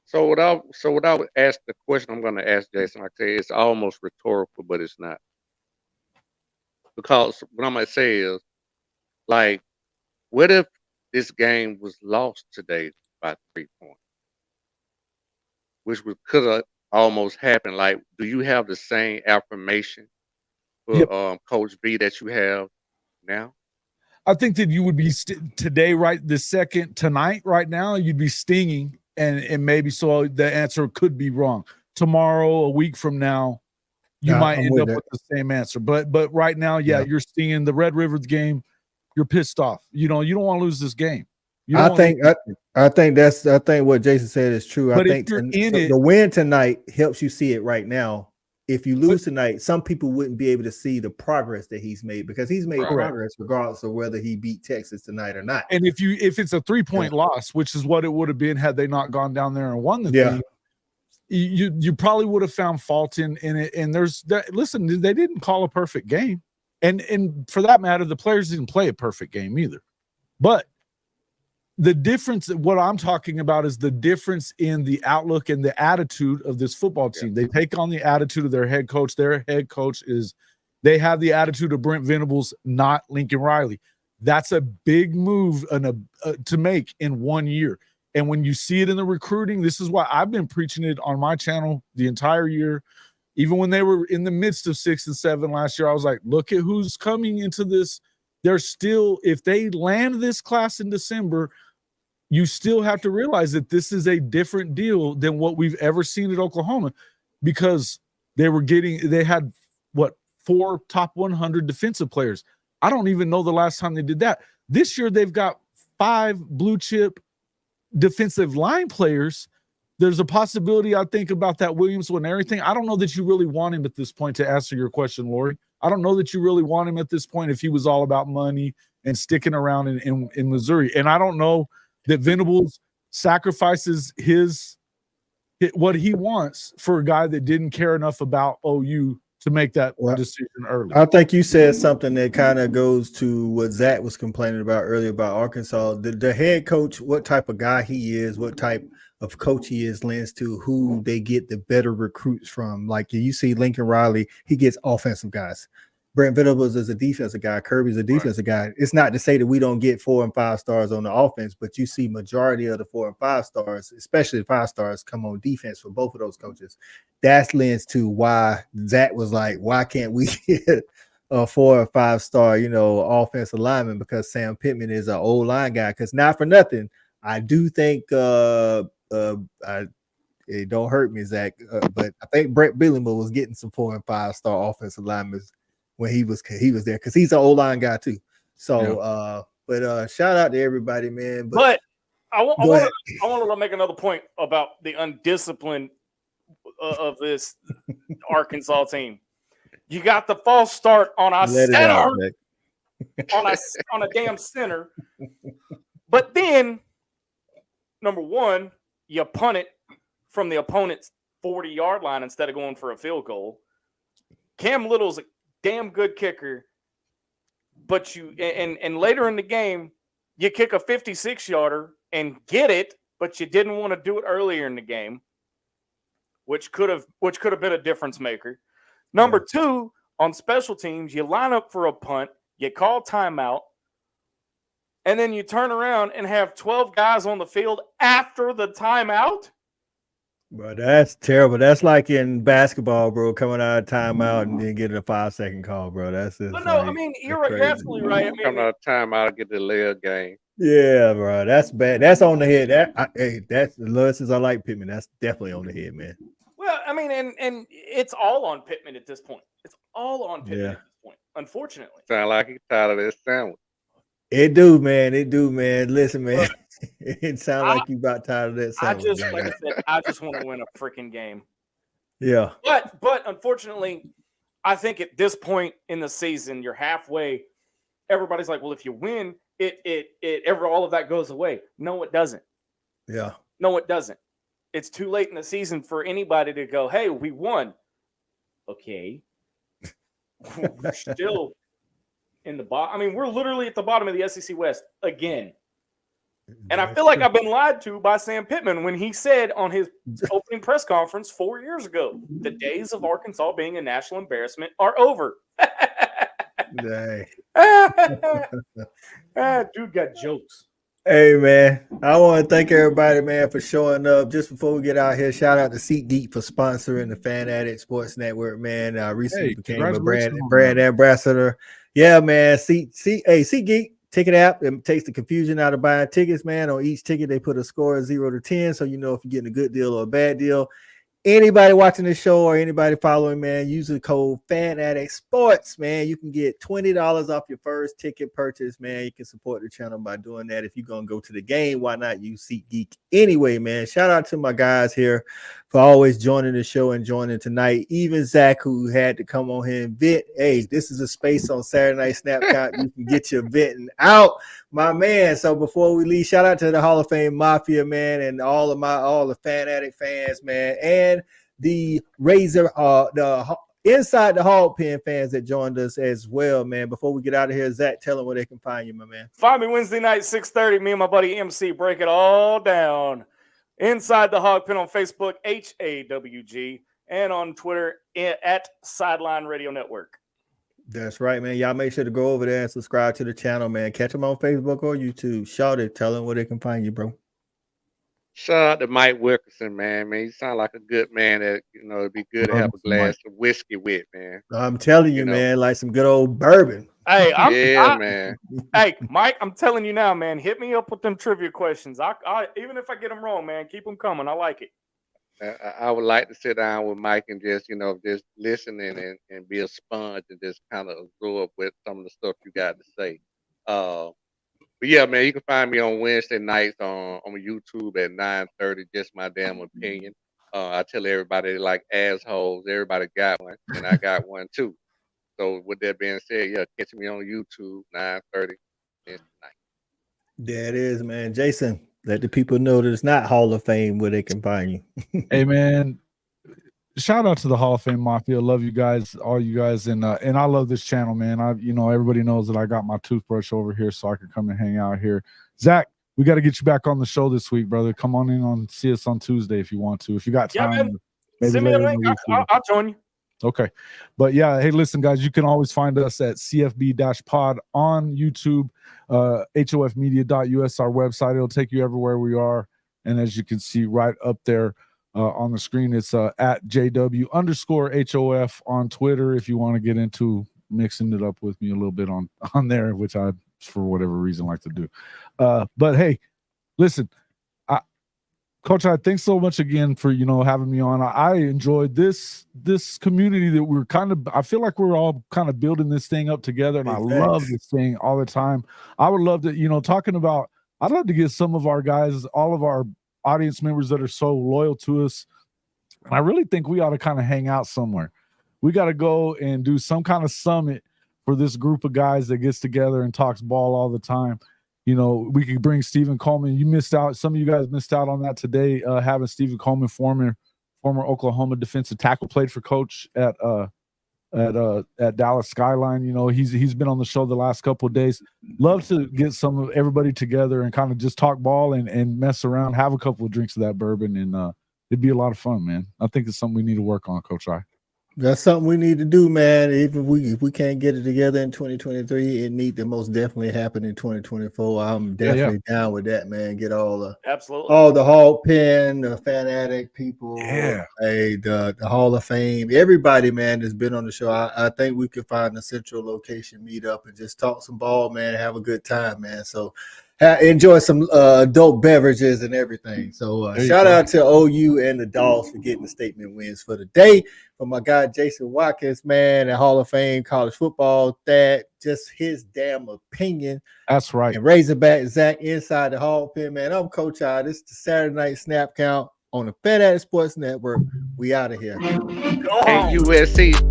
So what I would ask the question I'm going to ask Jason, like I say, it's almost rhetorical, but it's not. Because what I'm going to say is, like, what if this game was lost today by 3 points? Which could have almost happened. Like, do you have the same affirmation for Coach B that you have now? I think that you would be today, right this second, tonight, right now, you'd be stinging. And maybe so the answer could be wrong. Tomorrow, a week from now, you might end up with the same answer. But right now, you're seeing the Red River game. You're pissed off. You don't want to lose this game. I think what Jason said is true. I think the win tonight helps you see it right now. If you lose tonight, some people wouldn't be able to see the progress that he's made because he's made progress regardless of whether he beat Texas tonight or not. And if it's a 3-point loss, which is what it would have been had they not gone down there and won the thing, you probably would have found fault in it. And there's that. Listen, they didn't call a perfect game. And for that matter, the players didn't play a perfect game either. But the difference, what I'm talking about is the difference in the outlook and the attitude of this football team. They take on the attitude of their head coach. Their head coach they have the attitude of Brent Venables, not Lincoln Riley. That's a big move to make in 1 year. And when you see it in the recruiting, this is why I've been preaching it on my channel the entire year. Even when they were in the midst of 6 and 7 last year, I was like, look at who's coming into this. They're still, if they land this class in December, you still have to realize that this is a different deal than what we've ever seen at Oklahoma, because they had 4 top 100 defensive players. I don't even know the last time they did that. This year, they've got 5 blue chip defensive line players. There's a possibility, I think, about that Williams and everything. I don't know that you really want him at this point, to answer your question, Lori. I don't know that you really want him at this point if he was all about money and sticking around in Missouri. And I don't know that Venables sacrifices what he wants for a guy that didn't care enough about OU to make that decision early. I think you said something that kind of goes to what Zach was complaining about earlier about Arkansas. The head coach, what type of guy he is, what type of coach he is, lends to who they get the better recruits from. Like you see Lincoln Riley, he gets offensive guys. Brent Venables is a defensive guy. Kirby's a defensive guy. It's not to say that we don't get 4 and 5 stars on the offense, but you see majority of the 4 and 5 stars, especially the 5 stars, come on defense for both of those coaches. That lends to why Zach was like, why can't we get a 4 or 5 star, offensive lineman? Because Sam Pittman is an old line guy. Because not for nothing, I do think it don't hurt me, Zach, but I think Brett Bielema was getting some 4 and 5 star offensive linemen when he was there, because he's an O-line guy too. So, but shout out to everybody, man. But I want to make another point about the undisciplined of this Arkansas team. You got the false start on a center, on a damn center. But then, number one, you punt it from the opponent's 40-yard line instead of going for a field goal. Cam Little's a damn good kicker, but and later in the game, you kick a 56-yarder and get it, but you didn't want to do it earlier in the game, which could have been a difference maker. Number 2, on special teams, you line up for a punt, you call timeout, and then you turn around and have 12 guys on the field after the timeout. Bro, that's terrible. That's like in basketball, bro, coming out of timeout and then getting a 5-second call, bro. That's just I mean, you're absolutely right. I mean, coming out of timeout, get the leg game. Yeah, bro, that's bad. That's on the head. That's Lewis is unlike Pittman. That's definitely on the head, man. Well, I mean, and it's all on Pittman at this point. It's all on Pittman at this point, unfortunately. Sound like he's tired of this sandwich. It do, man. Listen, man. It sounds like you about tired of that sandwich. I just want to win a freaking game. Yeah. But unfortunately, I think at this point in the season, you're halfway. Everybody's like, well, if you win, all of that goes away. No, it doesn't. Yeah. No, it doesn't. It's too late in the season for anybody to go, hey, we won. Okay. We're still in the bottom. I mean, we're literally at the bottom of the SEC West again. And I feel like I've been lied to by Sam Pittman when he said on his opening press conference 4 years ago, the days of Arkansas being a national embarrassment are over. Dang. Dude got jokes. Hey, man, I want to thank everybody, man, for showing up. Just before we get out here, shout out to SeatGeek for sponsoring the Fanatic Sports Network, man. I recently became a brand ambassador. Yeah, man. SeatGeek ticket app. It takes the confusion out of buying tickets, man. On each ticket, they put a score of 0 to 10, so you know if you're getting a good deal or a bad deal. Anybody watching this show or anybody following, man, use the code FANATTICSPORTS, man. You can get $20 off your first ticket purchase, man. You can support the channel by doing that. If you're going to go to the game, why not use SeatGeek anyway, man? Shout out to my guys here for always joining the show and joining tonight. Even Zach, who had to come on here and vent. Hey, this is a space on Saturday Night Snapchat. You can get your venting out, my man. So before we leave, shout out to the Hall of Fame Mafia, man, and all the Fanatic fans, man, and the Razor, the Inside the Hog Pen fans that joined us as well, man. Before we get out of here, Zach, tell them where they can find you, my man. Find me Wednesday night, 6:30. Me and my buddy MC break it all down. Inside the Hog Pen on Facebook, HAWG, and on Twitter at Sideline Radio Network. That's right, man. Y'all make sure to go over there and subscribe to the channel, man. Catch them on Facebook or YouTube. Shout it. Tell them where they can find you, bro. Shout out to Mike Wilkerson, man. You sound like a good man that, it'd be good to have a glass of whiskey with, man. I'm telling you, man, like some good old bourbon. Hey, man. Hey, Mike, I'm telling you now, man. Hit me up with them trivia questions. I even if I get them wrong, man, keep them coming. I like it. I would like to sit down with Mike and just, just listen and be a sponge and just kind of absorb with some of the stuff you got to say. But yeah, man, you can find me on Wednesday nights on YouTube at 9:30. Just my damn opinion. I tell everybody they like assholes. Everybody got one, and I got one too. So with that being said, yeah, catch me on YouTube 9:30 Wednesday night. There it is, man. Jason, let the people know that it's not Hall of Fame where they can find you. Hey, man, shout out to the Hall of Fame Mafia. Love you guys, all you guys, and I love this channel, man. Everybody knows that I got my toothbrush over here so I can come and hang out here. Zach, we got to get you back on the show this week, brother. Come on in see us on Tuesday if you want to. If you got time, yeah, man. Send me a link. I'll join you. Okay. But yeah, hey, listen, guys, you can always find us at CFB-pod on YouTube, HOFmedia.us, our website. It'll take you everywhere we are. And as you can see right up there on the screen, it's at JW_HOF on Twitter if you want to get into mixing it up with me a little bit on there, which I, for whatever reason, like to do. But hey, listen, Coach, thanks so much again for, having me on. I enjoyed this community that we're I feel like we're all kind of building this thing up together, and exactly. I love this thing all the time. I would love to, I'd love to get some of our guys, all of our audience members that are so loyal to us. And I really think we ought to kind of hang out somewhere. We got to go and do some kind of summit for this group of guys that gets together and talks ball all the time. We could bring Stephen Coleman. You missed out. Some of you guys missed out on that today, having Stephen Coleman, former Oklahoma defensive tackle, played for Coach at Dallas Skyline. He's been on the show the last couple of days. Love to get some of everybody together and kind of just talk ball and mess around, have a couple of drinks of that bourbon, and it'd be a lot of fun, man. I think it's something we need to work on, Coach I. That's something we need to do, man. Even if we can't get it together in 2023, it need to most definitely happen in 2024. I'm definitely down with that, man. Get all the Hall Pen, the Fanatic people, the Hall of Fame, everybody, man, that's been on the show. I think we could find a central location, meet up, and just talk some ball, man. Have a good time, man. So enjoy some adult beverages and everything. So shout out to OU and the Dogs for getting the statement wins for the day. From my guy Jason Watkins, man, at Hall of Fame college football, that just his damn opinion. That's right. And Razorback Zach inside the Hall Pen, man. I'm Coach I. This is the Saturday Night Snap Count on the FANATTICSPORTS Network. We out of here. Hey, USC.